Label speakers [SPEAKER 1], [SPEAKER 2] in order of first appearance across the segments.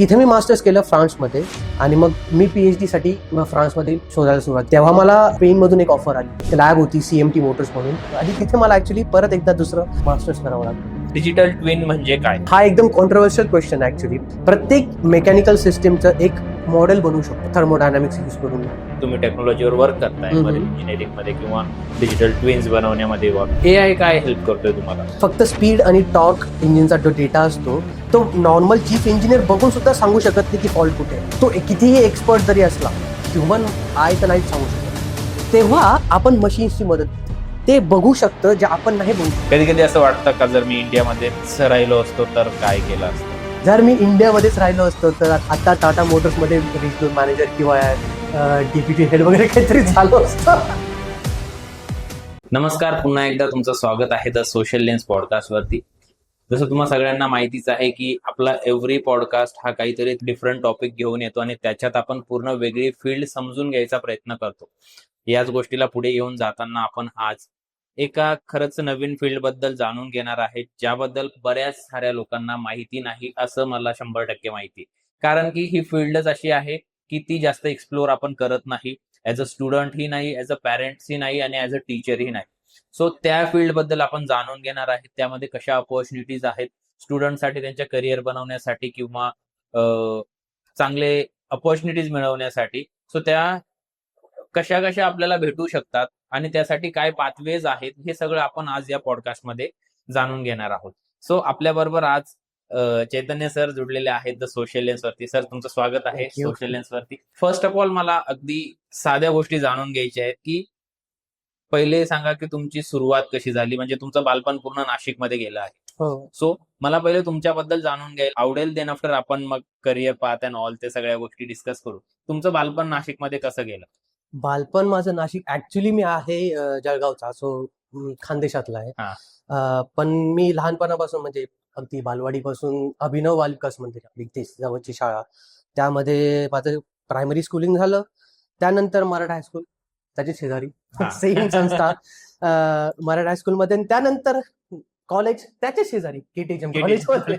[SPEAKER 1] तिथे मी मास्टर्स केलं फ्रान्समध्ये आणि मग मी PhD साठी फ्रान्समध्ये शोधायला सुरुवात. तेव्हा मला स्पेनमधून एक ऑफर आली. लॅब होती CMT मोटर्स म्हणून आणि तिथे मला ऍक्च्युली परत एकदा दुसरं मास्टर्स करावं लागलं.
[SPEAKER 2] डिजिटल ट्विन म्हणजे काय?
[SPEAKER 1] हा एकदम कॉन्ट्रोवर्शियल क्वेश्चन ऍक्च्युली. प्रत्येक मेकॅनिकल सिस्टीमचं एक मॉडेल बनवू शकतो थर्मोडायनामिक्स यूज करून.
[SPEAKER 2] तुम्ही टेक्नॉलॉजीवर वर्क करताय इंजिनिअरिंग मध्ये किंवा डिजिटल ट्विन्स बनवण्यामध्ये AI काय हेल्प करतोय तुम्हाला?
[SPEAKER 1] फक्त स्पीड आणि टॉर्क इंजिनचा जो डेटा असतो तो नॉर्मल चीफ इंजिनियर बघून सुद्धा सांगू शकत नाही की फॉल्ट कुठे आहे. तो कितीही एक्सपर्ट जरी असला ह्युमन आय तर नाही सांगू शकत. तेव्हा आपण मशीन्सची मदत ते बघू शकतं जे आपण नाही बघू शकतो.
[SPEAKER 2] कधी कधी असं वाटतं का जर मी इंडियामध्ये राहिलो असतो तर काय केलं असतं?
[SPEAKER 1] जर मी इंडियामध्येच राहिलो असतो तर आता टाटा मोटर्समध्ये रिजनल मॅनेजर किंवा DPT हेड वगैरे काहीतरी झालो असतं.
[SPEAKER 2] नमस्कार, पुन्हा एकदा तुमचं स्वागत आहे द सोशल लेन्स पॉडकास्ट वरती. जसं तुम्हाला सगळ्यांना माहितीच आहे की आपला एव्हरी पॉडकास्ट हा काहीतरी डिफरंट टॉपिक घेऊन येतो आणि त्याच्यात आपण पूर्ण वेगळी फील्ड समजून घ्यायचा प्रयत्न करतो. याच गोष्टीला पुढे येऊन जाताना आपण आज एका खरंच नवीन फील्ड बद्दल जाणून घेणार आहे, ज्याबद्दल बऱ्याच साऱ्या लोकांना माहिती नाही असं मला 100% माहिती. कारण की ही फील्डच अशी आहे की ती जास्त एक्सप्लोर आपण करत नाही. ऍज अ स्टुडंट ही नाही, ऍज अ पॅरेंट्स ही नाही आणि ऍज अ टीचर ही नाही. सो त्या फील्ड बद्दल आपण जाणून घेणार आहे. त्यामध्ये कशा ऑपॉर्च्युनिटीज आहेत स्टुडंटसाठी त्यांच्या करिअर बनवण्यासाठी किंवा चांगले ऑपॉर्च्युनिटीज मिळवण्यासाठी. सो त्या कशा कशा आपल्याला भेटू शकतात आणि त्यासाठी काय पाथवेज आहेत हे सगळं आपण आज या पॉडकास्टमध्ये जाणून घेणार आहोत. सो आपल्या बरोबर आज चैतन्य सर जुडलेले आहेत द सोशल लेन्स वरती. सर, तुमचं स्वागत आहे सोशल लेन्स वरती. फर्स्ट ऑफ ऑल मला अगदी साध्या गोष्टी जाणून घ्यायच्या आहेत की पहिले सांगा की तुमची सुरुवात कशी झाली, म्हणजे तुमचं बालपण पूर्ण नाशिकमध्ये गेलं आहे. सो मला पहिले तुमच्याबद्दल जाणून घ्यायला आवडेल, देन आफ्टर आपण मग करिअर पाथ अँड ऑल ते सगळ्या गोष्टी डिस्कस करू. तुमचं बालपण नाशिकमध्ये कसं गेलं?
[SPEAKER 1] बालपण माझं नाशिक ऍक्च्युली मी आहे जळगावचा, सो खानदेशातला आहे. पण मी लहानपणापासून म्हणजे अगदी बालवाडीपासून अभिनव बालिकास मंदिर इथे जवळची शाळा, त्यामध्ये माझं प्रायमरी स्कूलिंग झालं. त्यानंतर मराठा हायस्कूल त्याची शेजारी सेम संस्था मराठा हायस्कूलमध्ये, आणि त्यानंतर कॉलेज त्याच्या शेजारी KTHM कॉलेजमध्ये.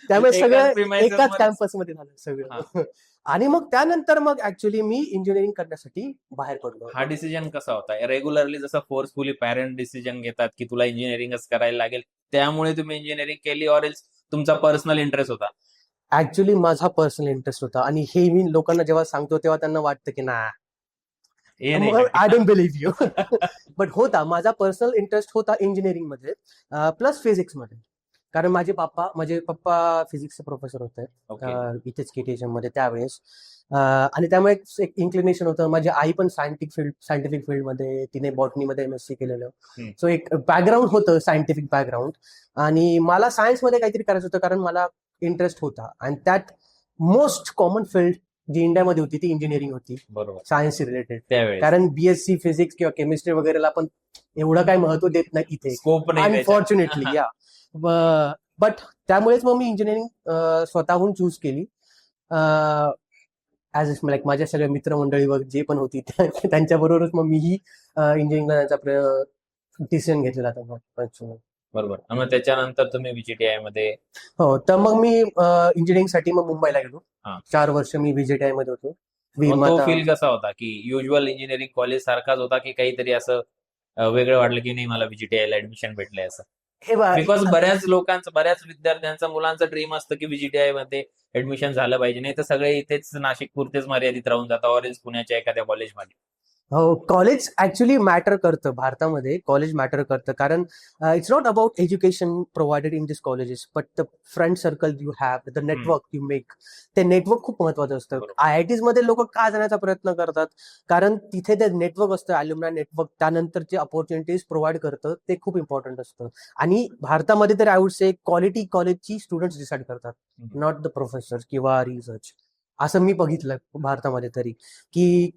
[SPEAKER 1] त्यामुळे सगळं एकाच कॅम्पसमध्ये झालं सगळं. आणि मग त्यानंतर मग ऍक्च्युली मी इंजिनिअरिंग करण्यासाठी बाहेर पडलो.
[SPEAKER 2] हा डिसिजन कसा होता? रेग्युलरली जसं फोर्सफुली पॅरेंट डिसिजन घेतात की तुला इंजिनिअरिंगच करायला लागेल, त्यामुळे तुम्ही इंजिनिअरिंग केली, ऑर तुमचा पर्सनल इंटरेस्ट होता?
[SPEAKER 1] ऍक्च्युली माझा पर्सनल इंटरेस्ट होता आणि हे मी लोकांना जेव्हा सांगतो तेव्हा त्यांना वाटतं की ना, I don't believe you. But होता, माझा पर्सनल इंटरेस्ट होता इंजिनिअरिंग मध्ये प्लस फिजिक्स मध्ये. कारण माझे पप्पा फिजिक्सचे प्रोफेसर होते इथेच KTHM मध्ये त्यावेळेस. आणि त्यामुळे एक इन्क्लिनेशन होतं. माझी आई पण सायंटिफिक फील्डमध्ये, तिने बॉटनीमध्ये MSc केलेलं. सो एक बॅकग्राऊंड होतं, सायंटिफिक बॅकग्राऊंड. आणि मला सायन्समध्ये काहीतरी करायचं होतं कारण मला इंटरेस्ट होता. आणि त्यात मोस्ट कॉमन फील्ड जी इंडियामध्ये होती ती इंजिनिअरिंग होती,
[SPEAKER 2] बरोबर,
[SPEAKER 1] सायन्सशी रिलेटेड.
[SPEAKER 2] त्यावेळेस
[SPEAKER 1] कारण BSc फिजिक्स किंवा केमिस्ट्री वगैरेला आपण एवढं काही महत्व देत नाही इथे,
[SPEAKER 2] स्कोप नाही
[SPEAKER 1] अनफॉर्च्युनेटली. या बट त्यामुळेच मग मी इंजिनिअरिंग स्वतःहून चूज केली. ऍज लाईक माझ्या सगळ्या मित्रमंडळी वगैरे जे पण होती त्यांच्याबरोबरच मग मीही इंजिनिअरिंग करण्याचा डिसिजन घेतलेला.
[SPEAKER 2] बरोबर. मग त्याच्यानंतर तुम्ही VGTI मध्ये?
[SPEAKER 1] हो, तर मग मी इंजिनिअरिंगसाठी मग मुंबईला गेलो. 4 वर्ष मी VGTI मध्ये होतो.
[SPEAKER 2] तो फील कसा होता की युज्युअल इंजिनिअरिंग कॉलेज सारखाच होता की काहीतरी असं वेगळं वाटलं की नाही मला VGTI ला ऍडमिशन भेटलंय असं? बिकॉज बऱ्याच विद्यार्थ्यांचं मुलांचं ड्रीम असतं की VGTI मध्ये ऍडमिशन झालं पाहिजे, नाही तर सगळे इथेच नाशिक पुरतेच मर्यादित राहून जातात, ऑरेंज पुण्याच्या एखाद्या कॉलेजमध्ये.
[SPEAKER 1] हो, कॉलेज ऍक्च्युली मॅटर करतं भारतामध्ये. कॉलेज मॅटर करतं कारण it's not about education provided in this colleges, but the friend circle you have, the network you make. ते नेटवर्क खूप महत्वाचं असतं. IITs मध्ये लोक का जाण्याचा प्रयत्न करतात? कारण तिथे ते नेटवर्क असतं, अल्युमनाय नेटवर्क. त्यानंतर जे ऑपॉर्च्युनिटीज प्रोव्हाइड करतं ते खूप इम्पॉर्टंट असतं. आणि भारतामध्ये तर आय वुड से क्वालिटी कॉलेजची स्टुडंट्स डिसाईड करतात, नॉट द प्रोफेसर किंवा रिसर्च. असं मी बघितलं भारतामध्ये तरी, की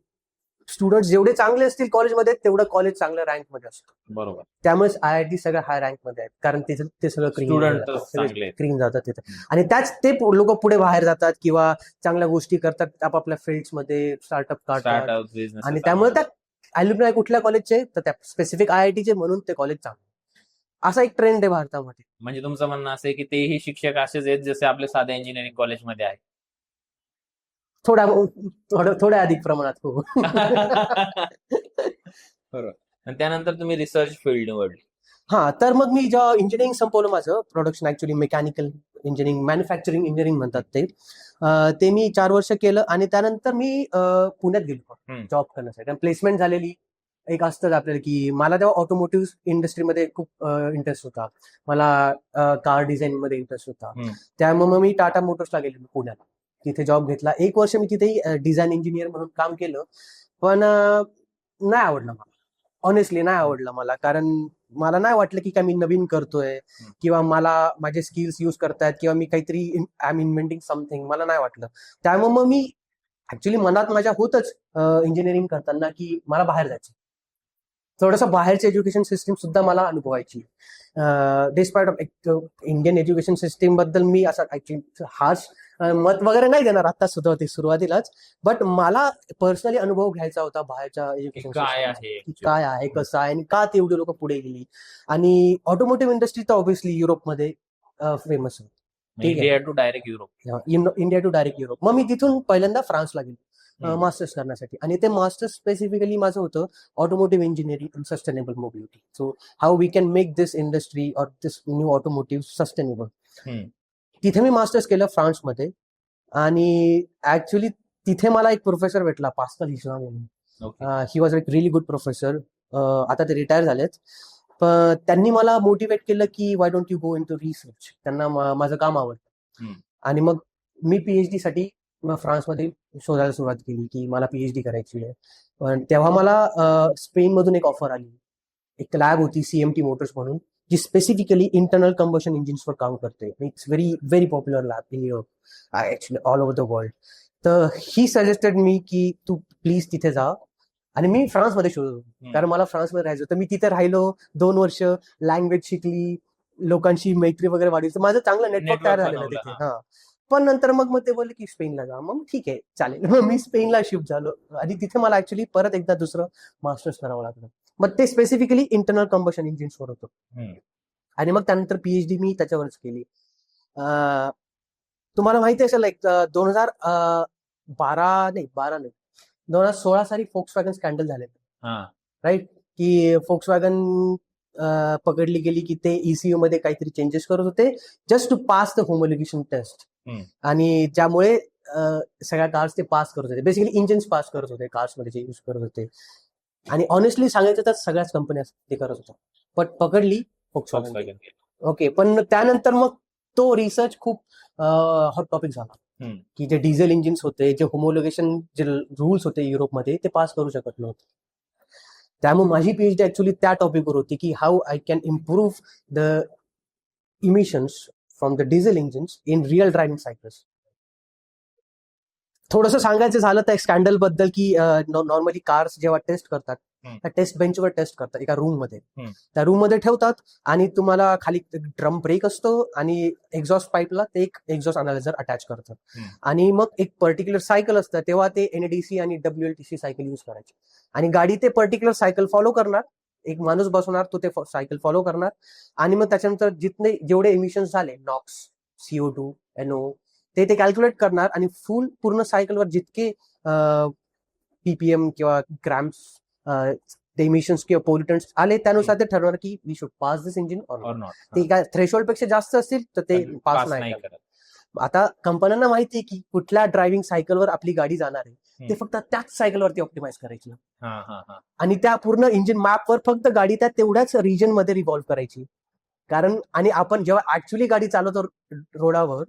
[SPEAKER 1] स्टुडंट जेवढे चांगले असतील कॉलेजमध्ये तेवढं कॉलेज चांगल्या रँक मध्ये असतं.
[SPEAKER 2] बरोबर.
[SPEAKER 1] त्यामुळेच IIT सगळ्या हाय रँक मध्ये आहेत कारण ते सगळं क्रीम जातात तिथे. आणि त्याच ते लोक पुढे बाहेर जातात किंवा चांगल्या गोष्टी करतात आपापल्या फील्ड्समध्ये, स्टार्टअप काढतात. आणि त्यामुळे त्या अल्युमनाय कुठल्या कॉलेजचे तर त्या स्पेसिफिक IITचे म्हणून ते कॉलेज चांगलं. असा एक ट्रेंड आहे भारतामध्ये.
[SPEAKER 2] म्हणजे तुमचं म्हणणं असं आहे की तेही शिक्षक असेच आहेत जसे आपले साध्या इंजिनिअरिंग कॉलेजमध्ये आहे?
[SPEAKER 1] थोड्या अधिक प्रमाणात हो.
[SPEAKER 2] बरोबर. आणि त्यानंतर तुम्ही रिसर्च फील्ड निवडली.
[SPEAKER 1] हा, तर मग मी जेव्हा इंजिनिअरिंग संपवलं माझं production, actually mechanical engineering, manufacturing engineering म्हणतात ते मी 4 वर्ष केलं आणि त्यानंतर मी पुण्यात गेलो जॉब करण्यासाठी. प्लेसमेंट झालेली एक असतं आपल्याला, की मला तेव्हा ऑटोमोटिव्ह इंडस्ट्रीमध्ये खूप इंटरेस्ट होता. मला कार डिझाईन मध्ये इंटरेस्ट होता. त्यामुळे मग मी टाटा मोटर्सला गेलो पुण्याला, तिथे जॉब घेतला. 1 वर्ष मी तिथे डिझाईन इंजिनियर म्हणून काम केलं, पण नाही आवडलं मला. ऑनेस्टली नाही आवडलं मला, कारण मला नाही वाटलं की काय मी नवीन करतोय किंवा मला माझे स्किल्स युज करतायत किंवा मी काहीतरी आय एम इन्व्हेंटिंग समथिंग, मला नाही वाटलं. त्यामुळे मग मी ऍक्च्युली मनात माझ्या होतच इंजिनिअरिंग करताना की मला बाहेर जायचं, थोडंसं बाहेरची एज्युकेशन सिस्टीम सुद्धा मला अनुभवायची. Despite of Indian education system बद्दल मी असं ऍक्च्युली हार्श मत वगैरे नाही देणार आता सुरुवातीलाच, बट मला पर्सनली अनुभव घ्यायचा होता बाहेरच्या एज्युकेशन
[SPEAKER 2] काय आहे
[SPEAKER 1] काय आहे, कसं आहे आणि का ते एवढे लोक पुढे गेली. आणि ऑटोमोटिव्ह इंडस्ट्री तर ऑब्व्हियसली युरोपमध्ये फेमस आहे.
[SPEAKER 2] India to direct Europe.
[SPEAKER 1] India to direct Europe. मग मी तिथून पहिल्यांदा फ्रान्सला गेलो मास्टर्स करण्यासाठी, आणि ते मास्टर्स स्पेसिफिकली माझं होतं automotive engineering and sustainable mobility. So how we can make this industry or this new automotive sustainable. तिथे मी मास्टर्स केलं फ्रान्समध्ये, आणि ऍक्च्युली तिथे मला एक प्रोफेसर भेटला, पास्कल हिशा म्हणून. ही वॉज एक रिली गुड प्रोफेसर. आता ते रिटायर झालेत, पण त्यांनी मला मोटिवेट केलं की why don't you go into research. त्यांना माझं काम आवडतं. आणि मग मी पीएचडी साठी फ्रान्समध्ये शोधायला सुरुवात केली की मला पीएचडी करायची आहे. पण तेव्हा मला स्पेनमधून एक ऑफर आली. एक लॅब होती सीएमटी मोटर्स म्हणून, जी स्पेसिफिकली इंटरनल कंबशन इंजिन्सवर काम करते. It's very very popular lab in Europe, actually all over the world. तर ही सजेस्टेड मी की तू प्लीज तिथे जा. आणि मी फ्रान्समध्ये शोधत होतो, कारण मला फ्रान्समध्ये राहायचं होतं. मी तिथे राहिलो 2 वर्ष, लँग्वेज शिकली, लोकांशी मैत्री वगैरे वाढली, माझं चांगलं नेटवर्क तयार झालेलं तिथे. हा, पण नंतर मग ते बोलले की स्पेनला जा. मग ठीक आहे, चालेल. मग मी स्पेनला शिफ्ट झालो, आणि तिथे मला ऍक्च्युली परत एकदा दुसरं मास्टर्स करावं लागलं. मग ते स्पेसिफिकली इंटरनल कंबशन इंजिन्सवर होतं. आणि मग त्यानंतर पीएचडी मी त्याच्यावरच केली. तुम्हाला माहिती असेल, लाईक 2016 साली फोक्सवॅगन स्कॅन्डल झाले, राईट? की फोक्सवॅगन पकडली गेली की ते ECU मध्ये काहीतरी चेंजेस करत होते just to pass the homologation test, आणि ज्यामुळे सगळ्या कार्स ते पास करत होते, बेसिकली इंजिन्स पास करत होते कार्समध्ये जे यूज करत होते. आणि ऑनेस्टली सांगायचं तर सगळ्याच कंपन्या ते करत होत्या, पण पकडली फोक्सवॅगन. ओके, पण त्यानंतर मग तो रिसर्च खूप हॉट टॉपिक झाला, की जे डिझेल इंजिन्स होते, जे होमोलोगेशन जे रूल्स होते युरोपमध्ये, ते पास करू शकत नव्हते. त्यामुळे माझी पीएचडी ऍक्च्युली त्या टॉपिकवर होती की how I can improve the emissions from the diesel engines in real driving cycles. थोडंसं सांगायचं झालं तर स्कॅन्डल बद्दल, की नॉर्मली कार्स जेव्हा टेस्ट करतात, त्या टेस्ट बेंचवर टेस्ट करतात एका रूम मध्ये. त्या रूम मध्ये ठेवतात, आणि तुम्हाला खाली ड्रम ब्रेक असतो, आणि एक्झॉस्ट पाईपला ते एक एक्झॉस्ट अनालायझर अटॅच करतात. आणि मग एक पर्टिक्युलर सायकल असतं, तेव्हा ते NADC आणि WLTC सायकल यूज करायची, आणि गाडी ते पर्टिक्युलर सायकल फॉलो करणार. एक माणूस बसवणार, तो ते सायकल फॉलो करणार, आणि मग त्याच्यानंतर जेवढे इमिशन्स झाले, नॉक्स, CO2, NO, ते कॅल्क्युलेट करणार, आणि पूर्ण सायकलवर जितके PPM किंवा ग्रॅम्स ते इमिशन्स किंवा पोल्युटंट्स आले, त्यानुसार ते ठरवणार की we should pass this engine or not. ते काय थ्रेशोल्ड पेक्षा जास्त असतील तर ते पास नाही करत. आता कंपन्यांना माहिती आहे की कुठल्या ड्रायव्हिंग सायकलवर आपली गाडी जाणार आहे, ते फक्त त्याच सायकलवरती ऑप्टिमाइज करायची, आणि त्या पूर्ण इंजिन मॅपवर फक्त गाडी त्या तेवढ्याच रिजन मध्ये रिव्हॉल्व्ह करायची. कारण, आणि आपण जेव्हा ऍक्च्युली गाडी चालवतो रोडावर,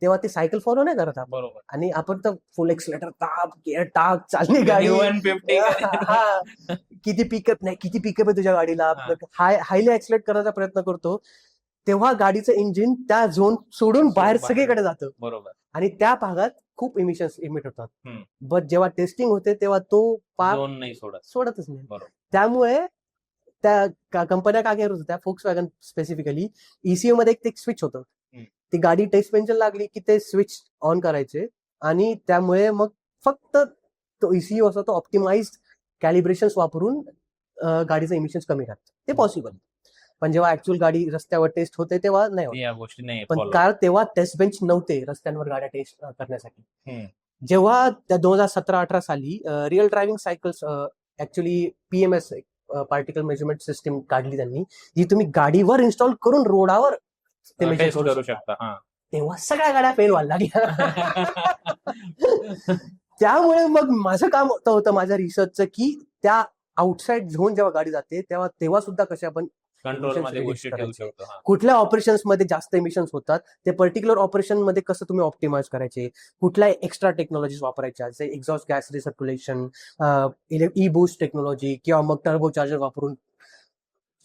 [SPEAKER 1] तेव्हा ते सायकल फॉलो नाही करत आपण, आणि आपण तर फुल एक्सलेटर ताप, गिअर टाक, चालली गाडी. किती पिकअप आहे तुझ्या गाडीला, हायली एक्सलेट करायचा प्रयत्न करतो, तेव्हा गाडीचं इंजिन त्या झोन सोडून बाहेर सगळीकडे जातं. बरोबर. आणि त्या भागात खूप इमिशन्स इमिट होतात. बट जेव्हा टेस्टिंग होते तेव्हा तो सोडतच नाही. त्यामुळे त्या कंपन्या काय करत होत्या, फोक्सवॅगन स्पेसिफिकली, ECU मध्ये एक स्विच होतं, ती गाडी टेस्ट बेंचला लागली की ते स्विच ऑन करायचे, आणि त्यामुळे मग फक्त तो ECU असतो तो ऑप्टिमाइज कॅलिब्रेशन्स वापरून गाडीचे इमिशन्स कमी करतात. ते पॉसिबल. पण जेव्हा ऍक्च्युअल गाडी रस्त्यावर टेस्ट होते तेव्हा नाही होत.
[SPEAKER 2] या गोष्टी नाही.
[SPEAKER 1] पण तेव्हा टेस्ट बेंच नव्हते रस्त्यांवर गाड्या टेस्ट करण्यासाठी. जेव्हा त्या 2017-18 साली real driving cycles actually PMS particle measurement system काढली त्यांनी, जी तुम्ही गाडीवर इन्स्टॉल करून रोडावर ते measure
[SPEAKER 2] टेस्ट
[SPEAKER 1] करू
[SPEAKER 2] करू
[SPEAKER 1] शकता.
[SPEAKER 2] शकता.
[SPEAKER 1] तेव्हा सगळ्या गाड्या फेल व्हायला लागल्या. त्यामुळे मग माझं काम होतं माझ्या रिसर्चचं, की त्या आउटसाइड झोन जेव्हा गाडी जाते तेव्हा सुद्धा कसे आपण
[SPEAKER 2] कंट्रोल
[SPEAKER 1] emissions
[SPEAKER 2] मध्ये
[SPEAKER 1] reduce
[SPEAKER 2] गोष्टी ठेवू
[SPEAKER 1] करायचे.
[SPEAKER 2] शकतो. हा.
[SPEAKER 1] कुठल्या ऑपरेशन्स मध्ये जास्त इमिशन्स होतात, ते पर्टिक्युलर ऑपरेशन मध्ये कसं तुम्ही ऑप्टिमाइज करायचे, कुठल्या एक्स्ट्रा टेक्नॉलॉजीज वापरायच्या, जसे exhaust gas recirculation, e boost technology किंवा मग टर्बो चार्जर वापरून,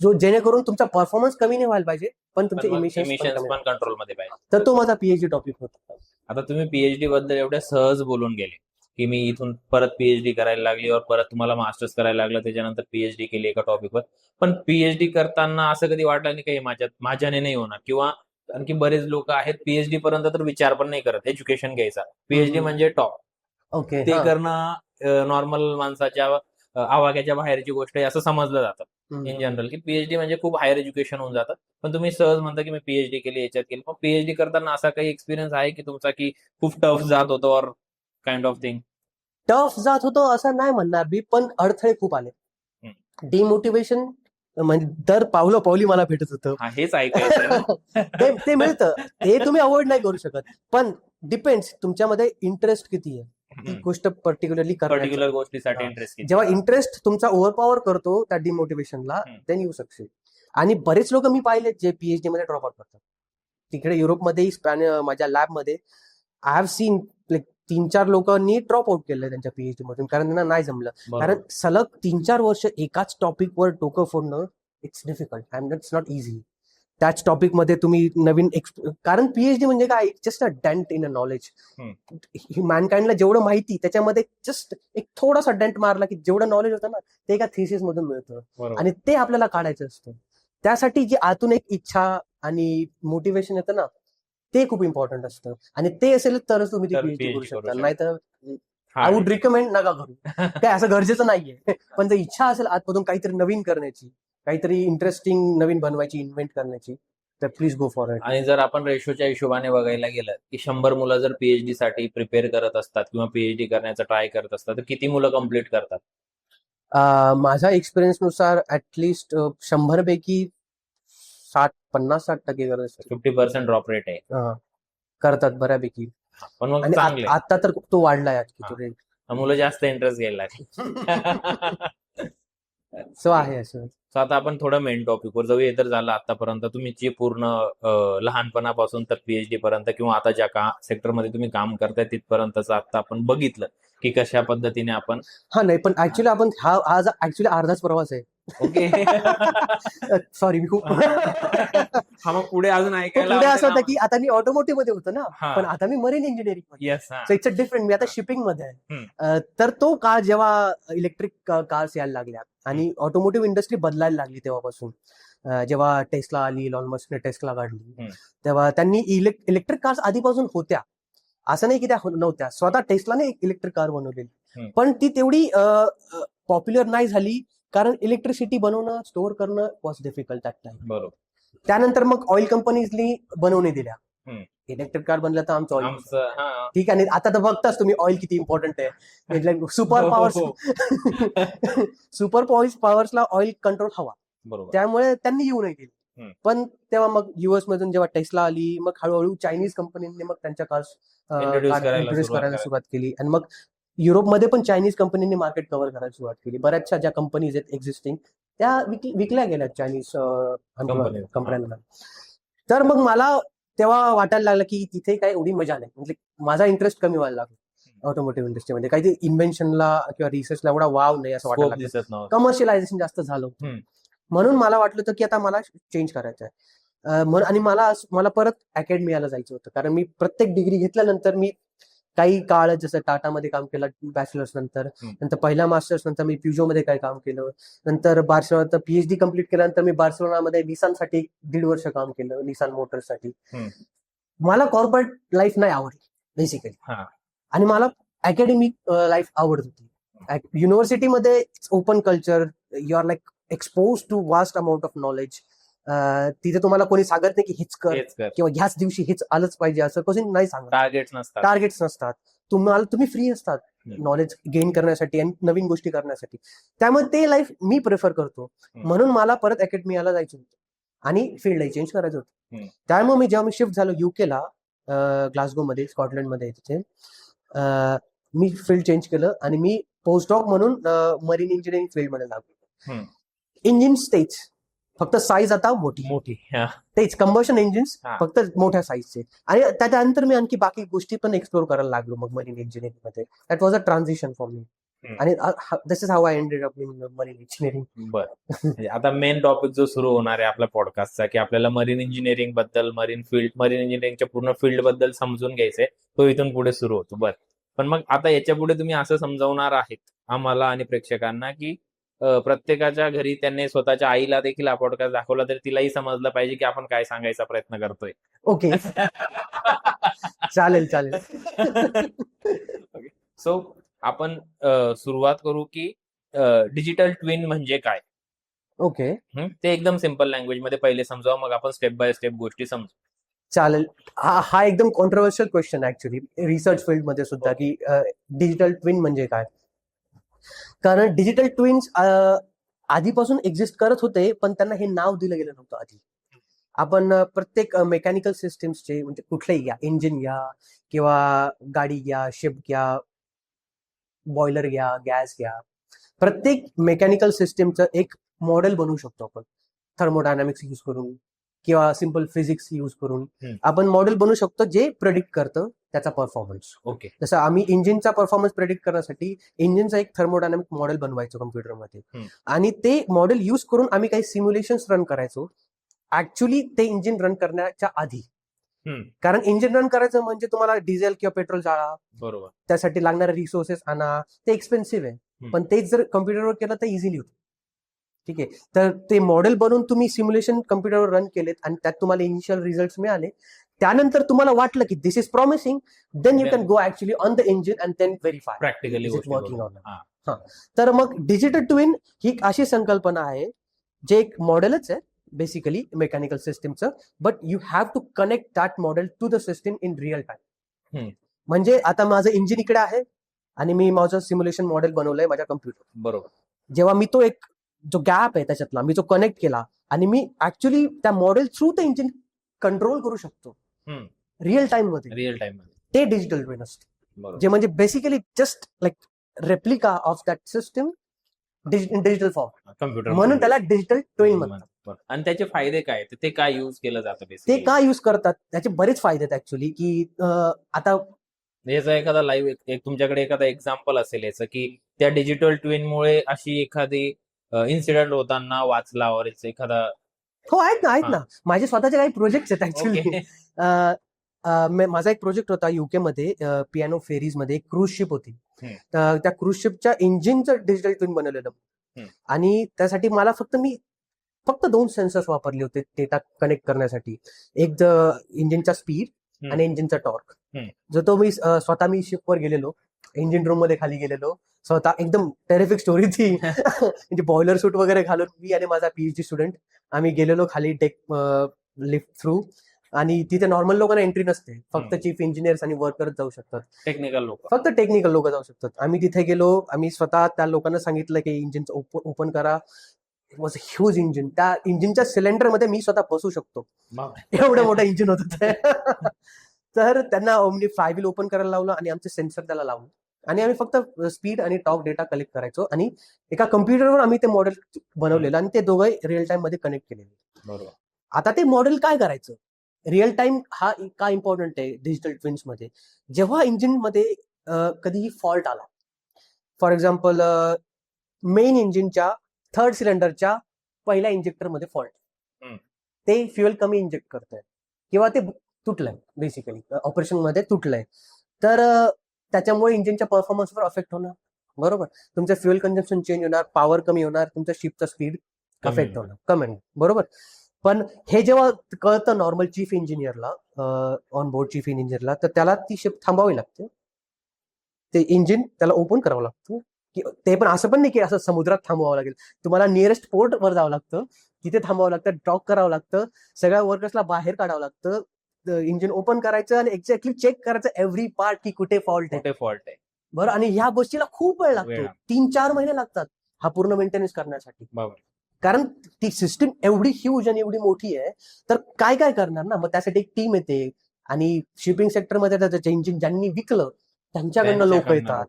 [SPEAKER 1] जेणेकरून तुमचा परफॉर्मन्स कमी नाही व्हायला पाहिजे, पण तुमचे इमिशन्स
[SPEAKER 2] इमिशन्स पण कंट्रोल मध्ये पाहिजे.
[SPEAKER 1] तर तो माझा PhD टॉपिक होता.
[SPEAKER 2] आता तुम्ही पीएचडी बद्दल एवढ्या सहज बोलून गेले की मी इथून परत पीएचडी करायला लागली, और परत तुम्हाला मास्टर्स करायला लागलं, त्याच्यानंतर पीएचडी केली एका टॉपिकवर. पण पीएचडी करताना असं कधी वाटलं नाही काही माझ्याने नाही होणार, किंवा आणखी बरेच लोक आहेत पीएचडी पर्यंत तर विचार पण नाही करत एज्युकेशन घ्यायचा. पीएचडी म्हणजे टॉप,
[SPEAKER 1] ओके,
[SPEAKER 2] ते करणं नॉर्मल माणसाच्या आवाक्याच्या बाहेरची गोष्ट आहे असं समजलं जातं इन जनरल, की पीएचडी म्हणजे खूप हायर एज्युकेशन होऊन जातं. पण तुम्ही सहज म्हणता की मी पीएचडी केली, याच्यात केली. पण पीएचडी करताना असा काही एक्सपिरियन्स आहे की तुमचा की खूप टफ जात होतं, और काइंड ऑफ थिंग?
[SPEAKER 1] टफ जात होतो असं नाही म्हणणार मी, पण अडथळे खूप आले. डिमोटिवेशन म्हणजे दर पावली मला भेटत होतं.
[SPEAKER 2] हेच ऐकायचं.
[SPEAKER 1] ते मिळतं, ते तुम्ही अवॉइड नाही करू शकत, पण डिपेंड्स तुमच्यामध्ये इंटरेस्ट किती आहे ती गोष्ट
[SPEAKER 2] पर्टिक्युलर गोष्टीसाठी इंटरेस्ट.
[SPEAKER 1] जेव्हा इंटरेस्ट तुमचा ओव्हरपॉवर करतो त्या डिमोटिवेशनला, देन यू सक्सेस. आणि बरेच लोक मी पाहिले जे PhD मध्ये ड्रॉप आउट करतात. तिकडे युरोपमध्ये माझ्या लॅबमध्ये आय हॅव सीन 3-4 लोकांनी ड्रॉप आउट केलं त्यांच्या PhD मधून, कारण त्यांना नाही जमलं. कारण सलग 3-4 वर्ष एकाच टॉपिकवर डोकं फोडणं, it's difficult and it's not easy. त्याच टॉपिक मध्ये तुम्ही नवीन कारण PhD म्हणजे काय, just a dent in a knowledge. मॅनकाइंडला जेवढं माहिती त्याच्यामध्ये जस्ट एक थोडासा डेंट मारला की जेवढं नॉलेज होतं ना, ते एका थिसिस मधून मिळतं, आणि ते आपल्याला काढायचं असतं. त्यासाठी जी आतून एक इच्छा आणि मोटिवेशन येतं ना, ते खूप इम्पॉर्टंट असतं, आणि ते असेल तरच तुम्ही PhD करू शकता. नाहीतर आय वुड रिकमेंड नका करू. काय असं गरजेचं नाहीये, पण जर इच्छा असेल आतमधून काहीतरी नवीन करण्याची, काहीतरी इंटरेस्टिंग नवीन बनवायची, इन्व्हेंट करण्याची, तर प्लीज गो फॉर इट.
[SPEAKER 2] आणि जर आपण रेशोच्या हिशोबाने बघायला गेलं की 100 मुलं जर PhD साठी प्रिपेअर करत असतात किंवा PhD करण्याचा ट्राय करत असतात, तर किती मुलं कम्प्लीट करतात?
[SPEAKER 1] माझ्या एक्सपिरियन्स नुसार ऍटलिस्ट 100 पैकी 50-60% करत
[SPEAKER 2] 50% ड्रॉप रेट आहे.
[SPEAKER 1] करतात बऱ्यापैकी.
[SPEAKER 2] पण मग
[SPEAKER 1] आणि
[SPEAKER 2] चांगले
[SPEAKER 1] आता तर तो वाढलाय की तो रेट.
[SPEAKER 2] मुलं जास्त इंटरेस्ट घ्यायला लागले.
[SPEAKER 1] सो आहे असं.
[SPEAKER 2] सो आता आपण थोडं मेन टॉपिकवर जाऊ. हे तर झालं आतापर्यंत तुम्ही जे पूर्ण लहानपणापासून तर PhD पर्यंत, किंवा आता ज्या सेक्टरमध्ये तुम्ही काम करताय तिथपर्यंतच आता आपण बघितलं की कशा पद्धतीने आपण.
[SPEAKER 1] नाही, पण ऍक्च्युली आपण हा ऍक्च्युली अर्धाच प्रवास आहे.
[SPEAKER 2] ओके.
[SPEAKER 1] सॉरी, मी खूप
[SPEAKER 2] मग पुढे अजून ऐकायला
[SPEAKER 1] पुढे असं होतं की आता मी ऑटोमोटिव्ह मध्ये होतो ना, पण आता मी मरीन इंजिनिअरिंग मध्ये.
[SPEAKER 2] Yes.
[SPEAKER 1] So it's a different. मी आता शिपिंग मध्ये आहे. तर तो काळ जेव्हा इलेक्ट्रिक कार्स यायला लागल्या आणि ऑटोमोटिव्ह इंडस्ट्री बदलायला लागली तेव्हापासून, जेव्हा टेस्ला आली, इलॉन मस्कने टेस्ला काढली, तेव्हा त्यांनी इलेक्ट्रिक कार्स आधीपासून होत्या, असं नाही की त्या नव्हत्या. स्वतः टेस्लाने इलेक्ट्रिक कार बनवलेली, पण ती तेवढी पॉप्युलर नाही झाली, कारण इलेक्ट्रिसिटी बनवणं, स्टोअर करणं वॉज डिफिकल्ट दॅट टाइम.
[SPEAKER 2] बरोबर.
[SPEAKER 1] त्यानंतर मग ऑइल कंपनीजनी बनवणे दिल्या. इलेक्ट्रिक कार बनलं तर आमचं ऑइल. ठीक आहे. आता तर बघताच तुम्ही ऑइल किती इम्पॉर्टंट आहे. सुपर पॉवर्सला ऑइल कंट्रोल हवा, त्यामुळे त्यांनी येऊ नाही दिली. पण तेव्हा मग US मधून जेव्हा टेस्ला आली, मग हळूहळू चायनीज कंपनीने मग त्यांच्या कार्स इंट्रोड्यूस करायला सुरुवात केली, आणि मग युरोपमध्ये पण चायनीज कंपनीने मार्केट कव्हर करायला सुरुवात केली. बऱ्याचशा ज्या कंपनीज आहेत एक्झिस्टिंग, त्या विकल्या गेल्या चायनीज कंपन्यांना. तर मग मला तेव्हा वाटायला लागलं की तिथे काय एवढी मजा नाही, म्हणजे माझा इंटरेस्ट कमी व्हायला लागला ऑटोमोटिव्ह इंडस्ट्रीमध्ये. काही इन्व्हेन्शनला किंवा रिसर्चला एवढा वाव नाही असं वाटायला लागलं. कमर्शियलायझेशन जास्त झालं होतं, म्हणून मला वाटलं होतं की आता मला चेंज करायचं आहे. आणि मला परत अकॅडमियाला जायचं होतं, कारण मी प्रत्येक डिग्री घेतल्यानंतर मी काही काळ जसं टाटामध्ये काम केलं बॅचलर्स नंतर पहिल्या मास्टर्स नंतर मी प्युजोमध्ये काही काम केलं, नंतर बार्सिलोना PhD कम्प्लीट केल्यानंतर मी बार्सिलोनामध्ये निसानसाठी 1.5 वर्ष काम केलं, निसान मोटर्ससाठी. मला कॉर्पोरेट लाईफ नाही आवडली बेसिकली, आणि मला अकॅडमिक लाईफ आवडत होती. युनिव्हर्सिटीमध्ये open culture, you are like expose to vast amount of knowledge, तिथे तुम्हाला कोणी सांगत नाही की हेच कर
[SPEAKER 2] हेच कर,
[SPEAKER 1] किंवा ह्याच दिवशी हेच आलंच पाहिजे असं कोणी नाही सांगत.
[SPEAKER 2] टार्गेट्स नसतात.
[SPEAKER 1] टार्गेट्स नसतात. तुम्ही फ्री असतात नॉलेज गेन करण्यासाठी आणि नवीन गोष्टी करण्यासाठी. त्यामुळे ते लाईफ मी प्रेफर करतो. म्हणून मला परत अकॅडमियाला जायचं होतं आणि फील्डही चेंज करायचं होतं. त्यामुळे जेव्हा मी शिफ्ट झालो युकेला, ग्लासगो मध्ये, स्कॉटलंड मध्ये, तिथे मी फील्ड चेंज केलं आणि मी पोस्टडॉक म्हणून मरीन इंजिनिअरिंग फील्ड मध्ये लागलो. इंजिन्स तेच, फक्त साईज आता मोठी. तेच कंबशन इंजिन्स, फक्त मोठ्या साईजचे. आणि त्याच्यानंतर मी आणखी बाकी गोष्टी पण एक्सप्लोर करायला लागलो मग मरीन इंजिनिअरिंग मध्ये. That was a transition for me. आणि this is how I ended up in marine engineering.
[SPEAKER 2] बरं, आता मेन टॉपिक जो सुरू होणार आहे आपल्या पॉडकास्टचा, की आपल्याला मरीन इंजिनिअरिंग बद्दल, मरीन इंजिनिअरिंगच्या पूर्ण फील्ड बद्दल समजून घ्यायचंय, तो इथून पुढे सुरू होतो. बरं, पण मग आता याच्या पुढे तुम्ही असं समजावणार आहेत आम्हाला आणि प्रेक्षकांना की प्रत्येकाच्या घरी त्यांनी स्वतःच्या आईला देखील हा पॉडकास्ट दाखवला तर तिलाही समजलं पाहिजे की आपण काय सांगायचा प्रयत्न करतोय.
[SPEAKER 1] ओके. चालेल.
[SPEAKER 2] सो आपण सुरुवात करू की डिजिटल ट्विन म्हणजे काय.
[SPEAKER 1] ओके,
[SPEAKER 2] ते एकदम सिम्पल लँग्वेज मध्ये पहिले समजावं, मग आपण स्टेप बाय स्टेप गोष्टी समजू.
[SPEAKER 1] चालेल. हा एकदम controversial question actually research field मध्ये सुद्धा, की डिजिटल ट्विन म्हणजे काय. कारण डिजिटल ट्विन्स आधीपासून एक्झिस्ट करत होते, पण त्यांना हे नाव दिलं गेलं नव्हतं आधी. आपण प्रत्येक मेकॅनिकल सिस्टीम्सचे, म्हणजे कुठलेही घ्या, इंजिन घ्या किंवा गाडी घ्या, शिप घ्या, बॉयलर घ्या, गॅस घ्या, प्रत्येक मेकॅनिकल सिस्टीमचं एक मॉडेल बनवू शकतो आपण थर्मोडायनामिक्स यूज करून किंवा सिम्पल फिजिक्स यूज करून. आपण मॉडेल बनवू शकतो जे प्रेडिक्ट करतं त्याचा परफॉर्मन्स.
[SPEAKER 2] ओके,
[SPEAKER 1] जसं आम्ही इंजिनचा परफॉर्मन्स प्रेडिक्ट करण्यासाठी इंजिनचा एक थर्मोडायनामिक मॉडेल बनवायचो कम्प्युटरमध्ये, आणि ते मॉडेल यूज करून आम्ही काही सिम्युलेशन्स रन करायचो ऍक्च्युली ते इंजिन रन करण्याच्या आधी. कारण इंजिन रन करायचं म्हणजे तुम्हाला डिझेल किंवा पेट्रोल जाळा,
[SPEAKER 2] बरोबर,
[SPEAKER 1] त्यासाठी लागणारे रिसोर्सेस आणा, ते एक्सपेन्सिव्ह आहे. पण तेच जर कम्प्युटरवर केलं तर इझिली होतं. ठीक आहे, तर ते मॉडेल बनवून तुम्ही सिम्युलेशन कम्प्युटरवर रन केलेत आणि त्यात तुम्हाला इनिशियल रिझल्ट मिळाले. त्यानंतर तुम्हाला वाटलं की this is promising, then you can go actually on the engine and then verify
[SPEAKER 2] practically
[SPEAKER 1] working on. तर मग डिजिटल ट्विन ही अशी संकल्पना आहे जे एक मॉडेलच आहे बेसिकली मेकॅनिकल सिस्टीमचं, but you have to connect that model to the system in real time. म्हणजे आता माझं इंजिन इकडे आहे आणि मी माझं सिम्युलेशन मॉडेल बनवलंय माझ्या कम्प्युटर
[SPEAKER 2] बरोबर.
[SPEAKER 1] जेव्हा मी तो एक जो गॅप आहे त्याच्यातला मी जो कनेक्ट केला आणि मी ऍक्च्युली त्या model through the engine control करू शकतो रिअल टाइम मध्ये, ते डिजिटल ट्विन असते. जे म्हणजे basically just like replica of that system digital form,
[SPEAKER 2] computer,
[SPEAKER 1] म्हणून त्याला डिजिटल ट्विन म्हणतात.
[SPEAKER 2] आणि त्याचे फायदे काय, ते काय यूज केलं जातं,
[SPEAKER 1] ते का यूज करतात, त्याचे बरेच फायदे आहेत ऍक्च्युली. की आता
[SPEAKER 2] याचा एखादा लाईव्ह एक तुमच्याकडे एखादा एक्झाम्पल असेल याचं, की त्या डिजिटल ट्विन मुळे अशी एखादी इन्सिडेंट होताना वाचला वगैरे एखादा.
[SPEAKER 1] हो, आहेत ना माझे स्वतःचे काही प्रोजेक्ट आहेत ऍक्च्युली. माझा एक प्रोजेक्ट होता युके मध्ये, पियानो फेरीज मध्ये एक क्रूज शिप होती. त्या क्रूज शिपच्या इंजिनचं डिजिटल ट्विन बनवलेलं, आणि त्यासाठी मला फक्त 2 सेन्सर्स वापरले होते डेटा कनेक्ट करण्यासाठी. एक इंजिनचा स्पीड आणि इंजिनचा टॉर्क. जो तो मी स्वतः शिपवर गेलेलो, इंजिन रूम मध्ये खाली गेलेलो स्वतः, एकदम टेरिफिक स्टोरी ती. म्हणजे बॉयलर सूट वगैरे घालून मी आणि माझा पीएचडी स्टुडंट आम्ही गेलेलो खाली डेक लिफ्ट थ्रू, आणि तिथे नॉर्मल लोकांना एंट्री नसते, फक्त चीफ इंजिनियर्स आणि वर्कर्स जाऊ शकतात, फक्त टेक्निकल लोक जाऊ शकतात. आम्ही तिथे गेलो, आम्ही स्वतः त्या लोकांना सांगितलं की इंजिन ओपन करा. It was a huge engine. त्या इंजिनच्या सिलेंडर मध्ये मी स्वतः बसू शकतो, एवढं मोठं इंजिन होतं ते. तर त्यांना फ्लायव्हील ओपन करायला लावलं आणि आमचे सेन्सर त्याला लावलं, आणि आम्ही फक्त स्पीड आणि टॉर्क डेटा कलेक्ट करायचो, आणि एका कम्प्युटरवर आम्ही ते मॉडेल बनवलेलं आणि ते दोघं रिअल टाइम मध्ये कनेक्ट केलेले.
[SPEAKER 2] बरोबर.
[SPEAKER 1] आता ते मॉडेल काय करायचं, रिअल टाइम हा का इम्पॉर्टंट आहे डिजिटल ट्विन्स मध्ये. जेव्हा इंजिन मध्ये कधीही फॉल्ट आला, फॉर एक्झाम्पल मेन इंजिनच्या 3rd सिलेंडरच्या पहिल्या इंजेक्टर मध्ये फॉल्ट, ते फ्युएल कमी इंजेक्ट करतंय किंवा ते तुटलंय, बेसिकली ऑपरेशन मध्ये तुटलंय, तर त्याच्यामुळे इंजिनच्या परफॉर्मन्सवर अफेक्ट होणार. बरोबर, तुमचं फ्युएल कन्झम्पशन चेंज होणार, पॉवर कमी होणार, तुमच्या शिपचा स्पीड अफेक्ट होणार, कमी होणार. बरोबर, पण हे जेव्हा कळतं नॉर्मल चीफ इंजिनियरला, ऑन बोर्ड चीफ इंजिनियरला, तर त्याला ती शिप थांबावी लागते, ते इंजिन त्याला ओपन करावं लागतं की ते पण असं पण नाही की असं समुद्रात थांबवावं लागेल, तुम्हाला नियरेस्ट पोर्ट वर जावं लागतं, तिथे थांबावं लागतं, डॉक करावं लागतं, सगळ्या वर्कर्सला बाहेर काढावं लागतं, इंजिन ओपन करायचं आणि एक्झॅक्टली चेक करायचं एव्हरी पार्ट की कुठे फॉल्ट आहे.
[SPEAKER 2] कुठे फॉल्ट आहे.
[SPEAKER 1] बरं, आणि ह्या गोष्टीला खूप वेळ लागतो,
[SPEAKER 2] वेळ.
[SPEAKER 1] 3-4 महिने लागतात हा पूर्ण मेंटेनन्स करण्यासाठी.
[SPEAKER 2] बरोबर.
[SPEAKER 1] कारण ती सिस्टीम एवढी ह्यूज आणि एवढी मोठी आहे, तर काय काय करणार ना, मग त्यासाठी एक टीम येते, आणि शिपिंग सेक्टरमध्ये त्याचं इंजिन ज्यांनी विकलं त्यांच्याकडनं लोक येतात,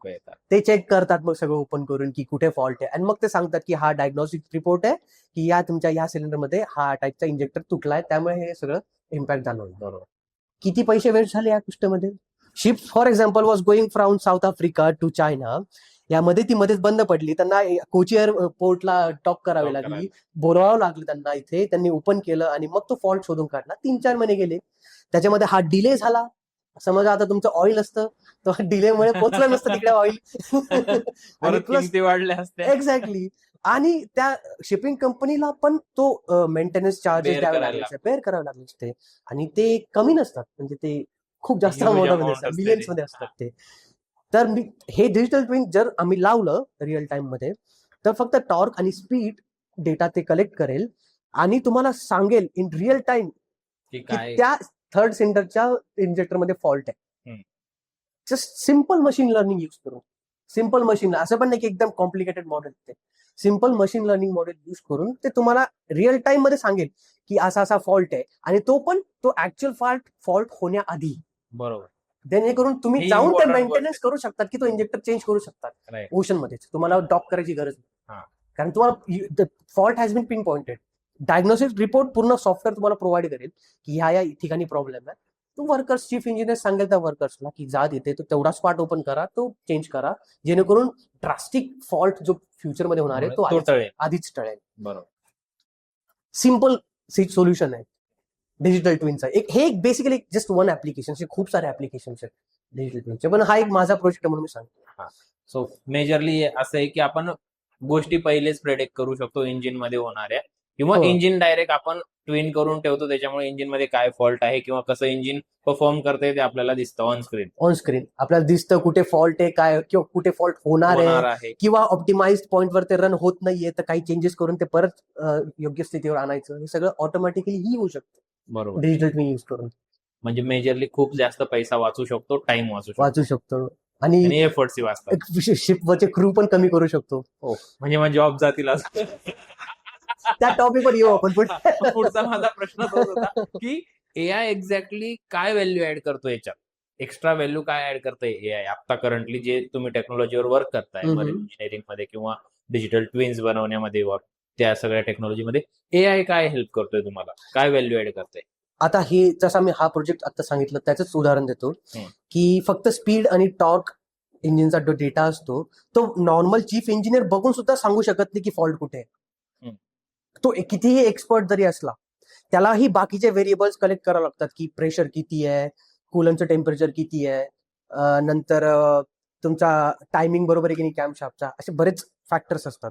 [SPEAKER 1] ते चेक करतात मग सगळं ओपन करून की कुठे फॉल्ट आहे, आणि मग ते सांगतात की हा डायग्नोस्टिक रिपोर्ट आहे की या तुमच्या या सिलेंडरमध्ये हा टाईपचा इंजेक्टर तुटलाय, त्यामुळे हे सगळं इम्पॅक्ट जाणवलं.
[SPEAKER 2] बरोबर.
[SPEAKER 1] किती पैसे वेस्ट झाले या गोष्टीमध्ये. Ship for example was going from South Africa to China, यामध्ये ती मध्येच बंद पडली, त्यांना कोची एअरपोर्टला टॉक करावी लागली, बोलवावं लागलं त्यांना इथे, त्यांनी ओपन केलं आणि मग तो फॉल्ट शोधून काढला. 3-4 महिने गेले त्याच्यामध्ये. हा डिले झाला. समजा आता तुमचं ऑइल असतं तर डिलेमुळे पोहोचलं नसतं तिकडे ऑइल आणि प्लस
[SPEAKER 2] वाढले असते.
[SPEAKER 1] एक्झॅक्टली. आणि त्या शिपिंग कंपनीला पण तो मेंटेनन्स चार्जेस द्यावे लागले, पेअर करावे लागले असते, आणि ते कमी नसतात, म्हणजे ते खूप जास्त अमाऊंटमध्ये असतात, मिलियन्स मध्ये असतात ते. तर हे डिजिटल ट्विन जर आम्ही लावलं रिअल टाइम मध्ये, तर फक्त टॉर्क आणि स्पीड डेटा ते कलेक्ट करेल आणि तुम्हाला सांगेल इन रिअल टाइम की त्या थर्ड सिलेंडरच्या इंजेक्टरमध्ये फॉल्ट आहे. Just simple machine learning use करून, सिम्पल मशीन, असं पण नाही की एकदम कॉम्प्लिकेटेड मॉडेल, ते simple machine learning model use करून ते तुम्हाला रिअल टाइम मध्ये सांगेल की असा असा फॉल्ट आहे, आणि तो पण तो ऍक्च्युअल फॉल्ट होण्याआधी.
[SPEAKER 2] बरोबर.
[SPEAKER 1] जेणेकरून तुम्ही जाऊन ते मेंटेनन्स करू शकतात की तो इंजेक्टर चेंज करू शकतात ओशन मध्येच, तुम्हाला डॉक करायची गरज नाही, कारण तुम्हाला fault has been pinpointed. Diagnosis report पूर्ण सॉफ्टवेअर तुम्हाला प्रोव्हाइड करेल की ह्या या ठिकाणी प्रॉब्लेम आहे. तो वर्कर्स, चीफ इंजिनियर सांगेल त्या वर्कर्सला की जा तिथे तो तेवढा स्पॉट ओपन करा, तो चेंज करा, जेणेकरून ड्रास्टिक फॉल्ट जो फ्युचरमध्ये होणार आहे तो आधीच टळेल.
[SPEAKER 2] बरोबर.
[SPEAKER 1] सिम्पल सोल्युशन आहे डिजिटल ट्विनचा. हे एक बेसिकली जस्ट वन ऍप्लिकेशन, खूप सारे ऍप्लिकेशन आहेत डिजिटल ट्विनचे, पण हा एक माझा प्रोजेक्ट म्हणून मी सांगतो.
[SPEAKER 2] सो मेजरली असं आहे की आपण गोष्टी पहिलेच प्रेडिक्ट करू शकतो इंजिन मध्ये होणाऱ्या, किंवा इंजिन डायरेक्ट आपण ट्विन करून ठेवतो, त्याच्यामुळे इंजिन मध्ये काय फॉल्ट आहे किंवा कसं इंजिन परफॉर्म करते ते आपल्याला दिसतं ऑन स्क्रीन आपल्याला दिसतं कुठे फॉल्ट आहे, काय किंवा कुठे फॉल्ट होणार आहे, किंवा ऑप्टिमाइज्ड पॉइंटवर ते रन होत नाहीये तर काही चेंजेस करून ते परत योग्य स्थितीवर आणायचं, हे सगळं ऑटोमॅटिकली ही होऊ शकतं. बरोबर. डिजिटल ट्विन यूज करून म्हणजे मेजरली खूप जास्त पैसा वाचू शकतो, टाइम वाचू शकतो,
[SPEAKER 1] आणि
[SPEAKER 2] एफर्ट्स वाचतात,
[SPEAKER 1] शिपवरचे क्रू पण कमी करू शकतो.
[SPEAKER 2] म्हणजे मग जॉब जातील
[SPEAKER 1] त्या टॉपिकवर येऊ आपण.
[SPEAKER 2] पुढचा माझा प्रश्न तोच होता की एआय एक्झॅक्टली काय व्हॅल्यू ऍड करतो याच्यात, एक्स्ट्रा व्हॅल्यू काय ऍड करतोय एआय आता करंटली जे तुम्ही टेक्नॉलॉजीवर वर्क करताय इंजिनिअरिंग मध्ये किंवा डिजिटल ट्विन्स बनवण्यामध्ये, त्या सगळ्या टेक्नॉलॉजीमध्ये एआय काय हेल्प करतोय तुम्हाला, काय व्हॅल्यू ऍड करतोय?
[SPEAKER 1] आता हे जसा मी हा प्रोजेक्ट आता सांगितलं त्याच उदाहरण देतो की फक्त स्पीड आणि टॉर्क इंजिनचा जो डेटा असतो तो नॉर्मल चीफ इंजिनियर बघून सुद्धा सांगू शकत नाही की फॉल्ट कुठे आहे. तो कितीही एक्सपर्ट जरी असला त्यालाही बाकीचे व्हेरिएबल्स कलेक्ट करावे लागतात की प्रेशर किती आहे, कूलनचं टेम्परेचर किती आहे, नंतर तुमचा टायमिंग बरोबर आहे की नाही कॅम्पशाफ्टचा, असे बरेच फॅक्टर्स असतात.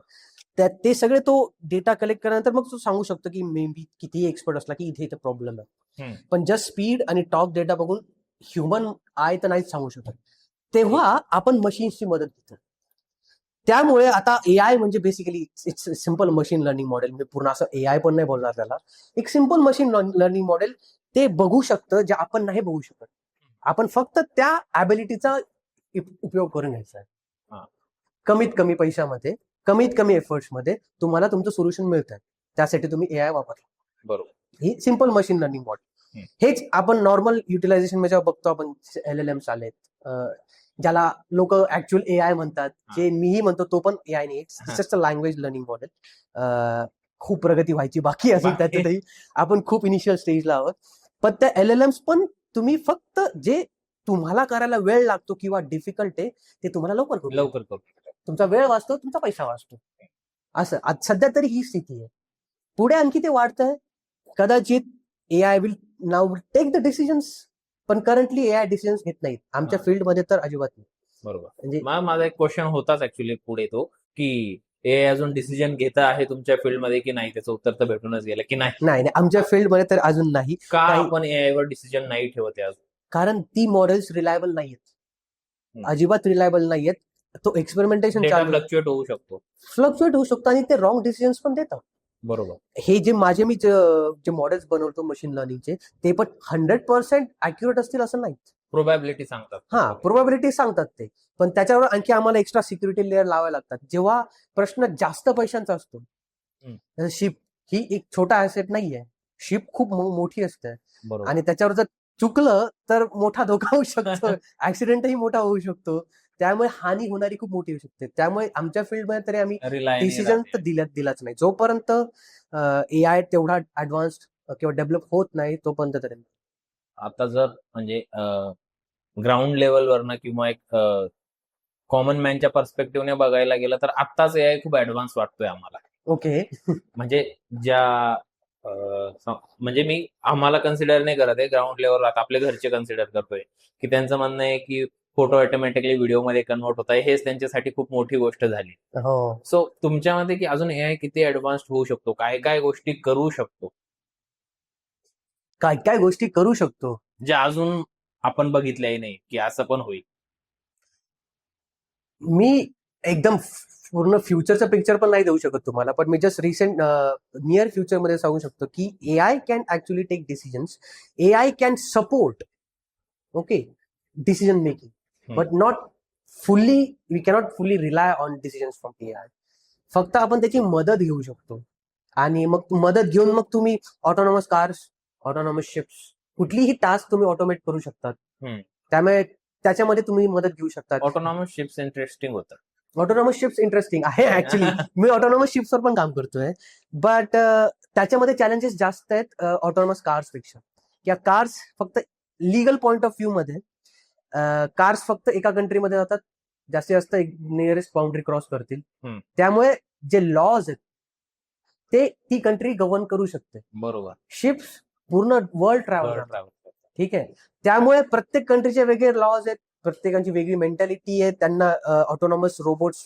[SPEAKER 1] ते सगळे तो डेटा कलेक्ट केल्यानंतर मग तो सांगू शकतो की मे बी कितीही एक्सपर्ट असला की इथे प्रॉब्लेम आहे. पण जस्ट स्पीड आणि टॉक डेटा बघून ह्युमन आय तर नाहीच सांगू शकत, तेव्हा आपण मशीन्सची मदत घेतो. त्यामुळे आता एआय म्हणजे basically it's simple machine learning model. मी पूर्ण असं एआय पण नाही बोलणार त्याला, एक सिम्पल मशीन लर्निंग मॉडेल ते बघू शकतं जे आपण नाही बघू शकत. आपण फक्त त्या ॲबिलिटीचा उपयोग करून घ्यायचा आहे. कमीत कमी पैशामध्ये, कमीत कमी एफर्ट्स मध्ये तुम्हाला तुमचं सोल्युशन मिळतं, त्यासाठी तुम्ही एआय वापरला.
[SPEAKER 2] बरोबर.
[SPEAKER 1] ही सिम्पल मशीन लर्निंग मॉडेल. हेच आपण नॉर्मल युटिलायझेशन मध्ये बघतो. आपण LLMs आलेत, ज्याला लोक ऍक्च्युअल एआय म्हणतात, जे मीही म्हणतो तो पण एआय नाही, just a language learning model. खूप प्रगती व्हायची बाकी असून त्याच्यातही आपण खूप इनिशियल स्टेजला आहोत. पण त्या LLMs पण तुम्ही फक्त जे तुम्हाला करायला वेळ लागतो किंवा डिफिकल्ट आहे ते तुम्हाला लवकर करू. तुमचा वेळ वाचतो, तुमचा पैसा वाचतो. असं आज सध्या तरी ही स्थिती आहे. पुढे आणखी ते वाढतंय. कदाचित AI will now take the decisions, पण करंटली एआय डिसिजन्स घेत नाहीत आमच्या फील्डमध्ये तर अजिबात नाही.
[SPEAKER 2] बरोबर. म्हणजे माझा एक क्वेश्चन होताच ऍक्च्युली पुढे तो की एआय अजून डिसिजन घेत आहे तुमच्या फील्डमध्ये की नाही, त्याचं उत्तर तर भेटूनच गेलं की नाही
[SPEAKER 1] आमच्या फील्डमध्ये तर अजून नाही.
[SPEAKER 2] का आपण एआय वर डिसिजन नाही ठेवते अजून?
[SPEAKER 1] कारण ती मॉडेल्स रिलायबल नाहीयेत, अजिबात रिलायबल नाहीयेत. तो एक्सपेरिमेंटेशन
[SPEAKER 2] डेटा
[SPEAKER 1] चालू
[SPEAKER 2] फ्लक्च्युएट होऊ शकतो.
[SPEAKER 1] फ्लक्च्युएट होऊ शकतो आणि ते रॉंग डिसिजन्स पण देतात.
[SPEAKER 2] बरोबर.
[SPEAKER 1] हे जे मी जे मॉडेल्स बनवतो मशीन लर्निंगचे ते पण 100% अॅक्युरेट असतील असं नाही.
[SPEAKER 2] प्रोबॅबिलिटी सांगतात.
[SPEAKER 1] हा, प्रोबॅबिलिटी सांगतात ते, पण त्याच्यावर आणखी आम्हाला एक्स्ट्रा सिक्युरिटी लेअर लावायला लागतात. जेव्हा प्रश्न जास्त पैशांचा असतो, शिप ही एक छोटा ऍसेट नाहीये, शिप खूप मोठी असते
[SPEAKER 2] बरोबर.
[SPEAKER 1] आणि त्याच्यावर जर चुकलं तर मोठा धोका होऊ शकतो, ऍक्सिडेंटही मोठा होऊ शकतो, त्यामुळे हानी होणारी खूप मोठी होऊ शकते. त्यामुळे आमच्या फील्डमध्ये तरी आम्ही डिसिजन तर दिलाच नाही. जोपर्यंत AI तेवढा ऍडव्हान्स किंवा डेव्हलप होत नाही तोपर्यंत तरी.
[SPEAKER 2] आता जर म्हणजे ग्राउंड लेवलवरनं किंवा एक कॉमन मॅनच्या पर्स्पेक्टिव्हने बघायला गेलं तर आत्ताच AI खूप ऍडव्हान्स वाटतोय आम्हाला.
[SPEAKER 1] ओके.
[SPEAKER 2] म्हणजे म्हणजे मी आम्हाला कन्सिडर नाही करत आहे, ग्राउंड लेवलवर आता आपले घरचे कन्सिडर करतोय की त्यांचं म्हणणं आहे की फोटो ऑटोमॅटिकली व्हिडिओमध्ये कन्व्हर्ट होत आहे, हेच त्यांच्यासाठी खूप मोठी गोष्ट झाली.
[SPEAKER 1] हो.
[SPEAKER 2] सो तुमच्यामध्ये की अजून AI किती ऍडव्हान्स होऊ शकतो, काय काय गोष्टी करू शकतो,
[SPEAKER 1] काय काय गोष्टी करू शकतो
[SPEAKER 2] जे अजून आपण बघितल्याही नाही की असं पण होईल?
[SPEAKER 1] मी एकदम पूर्ण फ्युचरचं पिक्चर पण नाही देऊ शकत तुम्हाला, पण मी जस्ट रिसेंट नियर फ्युचर मध्ये सांगू शकतो की AI can actually take decisions, AI can support okay decision making, but not fully, we cannot fully rely on decisions from AI. फक्त आपण त्याची मदत घेऊ शकतो आणि मग मदत घेऊन मग तुम्ही ऑटोनॉमस कार्स, ऑटोनॉमस शिप्स, कुठलीही टास्क तुम्ही ऑटोमेट करू शकतात. त्यामुळे त्याच्यामध्ये तुम्ही मदत घेऊ शकता.
[SPEAKER 2] ऑटोनॉमस शिप्स इंटरेस्टिंग होतं.
[SPEAKER 1] ऑटोनॉमस शिप्स इंटरेस्टिंग आहे ऍक्च्युली. मी ऑटोनॉमस शिप्सवर पण काम करतोय, बट त्याच्यामध्ये चॅलेंजेस जास्त आहेत ऑटोनॉमस कार्स पेक्षा. किंवा कार्स फक्त लिगल पॉइंट ऑफ व्ह्यू मध्ये कार्स फक्त एका कंट्रीमध्ये जातात, जास्तीत जास्त एक नियरेस्ट बाउंड्री क्रॉस करतील. त्यामुळे जे लॉज आहेत ते ती कंट्री गव्हर्न करू शकते.
[SPEAKER 2] बरोबर.
[SPEAKER 1] शिप्स पूर्ण वर्ल्ड ट्रॅव्हल. ठीक आहे. त्यामुळे प्रत्येक कंट्रीचे वेगळे लॉज आहेत, प्रत्येकाची वेगळी मेंटॅलिटी आहे, त्यांना ऑटोनॉमस रोबोट्स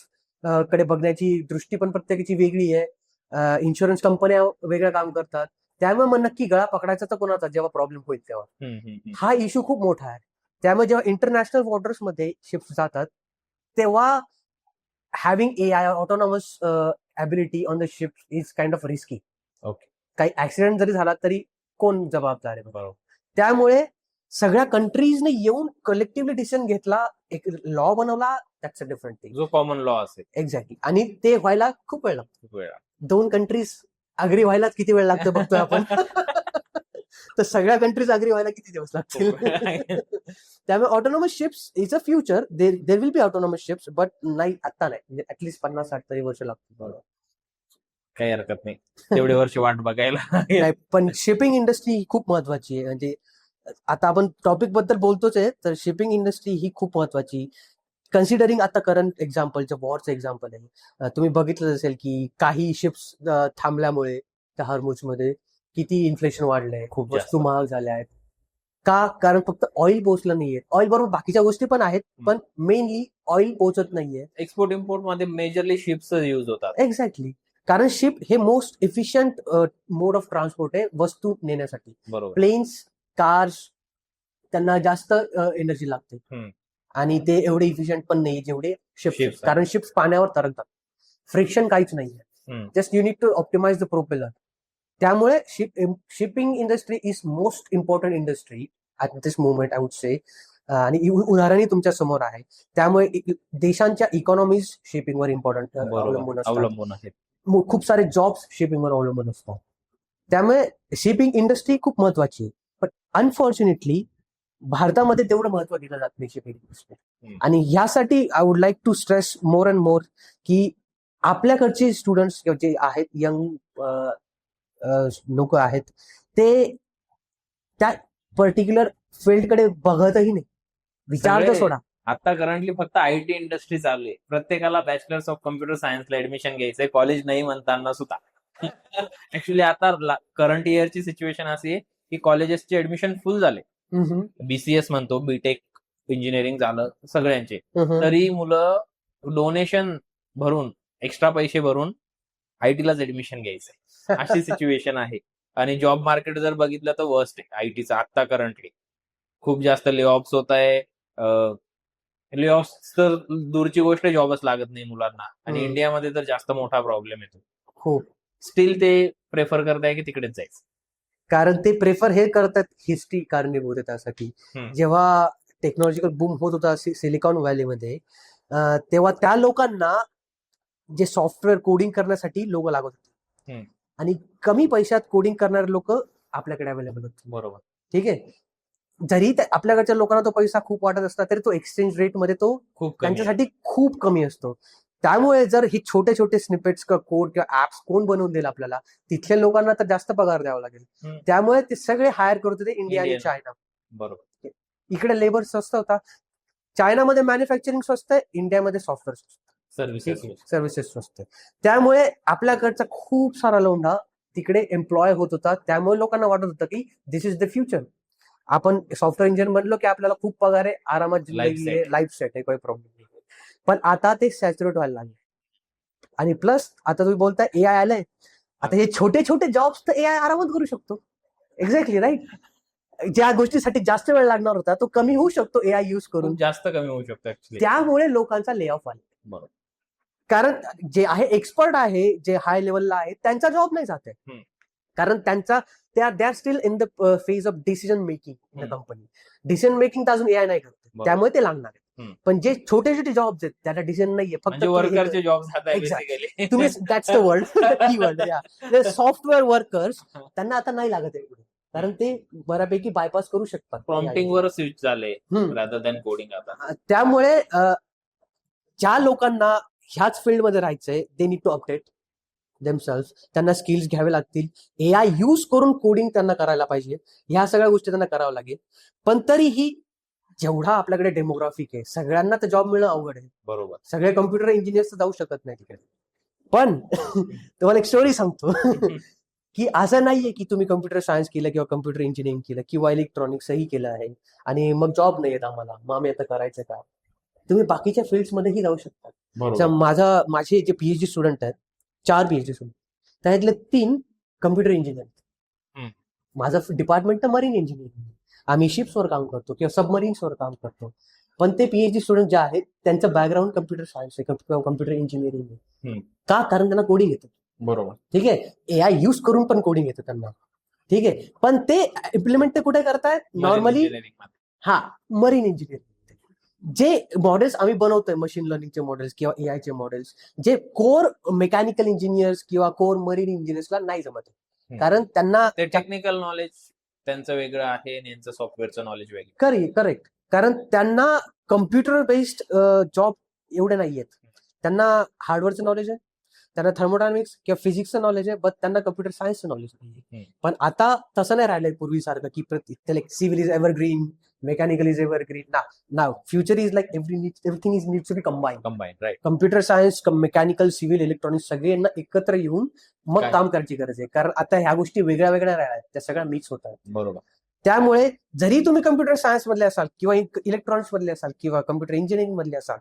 [SPEAKER 1] कडे बघण्याची दृष्टी पण प्रत्येकाची वेगळी आहे. इन्शुरन्स कंपन्या वेगळं काम करतात. त्यामुळे मग नक्की गळा पकडायचा तर कोणाचा जेव्हा प्रॉब्लेम होईल तेव्हा. हा इश्यू खूप मोठा आहे. त्यामुळे जेव्हा इंटरनॅशनल वॉटर्स मध्ये शिप्स जातात तेव्हा having AI autonomous ability on the ship is kind of risky.
[SPEAKER 2] Okay.
[SPEAKER 1] काही ऍक्सिडेंट जरी झाला तरी कोण जबाबदार आहे? बरोबर. त्यामुळे सगळ्या कंट्रीजने येऊन कलेक्टिव्हली डिसिजन घेतला, एक लॉ बनवला, दॅट्स अ डिफरंट थिंग.
[SPEAKER 2] जो कॉमन लॉ असेल.
[SPEAKER 1] एक्झॅक्टली. आणि ते व्हायला खूप वेळ लागतो. 2 कंट्रीज अग्री व्हायला किती वेळ लागतो बघतोय आपण. तर सगळ्या कंट्रीज अग्री व्हायला किती दिवस लागतील? त्यामुळे autonomous ships is a future. There will be autonomous ships, but नाही आता नाही, म्हणजे ऍटलीस्ट 50-60 तरी वर्ष लागतील.
[SPEAKER 2] काही हरकत नाही, तेवढे वर्ष वाट बघायला.
[SPEAKER 1] पण शिपिंग इंडस्ट्री ही खूप महत्वाची आहे. म्हणजे आता आपण टॉपिक बद्दल बोलतोच आहे, तर शिपिंग इंडस्ट्री ही खूप महत्वाची. कन्सिडरिंग आता करंट एक्झाम्पलचं वॉरचं एक्झाम्पल आहे, तुम्ही बघितलं असेल की काही शिप्स थांबल्यामुळे त्या हॉर्मुझमध्ये किती इन्फ्लेशन वाढलंय, खूप वस्तू महाग झाल्या आहेत. का? कारण फक्त ऑइल पोहोचलं नाहीये. ऑइल बरोबर बाकीच्या गोष्टी पण आहेत, पण मेनली ऑइल पोहोचत नाहीये.
[SPEAKER 2] एक्सपोर्ट इम्पोर्ट मध्ये मेजरली शिप्स यूज होतात.
[SPEAKER 1] एक्झॅक्टली. कारण शिप हे most efficient mode of transport आहे वस्तू नेण्यासाठी.
[SPEAKER 2] बरोबर.
[SPEAKER 1] प्लेन्स, कार्स त्यांना जास्त एनर्जी लागते आणि ते एवढे इफिशियंट पण नाही जेवढे शिप्स, कारण शिप्स पाण्यावर तरंगतात, फ्रिक्शन काहीच नाहीये, just you need to optimize the propeller. त्यामुळे shipping industry is most important industry at this moment I would say. आणि उदाहरणही तुमच्या समोर आहे. त्यामुळे देशांच्या इकॉनॉमीज शिपिंगवर इम्पॉर्टंट अवलंबून आहेत. खूप सारे जॉब्स शिपिंगवर अवलंबून असतात. त्यामुळे शिपिंग इंडस्ट्री खूप महत्वाची आहे. पण अनफॉर्च्युनेटली भारतामध्ये तेवढं महत्व दिलं जात नाही शिपिंग इंडस्ट्री. आणि ह्यासाठी I would like to stress more and more की आपल्याकडचे स्टुडंट्स जे आहेत, यंग लोक आहेत, ते त्या पर्टिक्युलर फील्डकडे बघतही नाही, विचार तर सोडा.
[SPEAKER 2] आता करंटली फक्त IT इंडस्ट्री चालू आहे. प्रत्येकाला बॅचलर्स ऑफ कम्प्युटर सायन्सला ऍडमिशन घ्यायचंय, कॉलेज नाही म्हणताना सुद्धा. ऍक्च्युली आता करंट इयरची सिच्युएशन अशी आहे की कॉलेजेसचे ऍडमिशन फुल झाले. BCS म्हणतो, बीटेक इंजिनिअरिंग झालं सगळ्यांचे, तरी मुलं डोनेशन भरून, एक्स्ट्रा पैसे भरून IT लाच ऍडमिशन घ्यायचंय, अशी सिच्युएशन आहे. आणि जॉब मार्केट जर बघितलं तर वर्स्ट आहे ITचं आता करंटली. खूप जास्त ले ऑफ्स होत आहे, ऑफ तर दूरची गोष्ट, जॉबच लागत नाही मुलांना, आणि
[SPEAKER 1] हम्म.
[SPEAKER 2] इंडियामध्ये तर जास्त मोठा प्रॉब्लेम येतो.
[SPEAKER 1] हो,
[SPEAKER 2] स्टील ते प्रेफर करताय की तिकडेच जायचं?
[SPEAKER 1] कारण ते प्रेफर हे करतात, हिस्ट्री कारणीभूत आहे त्यासाठी.
[SPEAKER 2] हम्म.
[SPEAKER 1] जेव्हा टेक्नॉलॉजिकल बूम होत होता सिलिकॉन व्हॅलीमध्ये, तेव्हा त्या लोकांना जे सॉफ्टवेअर कोडिंग करण्यासाठी लोक लागत होते,
[SPEAKER 2] हम्म.
[SPEAKER 1] आणि कमी पैशात कोडिंग करणारे लोक आपल्याकडे अवेलेबल होते.
[SPEAKER 2] बरोबर.
[SPEAKER 1] ठीक आहे. जरी आपल्याकडच्या लोकांना तो पैसा खूप वाटत असला तरी तो एक्सचेंज रेट मध्ये तो
[SPEAKER 2] खूप कमी आहे.
[SPEAKER 1] त्यांच्यासाठी खूप कमी असतो. त्यामुळे जर हे छोटे छोटे स्निपेट्स का कोड किंवा ऍप्स कोण बनवून देईल आपल्याला, तिथल्या लोकांना तर जास्त पगार द्यावा लागेल.
[SPEAKER 2] हम्म.
[SPEAKER 1] त्यामुळे ते सगळे हायर करत होते इंडिया आणि
[SPEAKER 2] Indian.
[SPEAKER 1] चायना.
[SPEAKER 2] बरोबर.
[SPEAKER 1] इकडे लेबर स्वस्त होता, चायनामध्ये मॅन्युफॅक्चरिंग स्वस्त आहे, इंडियामध्ये सॉफ्टवेअर स्वस्त, सर्व्हिसेस स्वस्त आहे. त्यामुळे आपल्याकडचा खूप सारा लोंढा तिकडे एम्प्लॉय होत होता. त्यामुळे लोकांना वाटत होतं की दिस इज द फ्युचर. आपण सॉफ्टवेअर इंजिनियर म्हणलो की आपल्याला खूप पगार आहे, आरामात जिंदगी आहे, लाईफ सेट आहे, काही प्रॉब्लेम नाही. पण आता ते सॅच्युरेट व्हायला लागले. आणि प्लस आता तुम्ही बोलताय एआय आलंय, आता हे छोटे छोटे जॉब्स तर एआय आरामात करू शकतो. Exactly right. ज्या गोष्टीसाठी जास्त वेळ लागणार होता तो कमी होऊ शकतो एआय युज करून.
[SPEAKER 2] खूप जास्त कमी होऊ शकतो ऍक्च्युली.
[SPEAKER 1] त्यामुळे लोकांचा ले ऑफ आला.
[SPEAKER 2] बरोबर.
[SPEAKER 1] कारण जे आहे एक्सपर्ट आहे, जे हाय लेवलला आहे, त्यांचा जॉब नाही जात आहे. कारण त्यांचा they are still in the phase of decision making in the company. Decision making अजून एआय नाही करते, त्यामुळे ते लागणार आहे. पण जे छोटे छोटे जॉब्स आहेत त्याला डिसिजन नाहीये, फक्त
[SPEAKER 2] वर्करचे जॉब
[SPEAKER 1] तुम्ही that's the word, keyword. Software workers त्यांना आता नाही लागत आहे, कारण ते बऱ्यापैकी बायपास करू शकतात.
[SPEAKER 2] प्रॉम्प्टिंग वर स्विच झाले रादर दॅन कोडिंग आता.
[SPEAKER 1] त्यामुळे ज्या लोकांना ह्याच फील्डमध्ये राहायचंय, they need to update themselves. त्यांना स्किल्स घ्यावे लागतील, एआय यूज करून कोडिंग त्यांना करायला पाहिजे, ह्या सगळ्या गोष्टी त्यांना करावं लागेल. पण तरीही जेवढा आपल्याकडे डेमोग्राफिक आहे, सगळ्यांना तर जॉब मिळणं अवघड आहे.
[SPEAKER 2] बरोबर.
[SPEAKER 1] सगळे कम्प्युटर इंजिनियर्स जाऊ शकत नाही तिकडे. पण तुम्हाला एक स्टोरी सांगतो की असं नाहीये की तुम्ही कम्प्युटर सायन्स केलं किंवा कम्प्युटर इंजिनिअरिंग केलं किंवा इलेक्ट्रॉनिक्सही केलं आहे आणि मग जॉब नाही येत आम्हाला, मग आम्ही आता करायचं का. तुम्ही बाकीच्या फील्ड्समध्येही जाऊ शकता. माझे जे पीएचडी स्टुडंट आहेत, 4 पीएचडी स्टुडंट, त्यातले 3 कम्प्युटर इंजिनियर. माझं डिपार्टमेंट तर मरीन इंजिनिअरिंग, आम्ही शिप्सवर काम करतो किंवा सबमरीन्सवर काम करतो. पण ते पीएचडी स्टुडंट जे आहेत त्यांचं बॅकग्राऊंड कम्प्युटर सायन्स आहे किंवा कम्प्युटर इंजिनिअरिंग आहे. का? कारण त्यांना कोडिंग येतं. बरोबर. ठीक आहे. एआय यूज करून पण कोडिंग येतं त्यांना. ठीक आहे. पण ते इम्प्लिमेंट ते कुठे करतायत? Normally marine engineering. जे मॉडेल्स आम्ही बनवतोय, मशीन लर्निंगचे मॉडेल्स किंवा एआयचे मॉडेल्स, जे कोर मेकॅनिकल इंजिनियर्स किंवा कोर मरीन इंजिनियर्सला नाही जमत, कारण त्यांना
[SPEAKER 2] टेक्निकल नॉलेज त्यांचं वेगळं आहे आणि यांचं सॉफ्टवेअरचं नॉलेज वेगळं.
[SPEAKER 1] करेक्ट. कारण त्यांना कम्प्युटर बेस्ड जॉब एवढे नाही आहेत. त्यांना हार्डवेअरचं नॉलेज आहे, त्यांना थर्मोडायनमिक्स किंवा फिजिक्सचं नॉलेज आहे, बट त्यांना कम्प्युटर सायन्सचं नॉलेज नाही. पण आता तसं नाही राहिलंय पूर्वीसारखं की civil is evergreen, mechanical is evergreen. Now future is like everything is needs to be combine.
[SPEAKER 2] Right.
[SPEAKER 1] Computer science, mechanical, civil, electronics सगळ्यांना एकत्र येऊन मग काम करायची गरज आहे. कारण आता ह्या गोष्टी वेगळ्या वेगळ्या राहिल्या, त्या सगळ्या मिक्स होत आहेत.
[SPEAKER 2] बरोबर.
[SPEAKER 1] त्यामुळे जरी तुम्ही कम्प्युटर सायन्स मधले असाल किंवा इलेक्ट्रॉनिक्स मधले असाल किंवा कम्प्युटर इंजिनिअरिंग मधले असाल,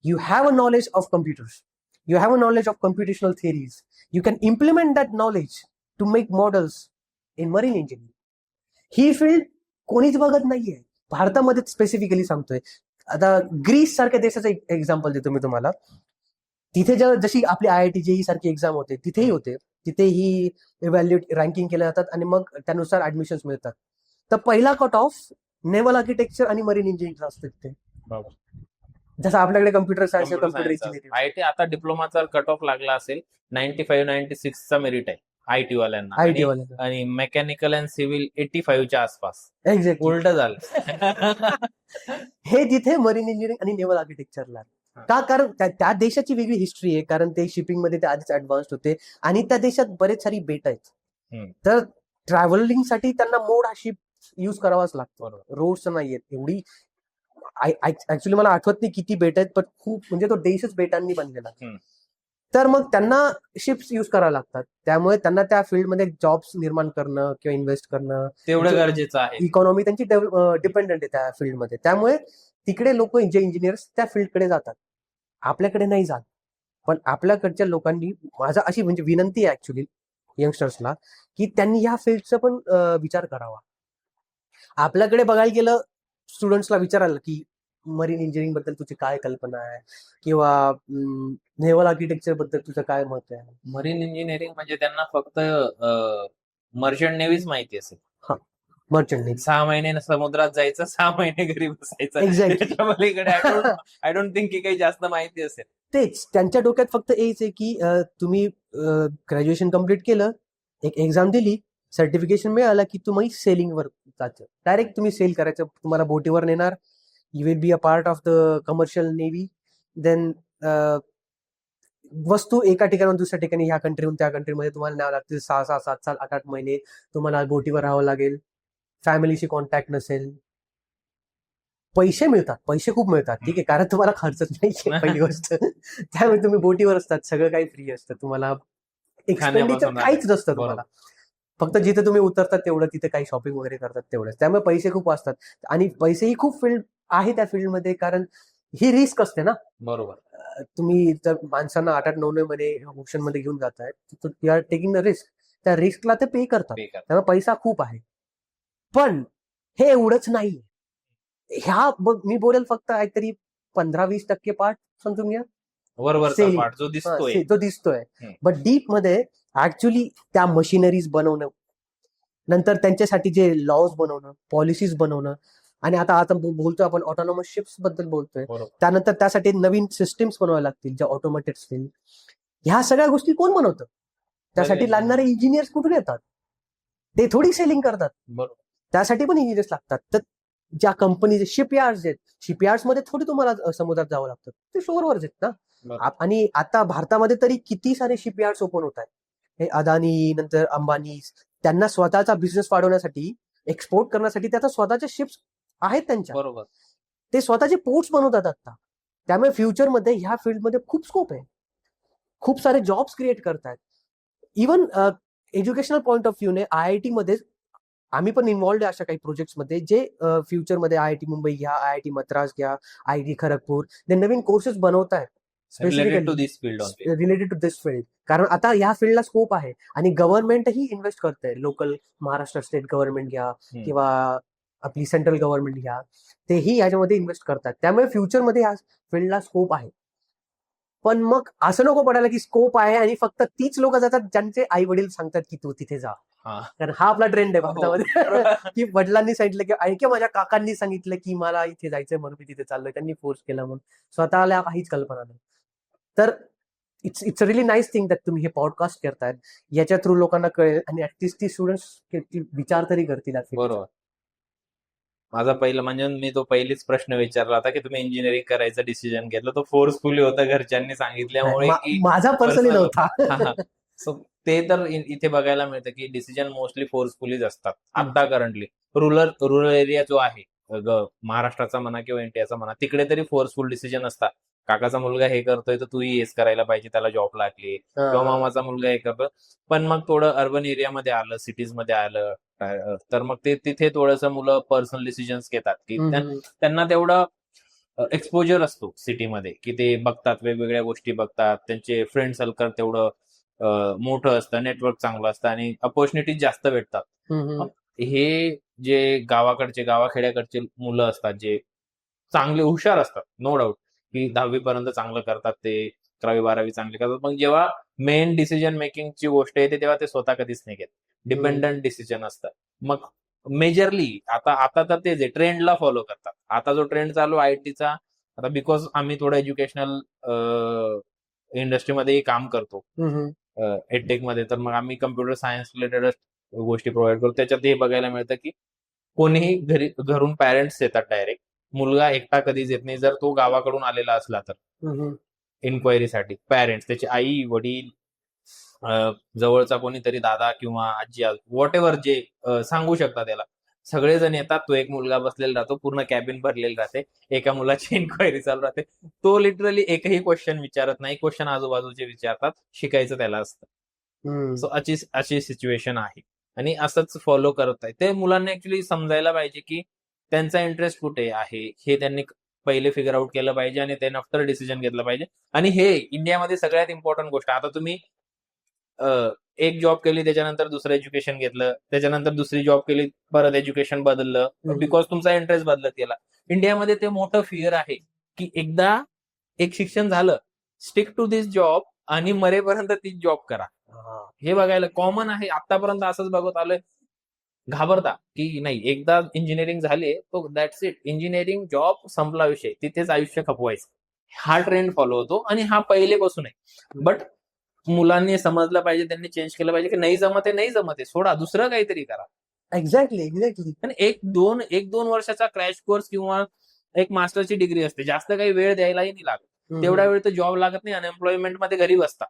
[SPEAKER 1] you have a knowledge of computers, you have a knowledge of computational theories, you can implement that knowledge to make models in marine engineering. He field कोणीच बघत नाहीये भारतामध्ये, स्पेसिफिकली सांगतोय. आता ग्रीस सारख्या देशाचं एक्झाम्पल देतो मी तुम्हाला. तिथे जशी आपली IIT JEE सारखी एक्झाम होते, तिथेही होते. तिथेही इव्हॅल्युएट रँकिंग केल्या जातात आणि मग त्यानुसार ऍडमिशन्स मिळतात. तर पहिला कट ऑफ नेव्हल आर्किटेक्चर आणि मरीन इंजिनिअरिंग असतं तिथे. जसं आपल्याकडे computer science, computer engineering.
[SPEAKER 2] IT आता डिप्लोमाचा कट ऑफ लागला असेल 95-96चा मेरिट आहे आयटी वाल्यांना, आणि मेकॅनिकल अँड सिव्हिल 85च्या आसपास.
[SPEAKER 1] एक्झॅक्टली
[SPEAKER 2] उलट झालं.
[SPEAKER 1] हे जिथे मरीन इंजिनिअरिंग आणि नेव्हल आर्किटेक्चरला. का? कारण त्या देशाची वेगळी हिस्ट्री आहे, कारण ते शिपिंग मध्ये ते आधीच ऍडव्हान्स होते आणि त्या देशात बरेच सारी बेट आहेत. तर ट्रॅव्हलिंग साठी त्यांना मोड हा शिप युज करावाच लागतो, रोड्स नाही आहेत एवढी. ऍक्च्युली मला आठवत नाही किती बेट आहेत, पण खूप, म्हणजे तो देशच बेटांनी बनलेला. तर मग त्यांना शिप्स युज करावे लागतात. त्यामुळे त्यांना त्या फील्डमध्ये जॉब्स निर्माण करणं किंवा इन्व्हेस्ट करणं
[SPEAKER 2] तेवढं गरजेचं आहे.
[SPEAKER 1] इकॉनॉमी त्यांची डिपेंडंट आहे त्या फील्डमध्ये. त्यामुळे तिकडे लोक, जे इंजिनियर्स त्या फील्डकडे जातात, आपल्याकडे नाही जात. पण आपल्याकडच्या लोकांनी, माझा अशी म्हणजे विनंती आहे ऍक्च्युली यंगस्टर्सला, की त्यांनी या फील्डचा पण विचार करावा. आपल्याकडे बघायला गेलं, स्टुडंट्सला विचारायला की मरीन इंजिनिअरिंग बद्दल तुझी काय कल्पना आहे, किंवा नेव्हल आर्किटेक्चर बद्दल तुझं काय मत आहे?
[SPEAKER 2] मरीन इंजिनिअरिंग म्हणजे त्यांना फक्त मर्चंट नेव्हीच माहिती असेल.
[SPEAKER 1] हा, मर्चंट नेव्ही.
[SPEAKER 2] 6 महिने समुद्रात जायचं, 6 महिने घरी बसायचं.
[SPEAKER 1] एक्झॅक्टली.
[SPEAKER 2] त्याच्या पलीकडे आय डोंट थिंक की काही जास्त माहिती असेल.
[SPEAKER 1] तेच त्यांच्या डोक्यात फक्त हेच आहे की तुम्ही ग्रॅज्युएशन कम्प्लीट केलं, एक एक्झाम दिली, सर्टिफिकेशन मिळालं की तुम्ही सेलिंगवर जायचं. डायरेक्ट तुम्ही सेल करायचं, तुम्हाला बोटीवर नेणार, you will be a part of the commercial navy. Then वस्तू एका ठिकाणाहून दुसऱ्या ठिकाणी, ह्या कंट्रीहून त्या कंट्रीमध्ये तुम्हाला न्यावं लागतील. 6-6, 7-7, 8-8 महिने तुम्हाला बोटीवर राहावं लागेल. फॅमिलीशी कॉन्टॅक्ट नसेल. पैसे मिळतात, पैसे खूप मिळतात, ठीक आहे, कारण तुम्हाला खर्चच नाही पहिली गोष्ट. त्यामुळे तुम्ही बोटीवर असतात, सगळं काही फ्री असतं तुम्हाला, एक्सपेंडिचर काहीच नसतं तुम्हाला. फक्त जिथे तुम्ही उतरतात तेवढं, तिथे काही शॉपिंग वगैरे करतात तेवढंच. त्यामुळे पैसे खूप असतात आणि पैसेही खूप फील्ड आहे त्या फील्डमध्ये, कारण ही रिस्क असते ना.
[SPEAKER 2] बरोबर.
[SPEAKER 1] तुम्ही जर माणसांना 8-8, 9-9 महिने ऑप्शन मध्ये घेऊन जाताय, you are taking the risk. त्या रिस्कला ते पे करतात, त्यामुळे पैसा खूप आहे. पण हे एवढंच नाही. मी बोलेल फक्त काहीतरी 15-20% पार्ट समजून घ्या,
[SPEAKER 2] वरवरचा पार्ट जो दिसतोय.
[SPEAKER 1] बट डीप मध्ये ऍक्च्युली त्या मशिनरीज बनवणं, नंतर त्यांच्यासाठी जे लॉज बनवणं, पॉलिसीज बनवणं, आणि आता बोलतोय आपण ऑटोनॉमस शिप्स बद्दल बोलतोय, त्यानंतर त्यासाठी नवीन सिस्टीम्स बनवायला लागतील ज्या ऑटोमेटेड असतील. ह्या सगळ्या गोष्टी कोण बनवतं? त्यासाठी लागणारे इंजिनियर्स कुठून येतात? ते थोडी सेलिंग करतात, त्यासाठी पण इंजिनियर्स लागतात. तर ज्या कंपनीचे शिपयार्ड्स आहेत, शिपयार्ड्स मध्ये थोडी तुम्हाला समुद्रात जावं लागतं, ते शोरवरच आहेत ना. आणि आता भारतामध्ये तरी किती सारे शिपयार्ड्स ओपन होत आहेत. हे अदानी, नंतर अंबानी, त्यांना स्वतःचा बिझनेस वाढवण्यासाठी, एक्सपोर्ट करण्यासाठी त्याचा स्वतःचे शिप्स आहेत त्यांच्या.
[SPEAKER 2] बरोबर.
[SPEAKER 1] ते स्वतःचे पोर्ट्स बनवतात आता. त्यामुळे फ्युचरमध्ये ह्या फील्डमध्ये खूप स्कोप आहे, खूप सारे जॉब्स क्रिएट करतायत. इव्हन एज्युकेशनल पॉईंट ऑफ व्ह्यूने IIT मध्ये आम्ही पण इन्व्हॉल्ड आहे अशा काही प्रोजेक्ट्समध्ये, जे फ्युचरमध्ये IIT मुंबई घ्या, IIT मद्रास घ्या, IIT खरगपूर, ते नवीन कोर्सेस बनवत आहेत
[SPEAKER 2] रिलेटेड
[SPEAKER 1] टू दिस फील्ड. कारण आता या फील्डला स्कोप आहे आणि गव्हर्नमेंटही इन्व्हेस्ट करते. लोकल महाराष्ट्र स्टेट गव्हर्नमेंट घ्या किंवा आपली सेंट्रल गव्हर्नमेंट घ्या, तेही याच्यामध्ये इन्व्हेस्ट करतात. त्यामुळे फ्युचरमध्ये या फील्डला स्कोप आहे. पण मग असं नको पडायला की स्कोप आहे आणि फक्त तीच लोक जातात ज्यांचे आई वडील सांगतात की तू तिथे जा. कारण हा आपला ट्रेंड आहे भारतामध्ये की वडिलांनी सांगितलं की ऐका, माझ्या काकांनी सांगितलं की मला इथे जायचंय म्हणून मी तिथे चाललोय, त्यांनी फोर्स केला म्हणून. स्वतःला काहीच कल्पना नाही. तर it's relief nice thing that तुम्ही हे पॉडकास्ट करतायत. याच्या थ्रू लोकांना कळेल आणि ऍटलिस्ट ती स्टुडंट्स विचार तरी करतील.
[SPEAKER 2] बरोबर. माझा पहिला म्हणजे मी तो पहिलीच प्रश्न विचारला होता की तुम्ही इंजिनिअरिंग करायचं डिसिजन घेतलं, तो फोर्सफुली होता घरच्यांनी सांगितल्यामुळे की
[SPEAKER 1] माझा पर्सनली नव्हता.
[SPEAKER 2] सो ते तर इथे बघायला मिळतं की डिसिजन मोस्टली फोर्सफुलीच असतात. आता करंटली रुरल एरिया जो आहे महाराष्ट्राचा म्हणा किंवा इंडियाचा म्हणा, तिकडे तरी फोर्सफुल डिसिजन असतात. काकाचा मुलगा हे करतोय तर तूही हेच करायला पाहिजे, त्याला जॉब लागली, किंवा मामाचा मुलगा हे करतोय. पण मग थोडं अर्बन एरियामध्ये आलं, सिटीज मध्ये आलं, तर मग ते तिथे थोडंसं मुलं पर्सनल डिसिजन्स घेतात की त्यांना तेवढं एक्सपोजर असतो सिटीमध्ये की ते बघतात, वेगवेगळ्या गोष्टी बघतात, त्यांचे फ्रेंड सर्कल तेवढं मोठं असतं, नेटवर्क चांगलं असतं आणि अपॉर्च्युनिटीज जास्त भेटतात. हे जे गावाखेड्याकडचे मुलं असतात, जे चांगले हुशार असतात, नो डाऊट की 10वी पर्यंत चांगलं करतात, ते 11वी-12वी चांगले करतात, मग जेव्हा मेन डिसिजन मेकिंगची गोष्ट येते तेव्हा ते स्वतः कधीच नाही घेत. डिपेंडंट डिसिजन असतात. मग मेजरली आता तर तेच आहे, ट्रेंडला फॉलो करतात. आता जो ट्रेंड चालू IITचा, आता बिकॉज आम्ही थोडं एज्युकेशनल इंडस्ट्रीमध्येही काम करतो, एडटेक मध्ये, तर मग आम्ही कम्प्युटर सायन्स रिलेटेड गोष्टी प्रोव्हाइड करतो. त्याच्यात हे बघायला मिळतं की कोणीही घरून पॅरेंट्स येतात डायरेक्ट, मुलगा एकटा कधीच येत नाही. जर तो गावाकडून आलेला असला तर इन्क्वायरीसाठी पॅरेंट्स, त्याचे आई वडील, जवळचा कोणीतरी दादा किंवा आजी, व्हॉट एव्हर जे सांगू शकतात त्याला, सगळेजण येतात. तो एक मुलगा बसलेला राहतो, पूर्ण कॅबिन भरलेली राहते, एका मुलाची इन्क्वायरी चालू राहते. तो लिटरली एकही क्वेश्चन विचारत नाही, क्वेश्चन आजूबाजूचे विचारतात, शिकायचं त्याला असतं. सो अशी सिच्युएशन आहे आणि असंच फॉलो करत आहे. ते मुलांना ऍक्च्युली समजायला पाहिजे की त्यांचा इंटरेस्ट कुठे आहे हे त्यांनी पहिले फिगर आउट केलं पाहिजे आणि त्यानंतर डिसिजन घेतलं पाहिजे. आणि हे इंडियामध्ये सगळ्यात इम्पॉर्टंट गोष्ट. आता तुम्ही एक जॉब केली, त्याच्यानंतर दुसरं एज्युकेशन घेतलं, त्याच्यानंतर दुसरी जॉब केली, परत एज्युकेशन बदललं, बिकॉज तुमचा इंटरेस्ट बदलत गेला. इंडियामध्ये ते मोठं फिअर आहे की एकदा एक शिक्षण झालं, स्टिक टू दिस जॉब आणि मरेपर्यंत तीच जॉब करा. हे बघायला कॉमन आहे. आतापर्यंत असंच बघत आलोय. घाबरता की नाही, एकदा इंजिनिअरिंग झाली तो दॅट्स इट, इंजिनिअरिंग जॉब संपला विषय, तिथेच आयुष्य खपवायचं. हा ट्रेंड फॉलो होतो आणि हा पहिलेपासून आहे. बट मुलांनी समजलं पाहिजे, त्यांनी चेंज केलं पाहिजे की नाही जमत आहे, सोडा, दुसरं काहीतरी करा.
[SPEAKER 1] एक्झॅक्टली.
[SPEAKER 2] आणि एक दोन वर्षाचा क्रॅश कोर्स किंवा एक मास्टरची डिग्री असते, जास्त काही वेळ द्यायलाही नाही लागत. तेवढा वेळ तर जॉब लागत नाही, अनएम्प्लॉयमेंट मध्ये घरी बसता,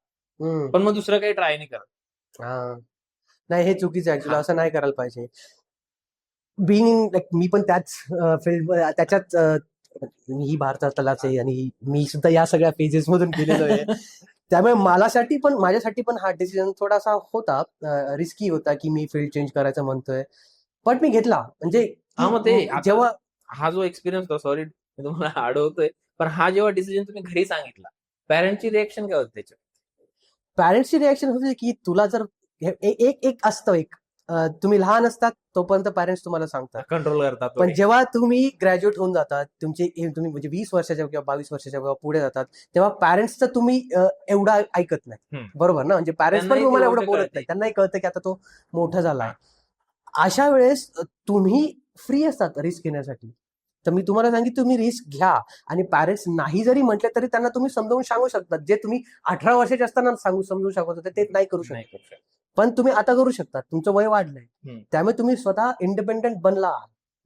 [SPEAKER 2] पण मग दुसरं काही ट्राय नाही करत.
[SPEAKER 1] नाही, हे चुकीचं आहे ऍक्च्युअली, असं नाही करायला पाहिजे. बिईंग लाईक मी पण त्याच फील्ड त्याच्यात मी भारतातलाच आहे आणि मी सुद्धा या सगळ्या फेजेस मधून गेलेलो आहे. त्यामुळे माझ्यासाठी पण हा डिसिजन थोडासा होता, रिस्की होता की मी फील्ड चेंज करायचं म्हणतोय, पण मी घेतला. म्हणजे
[SPEAKER 2] मग ते
[SPEAKER 1] जेव्हा
[SPEAKER 2] हा जो एक्सपिरियन्स होता, सॉरी तुम्हाला अडवतोय, पण हा जेव्हा डिसिजन तुम्ही घरी सांगितला, पॅरेंटची रिएक्शन काय होती त्याच्यात?
[SPEAKER 1] पॅरेंट्सची रिएक्शन होती की तुला जर एक असतं, तुम्ही लहान असतात तोपर्यंत पॅरेंट्स तुम्हाला सांगतात,
[SPEAKER 2] कंट्रोल करतात,
[SPEAKER 1] पण जेव्हा तुम्ही ग्रॅज्युएट होऊन जातात, तुम्ही म्हणजे 20 वर्षाच्या किंवा 22 वर्षाच्या किंवा पुढे जातात, तेव्हा पॅरेंट्सचं तुम्ही एवढा ऐकत नाही. बरोबर ना? म्हणजे पॅरेंट्स पण तुम्हाला एवढं बोलत नाही, त्यांनाही कळतं की आता तो मोठा झालाय. अशा वेळेस तुम्ही फ्री असतात रिस्क घेण्यासाठी. तर मी तुम्हाला सांगितलं, तुम्ही रिस्क घ्या. आणि पॅरेंट्स नाही जरी म्हटले तरी त्यांना तुम्ही समजावून सांगू शकतात, जे तुम्ही 18 वर्षाचे असताना समजून शकत होते ते नाही करू शकत, पण तुम्ही आता करू शकता. तुमचं वय वाढलंय, त्यामुळे तुम्ही स्वतः इंडिपेंडेंट बनला,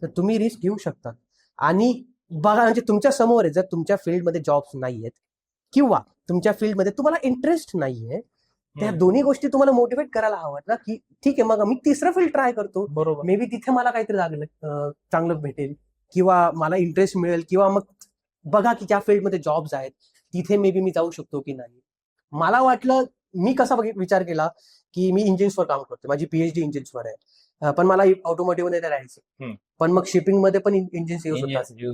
[SPEAKER 1] तर तुम्ही रिस्क घेऊ शकतात. आणि बघा, म्हणजे तुमच्या समोर आहे, जर तुमच्या फील्डमध्ये जॉब्स नाहीयेत किंवा तुमच्या फील्डमध्ये तुम्हाला इंटरेस्ट नाहीये, त्या दोन्ही गोष्टी तुम्हाला मोटिवेट करायला हवं ना, की ठीक आहे मग मी तिसरं फील्ड ट्राय करतो,
[SPEAKER 2] बरोबर,
[SPEAKER 1] मे बी तिथे मला काहीतरी लागलं, चांगलं भेटेल किंवा मला इंटरेस्ट मिळेल, किंवा मग बघा की ज्या फील्डमध्ये जॉब्स आहेत तिथे मे बी मी जाऊ शकतो की नाही. मला वाटलं, मी कसा विचार केला की मी इंजिन्सवर काम करतो, माझी पीएचडी इंजिन्सवर आहे, पण मला ऑटोमोटिव्ह मध्ये राहायचं, पण मग शिपिंग मध्ये पण इंजिन्स यूज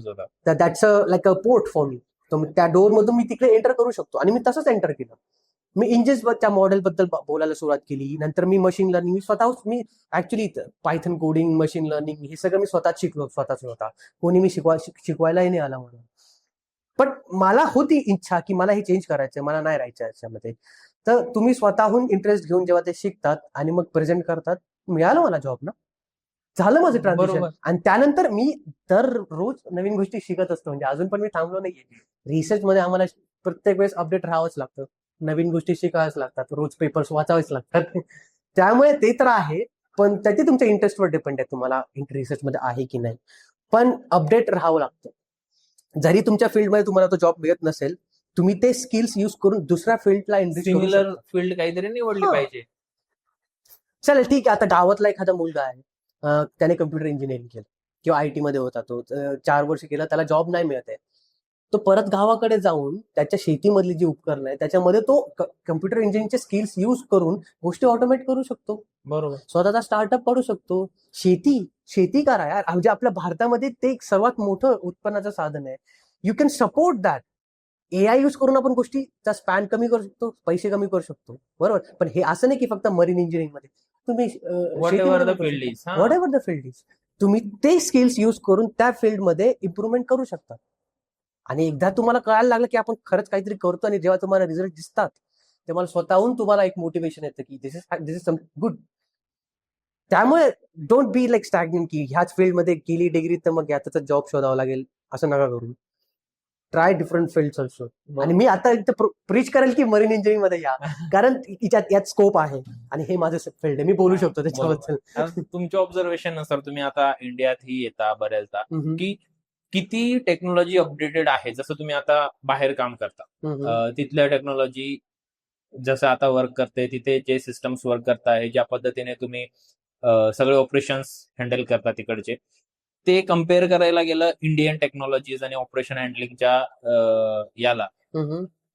[SPEAKER 1] होतात, तर that's like a port for me. तर त्या डोअर मधून मी तिकडे एंटर करू शकतो, आणि मी तसंच एंटर केलं. मी इंजिन्स त्या मॉडेल बद्दल बोलायला सुरुवात केली. नंतर मी मशीन लर्निंग, मी actually Python coding, machine learning हे सगळं मी स्वतःच शिकलो, स्वतः. कोणी मी शिकवायलाही नाही आला मला. पण मला होती इच्छा की मला हे चेंज करायचंय, मला नाही राहायचं याच्यामध्ये. तर तुम्ही स्वतःहून इंटरेस्ट घेऊन जेव्हा ते शिकतात आणि मग प्रेझेंट करतात, मिळालं मला जॉब ना, झालं माझं ट्रान्झिशन. आणि त्यानंतर मी दररोज नवीन गोष्टी शिकत असतो. म्हणजे अजून पण मी थांबलो नाहीये. रिसर्च मध्ये आम्हाला प्रत्येक वेळेस अपडेट राहावंच लागतं, नवीन गोष्टी शिकाव्याच लागतात, रोज पेपर्स वाचावेच लागतात. त्यामुळे ते तर आहे, पण त्याची तुमच्या इंटरेस्टवर डिपेंड आहे, तुम्हाला रिसर्च मध्ये आहे की नाही, पण अपडेट राहावं लागतं. जरी तुमच्या फील्डमध्ये तुम्हाला तो जॉब मिळत नसेल, तुम्ही ते स्किल्स युज करून दुसऱ्या फील्डला
[SPEAKER 2] सिमिलर फील्ड काहीतरी निवडली पाहिजे.
[SPEAKER 1] चल ठीक आहे, आता गावातला एखादा मुलगा आहे, त्याने कम्प्युटर इंजिनिअरिंग केलं किंवा आयटी मध्ये होता, तो 4 वर्ष केला, त्याला जॉब नाही मिळत आहे, तो परत गावाकडे जाऊन त्याच्या शेतीमधली जी उपकरणं आहे त्याच्यामध्ये तो कम्प्युटर इंजिनिअरिंगचे स्किल्स युज करून गोष्टी ऑटोमेट करू शकतो.
[SPEAKER 2] बरोबर,
[SPEAKER 1] स्वतःचा स्टार्टअप करू शकतो. शेती करा यार, म्हणजे आपल्या भारतामध्ये ते एक सर्वात मोठं उत्पन्नाचं साधन आहे. You can support that. AI use करून आपण गोष्टीचा स्पॅन कमी करू शकतो, पैसे कमी करू शकतो, बरोबर. पण हे असं नाही की फक्त मरीन इंजिनिअरिंग मध्ये, तुम्ही
[SPEAKER 2] what ever the field is,
[SPEAKER 1] तुम्ही ते स्किल्स युज करून त्या फील्डमध्ये इम्प्रुव्हमेंट करू शकता. आणि एकदा तुम्हाला कळायला लागलं की आपण खरंच काहीतरी करतो, आणि जेव्हा तुम्हाला रिझल्ट दिसतात तेव्हा स्वतःहून तुम्हाला एक मोटिवेशन येतं की दिस इज समथिंग गुड. त्यामुळे डोंट बी लाईक स्टॅग्नंट की ह्याच फील्डमध्ये केली डिग्री तर मग याचा जॉब शोधावा लागेल, असं नका करू. Try different field also. आणि मी आता इथं प्रीच करेल की मरीन इंजिनिअरिंग मध्ये या, कारण यात स्कोप आहे आणि हे माझं फील्ड आहे, मी बोलू शकतो त्याच्याबद्दल.
[SPEAKER 2] तुमच्या ऑब्झर्वेशन नुसार तुम्ही आता इंडियातही येता बऱ्याचदा, की किती टेक्नॉलॉजी अपडेटेड आहे? जसं तुम्ही आता बाहेर काम करता, तिथल्या टेक्नॉलॉजी जसं आता वर्क करते, तिथे जे सिस्टम्स वर्क करताय, ज्या पद्धतीने तुम्ही सगळे ऑपरेशन्स हँडल करता तिकडचे, ते कम्पेअर करायला गेलं इंडियन टेक्नॉलॉजीज आणि ऑपरेशन हँडलिंगच्या याला,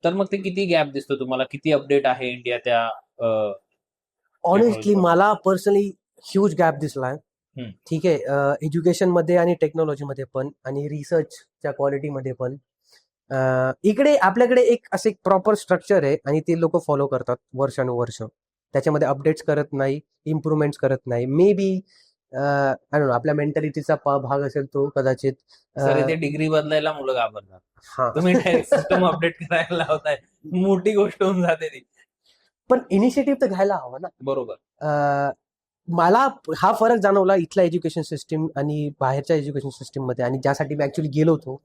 [SPEAKER 2] तर मग ते किती गॅप दिसतो तुम्हाला? किती अपडेट आहे इंडिया त्या?
[SPEAKER 1] ऑनेस्टली मला पर्सनली ह्यूज गॅप दिसलाय. ठीक आहे, एज्युकेशन मध्ये आणि टेक्नॉलॉजी मध्ये पण, आणि रिसर्चच्या क्वालिटीमध्ये पण. इकडे आपल्याकडे एक असं एक प्रॉपर स्ट्रक्चर आहे आणि ते लोक फॉलो करतात वर्षानुवर्ष. त्याच्यामध्ये अपडेट्स करत नाही, इम्प्रुव्हमेंट करत नाही. मे बी आपल्या मेंटॅलिटीचा भाग असेल तो कदाचित.
[SPEAKER 2] सर ते डिग्री बदलायला मुलं घाबरतात.
[SPEAKER 1] हा
[SPEAKER 2] तुम्ही डायरेक्ट सिस्टम अपडेट करायला लावताय, मोठी गोष्ट होऊन जाते ती.
[SPEAKER 1] पण इनिशिएटिव्ह तर घ्यायला हवा ना.
[SPEAKER 2] बरोबर.
[SPEAKER 1] मला हा फरक जाणवला इथल्या एज्युकेशन सिस्टीम आणि बाहेरच्या एज्युकेशन सिस्टीम मध्ये, आणि ज्यासाठी मी ऍक्च्युली गेलो होतो,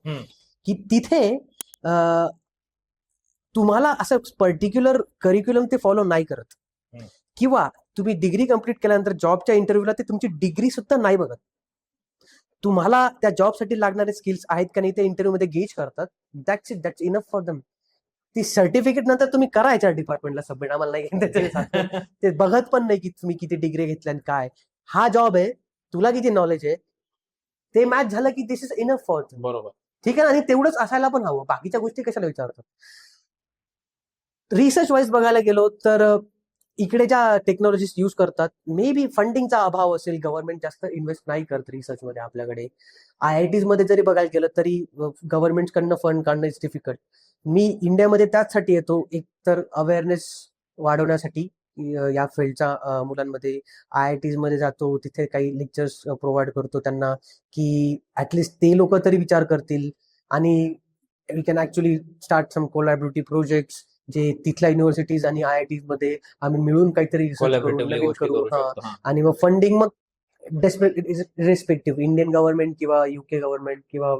[SPEAKER 1] की तिथे तुम्हाला असं पर्टिक्युलर करिक्युलम ते फॉलो नाही करत, किंवा तुम्ही डिग्री कंप्लीट केल्यानंतर जॉबच्या इंटरव्ह्यूला ते तुमची डिग्री सुद्धा नाही बघत. तुम्हाला त्या जॉबसाठी लागणारे स्किल्स आहेत का नाही ते इंटरव्ह्यू मध्ये गेज करतात. That's it, that's enough for them. ती सर्टिफिकेट नंतर तुम्ही करा HR डिपार्टमेंटला सबमिट, आम्हाला नाही ते बघत पण नाही की तुम्ही किती डिग्री घेतल्या आणि काय. हा जॉब आहे, तुला किती नॉलेज आहे ते मॅच झालं की दिस इज इनफ फॉर.
[SPEAKER 2] बरोबर,
[SPEAKER 1] ठीक आहे. आणि तेवढंच असायला पण हवं, बाकीच्या गोष्टी कशाला विचारतात. रिसर्च वाईज बघायला गेलो तर इकडे ज्या टेक्नॉलॉजीज यूज करतात, मे बी फंडिंगचा अभाव असेल, गव्हर्नमेंट जास्त इन्व्हेस्ट नाही करत रिसर्च मध्ये आपल्याकडे. IITs मध्ये जरी बघायला गेलं तरी गव्हर्नमेंटकडनं फंड काढणं इज डिफिकल्ट. मी इंडियामध्ये त्याचसाठी येतो, एक तर अवेअरनेस वाढवण्यासाठी या फील्डच्या मुलांमध्ये. IITs मध्ये जातो, तिथे काही लेक्चर्स प्रोव्हाइड करतो त्यांना, की ऍटलिस्ट ते लोक तरी विचार करतील. आणि we can actually start some collaborative projects, जे तिथल्या युनिव्हर्सिटीज आणि IITs मध्ये आम्ही मिळून काहीतरी रिसर्च करू. आणि मग फंडिंग मग रिस्पेक्टिव्ह इंडियन गव्हर्नमेंट किंवा UK गव्हर्नमेंट किंवा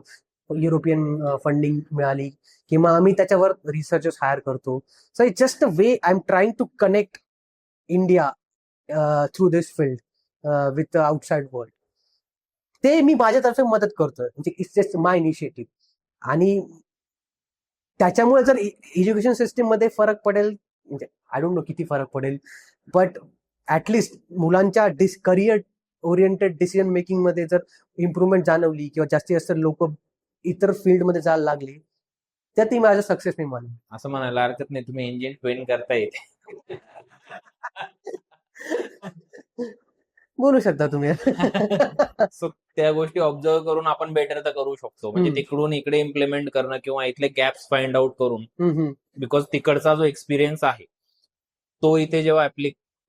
[SPEAKER 1] युरोपियन फंडिंग मिळाली, किंवा आम्ही त्याच्यावर रिसर्चर्स हायर करतो. So it's just a way I am trying to connect India through this field with outside world. ते मी माझ्यातर्फे मदत करतोय, म्हणजे इट्स जस्ट माय इनिशिएटिव्ह. आणि त्याच्यामुळे जर एज्युकेशन सिस्टीम मध्ये फरक पडेल, म्हणजे आय डोंट नो किती फरक पडेल, बट ऍटलिस्ट मुलांच्या करिअर ओरिएंटेड डिसिजन मेकिंग मध्ये जर इम्प्रुव्हमेंट जाणवली, किंवा जास्तीत जास्त लोक इतर फील्डमध्ये जायला लागली, तर ती माझं सक्सेस मी मानू.
[SPEAKER 2] असं म्हणायला हरकत नाही, तुम्ही इंजिन ट्रेन करता येते.
[SPEAKER 1] बोलू शकता तुम्ही.
[SPEAKER 2] सो त्या गोष्टी ऑब्झर्व करून आपण बेटर तर करू शकतो. म्हणजे तिकडून इकडे इम्प्लिमेंट करणं, किंवा इथले गॅप्स फाइंड आउट करून, बिकॉज तिकडचा जो एक्सपिरियन्स आहे तो इथे जेव्हा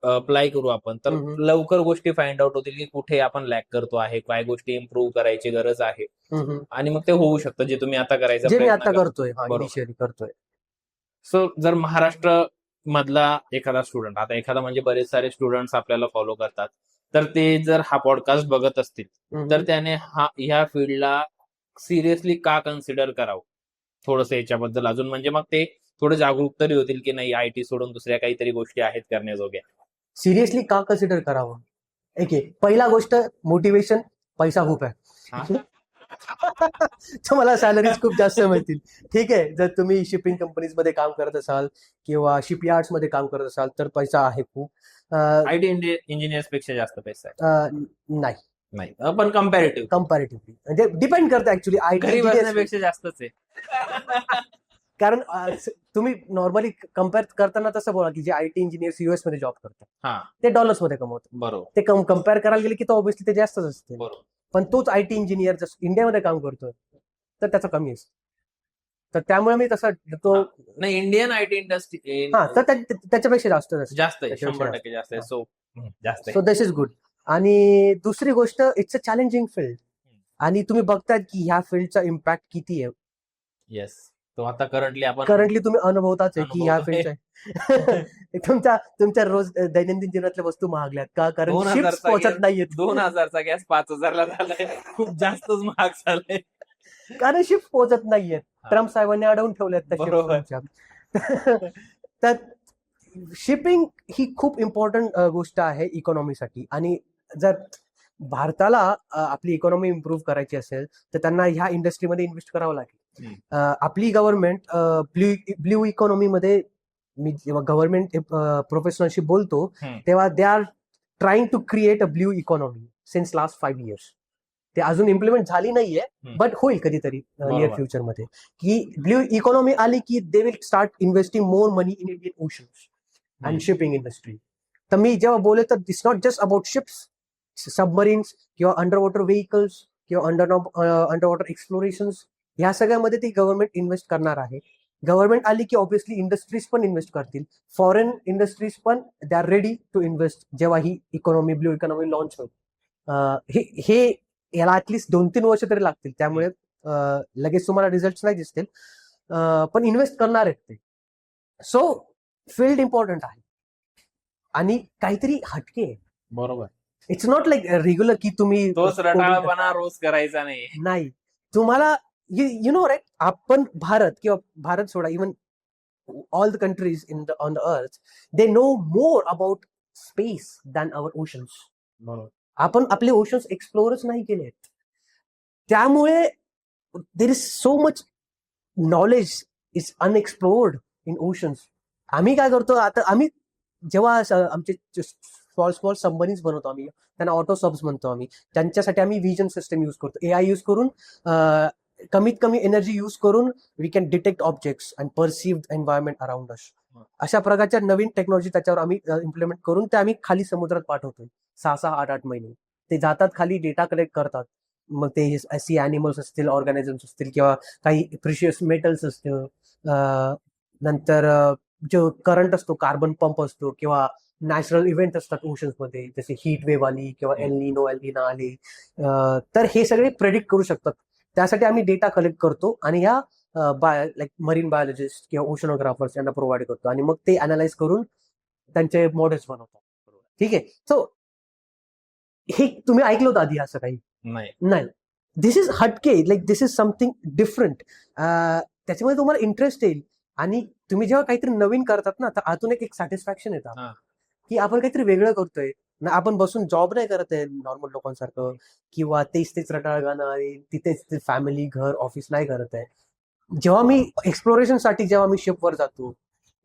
[SPEAKER 2] अप्लाय करू आपण, तर लवकर गोष्टी फाइंड आउट होतील की कुठे आपण लॅक करतो आहे, काय गोष्टी इम्प्रूव्ह करायची गरज आहे, आणि मग ते होऊ शकतं जे तुम्ही आता करायचं,
[SPEAKER 1] जे मी आता करतोय.
[SPEAKER 2] सो जर महाराष्ट्र मधला एखादा स्टुडंट, आता एखादा म्हणजे बरेच सारे स्टुडंट्स आपल्याला फॉलो करतात, तर ते जर हा पॉडकास्ट बघत असतील तर त्याने ह्या फील्डला सिरियसली का कन्सिडर करावं, थोडंसं याच्याबद्दल अजून, म्हणजे मग ते थोडं जागरूक तरी होतील की नाही, IT सोडून दुसऱ्या काहीतरी गोष्टी आहेत करण्याजोग्या.
[SPEAKER 1] सिरियसली का कन्सिडर करावं? पहिला गोष्ट, मोटिवेशन. पैसा खूप आहे. तुम्हाला सॅलरीज खूप जास्त मिळतील. ठीक आहे, जर तुम्ही शिपिंग कंपनीज मध्ये काम करत असाल किंवा शिपयार्ड्स मध्ये काम करत असाल तर पैसा आहे खूप.
[SPEAKER 2] IT इंजिनियर्स पेक्षा जास्त पैसा आहे? नाही, पण
[SPEAKER 1] कम्पॅरेटिव्हली म्हणजे डिपेंड करतं ऍक्च्युली.
[SPEAKER 2] घरी बसण्यापेक्षा जास्तच आहे.
[SPEAKER 1] कारण तुम्ही नॉर्मली कम्पेअर करताना तसं बोला की जे IT इंजिनियर्स US मध्ये जॉब करतात ते डॉलर्स मध्ये कमवतात.
[SPEAKER 2] बरोबर.
[SPEAKER 1] ते कम्पेअर करायला गेले की तो ऑब्व्हियसली ते जास्तच असते.
[SPEAKER 2] बरोबर.
[SPEAKER 1] पण तोच IT इंजिनियर जर इंडियामध्ये काम करतोय तर त्याचा कमी असतो. तर त्यामुळे मी तसा तो
[SPEAKER 2] नाही, इंडियन IT इंडस्ट्री
[SPEAKER 1] तर त्याच्यापेक्षा जास्त
[SPEAKER 2] आहे, 100% जास्त आहे.
[SPEAKER 1] So this is good. आणि दुसरी गोष्ट, इट्स अ चॅलेंजिंग फील्ड, आणि तुम्ही बघताय की ह्या फील्डचा इम्पॅक्ट किती आहे.
[SPEAKER 2] येस, तो आता करंटली
[SPEAKER 1] तुम्ही अनुभवताच आहे की ह्या फील्डचा तुमच्या रोज दैनंदिन जीवनातल्या वस्तू महागल्यात का? कारण शिप्स पोहोचत नाहीयेत.
[SPEAKER 2] 2000चा गॅस 5000ला झालाय, खूप जास्तच महाग झालाय,
[SPEAKER 1] कारण शिप्स पोहोचत नाहीयेत. ट्रम्प साहेबांनी अडवून ठेवल्यात त्या शिप्स. तर शिपिंग ही खूप इम्पॉर्टंट गोष्ट आहे इकॉनॉमीसाठी. आणि जर भारताला आपली इकॉनॉमी इम्प्रूव्ह करायची असेल तर त्यांना ह्या इंडस्ट्रीमध्ये इन्व्हेस्ट करावं लागेल. आपली गव्हर्नमेंट ब्ल्यू इकॉनॉमी मध्ये, मी जेव्हा गव्हर्नमेंट प्रोफेशनलशी बोलतो तेव्हा they are trying to create a blue economy since last 5 years. ते अजून इम्प्लिमेंट झाली नाहीये, बट होईल कधीतरी नियर फ्युचर मध्ये, की ब्ल्यू इकॉनॉमी आली की they will start investing more money in Indian oceans and shipping industry. तर मी जेव्हा बोलतो तर it's not just about ships, submarines किंवा अंडर वॉटर व्हेकल्स किंवा अंडर वॉटर एक्सप्लोरेशन्स, ह्या सगळ्यामध्ये ती गव्हर्नमेंट इन्व्हेस्ट करणार आहे. गव्हर्नमेंट आली की ऑब्व्हियसली इंडस्ट्रीज पण इन्व्हेस्ट करतील, फॉरेन इंडस्ट्रीज पण they are ready to invest जेव्हा ही इकॉनॉमी ब्ल्यू इकॉनॉमी लॉन्च होईल. हे याला ऍटलिस्ट 2-3 वर्ष तरी लागतील, त्यामुळे लगेच तुम्हाला रिझल्ट नाही दिसतील, पण इन्व्हेस्ट करणार आहेत ते. सो फील्ड इम्पॉर्टंट आहे आणि काहीतरी हटके आहे.
[SPEAKER 2] बरोबर.
[SPEAKER 1] इट्स नॉट लाईक रेग्युलर की तुम्ही
[SPEAKER 2] तोच रटाळपणा रोज करायचा
[SPEAKER 1] नाही. तुम्हाला यु नो राईट, आपण भारत किंवा भारत सोडा, even all the countries on the earth, they know more about space than our oceans.
[SPEAKER 2] बरोबर.
[SPEAKER 1] आपण आपले ओशन्स एक्सप्लोरच नाही केलेत, त्यामुळे there is so much knowledge is unexplored in oceans. आम्ही काय करतो आता, आम्ही जेव्हा आमचे स्मॉल सबमरीन्स बनवतो आम्ही, त्यांना ऑटो सबs म्हणतो आम्ही, त्यांच्यासाठी आम्ही विजन सिस्टम युज करतो, AI युज करून, कमीत कमी एनर्जी युज करून we can detect objects and perceive environment around us. अशा प्रकारच्या नवीन टेक्नॉलॉजी त्याच्यावर आम्ही इम्प्लिमेंट करून ते आम्ही खाली समुद्रात पाठवतोय. 6-6, 8-8 महिने ते जातात खाली, डेटा कलेक्ट करतात. मग ते सी ॲनिमल्स असतील, ऑर्गॅनिझम्स असतील, किंवा काही प्रिशियस मेटल्स असतील, नंतर जो करंट असतो, कार्बन पंप असतो, किंवा नॅचरल इव्हेंट असतात ओशन्स मध्ये, जसे हीट वेव्ह आली किंवा एलिना आली, तर हे सगळे प्रेडिक्ट करू शकतात. त्यासाठी आम्ही डेटा कलेक्ट करतो आणि ह्या लाईक मरीन बायोलॉजिस्ट किंवा ओशनोग्राफर्स यांना प्रोव्हाइड करतो, आणि मग ते अनालाइज करून त्यांचे मॉडेल्स बनवतात. ठीक आहे. सो हे तुम्ही ऐकलं होतं आधी असं काही? नाही. दिस इज हटके, like this is something different. त्याच्यामध्ये तुम्हाला इंटरेस्ट येईल, आणि तुम्ही जेव्हा काहीतरी नवीन करतात ना, तर आतून एक सॅटिस्फॅक्शन येतं की आपण काहीतरी वेगळं करतोय ना, आपण बसून जॉब नाही करत आहे नॉर्मल लोकांसारखं, किंवा तेच रटाळ गाणं आणि तिथेच फॅमिली, घर, ऑफिस नाही करत आहे. जेव्हा मी एक्सप्लोरेशनसाठी जेव्हा मी शिपवर जातो,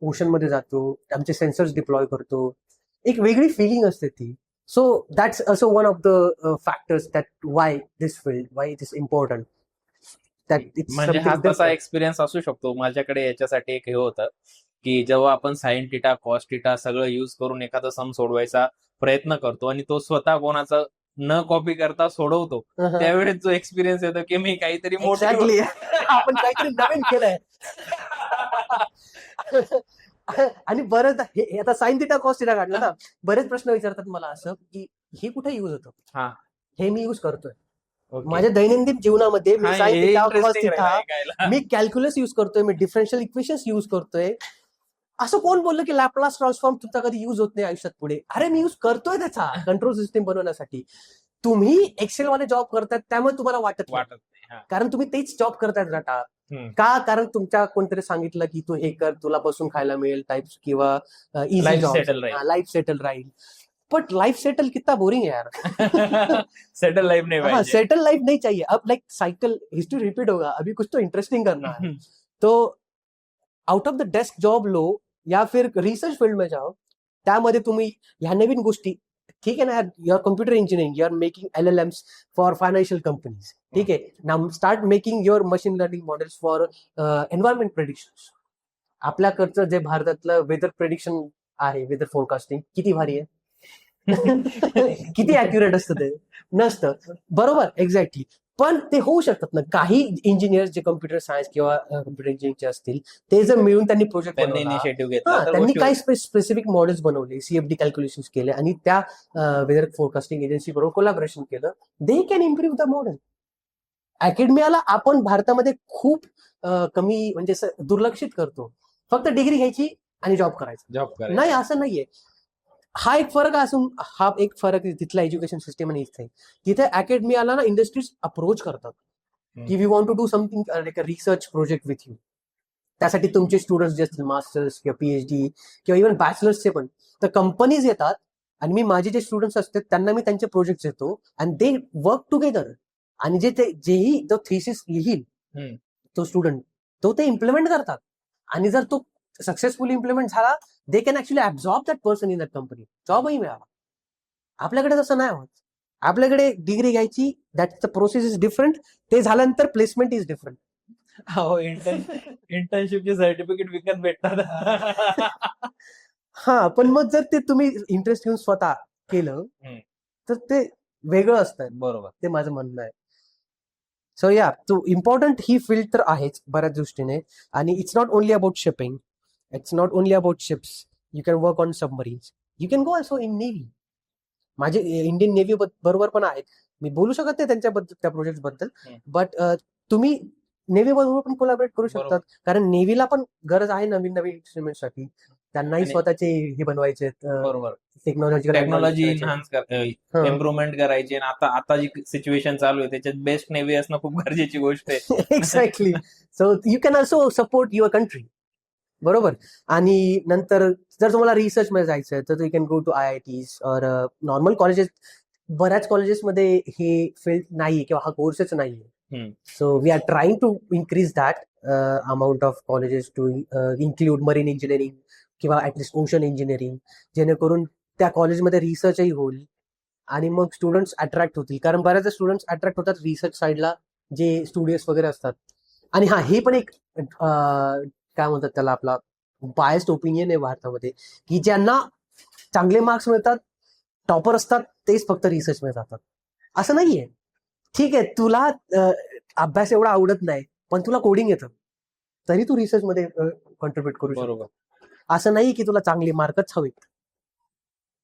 [SPEAKER 1] ओशन मध्ये जातो, आमचे सेन्सर्स डिप्लॉय करतो, एक वेगळी फिलिंग असते ती. So that's also one of the factors that why this field, why it is important.
[SPEAKER 2] म्हणजे हा तसा एक्सपिरियन्स असू शकतो. माझ्याकडे याच्यासाठी एक हे होतं की जेव्हा आपण साइन थिटा, कॉस थिटा सगळं युज करून एखादा सम सोडवायचा प्रयत्न करतो आणि तो स्वतः कोणाचा न कॉपी करता सोडवतो, त्यावेळेस जो एक्सपिरियन्स येतो की मी काहीतरी
[SPEAKER 1] एक्झॅक्टली आपण काहीतरी नवीन केलंय. आणि बरंच आता साइन थिटा कॉस थिटा काढलं ना, बरेच प्रश्न विचारतात मला असं की हे कुठे युज होतं. हे मी युज करतोय माझ्या दैनंदिन जीवनामध्ये. मी साइन थिटा, कॉस थिटा, मी कॅल्क्युलस युज करतोय, मी डिफरन्शियल इक्वेशन्स युज करतोय. असं कोण बोललं की लॅपलास ट्रान्सफॉर्म तुमचा कधी युज होत नाही आयुष्यात पुढे? अरे मी युज करतोय त्याचा कंट्रोल सिस्टीम बनवण्यासाठी. तुम्ही एक्सेल वाले जॉब करतायत त्यामुळे तुम्हाला वाटत नाही, कारण तुम्ही तेच जॉब करतायत डाटा. का? कारण तुमच्या कोणतरी सांगितलं की तू हे कर, तुला बसून खायला मिळेल टाइप्स, किंवा इझी जॉब, लाईफ सेटल राहील. बट लाइफ सेटल कितना बोरिंग है यार.
[SPEAKER 2] सेटल लाइफ नहीं
[SPEAKER 1] हाँ, सेटल लाइफ नहीं चाहिए. अब लाइक साइकिल हिस्ट्री रिपीट होगा, अभी कुछ तो इंटरेस्टिंग करना है. तो out of the desk job low, या फिर रिसर्च फील्ड में जाओ. त्यामध्ये तुम्ही ह्या नवीन गोष्टी, ठीक आहे ना, your computer engineering, your making LLMs for financial companies. ठीक आहे, now start making your machine learning models for environment prediction. आपल्याकडचं जे भारतातलं वेदर प्रेडिक्शन आहे, वेदर फोरकास्टिंग, किती भारी आहे. किती अॅक्युरेट असतं ते? नसतं. बरोबर, एक्झॅक्टली. पण ते होऊ शकतात ना. काही इंजिनियर्स जे कम्प्युटर सायन्स किंवा कम्प्युटर इंजिनिअरिंगचे असतील, ते जर मिळून त्यांनी प्रोजेक्ट
[SPEAKER 2] इनिशिएटिव्ह घेतला,
[SPEAKER 1] त्यांनी काही स्पेसिफिक मॉडेल्स बनवले, CFD कॅल्क्युलेशन केले, आणि त्या वेदर फोरकास्टिंग एजन्सी बरोबर कोलॅबोरेशन केलं, they can improve the model. अकॅडमियाला आपण भारतामध्ये खूप कमी, म्हणजे दुर्लक्षित करतो. फक्त डिग्री घ्यायची आणि जॉब करायचा. नाही, असं नाहीये. हा एक फरक असून, हा एक फरक तिथला एज्युकेशन सिस्टम आणि इथे. तिथे अकॅडमियाला ना इंडस्ट्रीज अप्रोच करतात की we want to do something like a research project with you. त्यासाठी तुमचे स्टुडंट्स जे असतील, मास्टर्स किंवा PhD किंवा इव्हन बॅचलर्सचे पण, तर कंपनीज येतात, आणि मी माझे जे स्टुडंट्स असतात त्यांना मी त्यांचे प्रोजेक्ट देतो, अँड दे वर्क टुगेदर. आणि जेही जो थिसिस लिहील तो स्टुडंट, तो ते इम्प्लिमेंट करतात. आणि जर तो सक्सेसफुली इम्प्लिमेंट झाला, they can actually absorb that person in that company, जॉबही मिळावा. आपल्याकडे तसं नाही होत. आपल्याकडे डिग्री घ्यायची, that the process is different. ते झाल्यानंतर प्लेसमेंट इज डिफरंट.
[SPEAKER 2] हो, इंटर्नशिपचे सर्टिफिकेट विकत भेटतात.
[SPEAKER 1] हा, पण मग जर ते तुम्ही इंटरेस्ट घेऊन स्वतः केलं तर ते वेगळं असतं.
[SPEAKER 2] बरोबर,
[SPEAKER 1] ते माझं म्हणणं आहे. सो या तो इम्पॉर्टंट ही फील्ड तर आहेच बऱ्याच दृष्टीने. आणि it's not only about shipping, it's not only about ships. You can work on submarines, you can go also in navy. माझे इंडियन नेव्ही बरोबर पण आहेत, मी बोलू शकत नाही त्यांच्याबद्दल त्या प्रोजेक्ट बद्दल, बट तुम्ही नेव्ही बरोबर पण कोलॅबरेट करू शकतात. कारण नेव्हीला पण गरज आहे नवीन नवीन इन्स्ट्रुमेंटसाठी. त्यांनाही स्वतःचे हे बनवायचे,
[SPEAKER 2] बरोबर,
[SPEAKER 1] टेक्नॉलॉजी
[SPEAKER 2] एन्हान्स इम्प्रुव्हमेंट करायची. आणि आता जी सिच्युएशन चालू आहे त्याच्यात बेस्ट नेव्ही असणं खूप गरजेची गोष्ट आहे.
[SPEAKER 1] Exactly. So you can also support your country. बरोबर. आणि नंतर जर तुम्हाला रिसर्च मध्ये जायचं आहे तर you can go to IITs और नॉर्मल कॉलेजेस. बऱ्याच कॉलेजेसमध्ये हे फील्ड नाहीये किंवा हा कोर्सच नाहीये. So we are trying to increase that amount of colleges to include marine engineering किंवा ऍटलिस्ट ओशन इंजिनिअरिंग, जेणेकरून त्या कॉलेजमध्ये रिसर्चही होईल आणि मग स्टुडंट्स अट्रॅक्ट होतील. कारण बऱ्याचदा स्टुडंट्स अट्रॅक्ट होतात रिसर्च साईडला, जे स्टुडिओज वगैरे असतात. आणि हा हे पण एक काय म्हणतात त्याला, आपला बायस्ड ओपिनियन आहे भारतामध्ये, की ज्यांना चांगले मार्क्स मिळतात, टॉपर असतात, तेच फक्त रिसर्च मध्ये जातात. असं नाहीये. ठीक आहे, तुला अभ्यास एवढा आवडत नाही पण तुला कोडिंग येतं, तरी तू रिसर्च मध्ये कॉन्ट्रीब्युट करू शकतो. असं नाही की तुला चांगले मार्कच हवेत.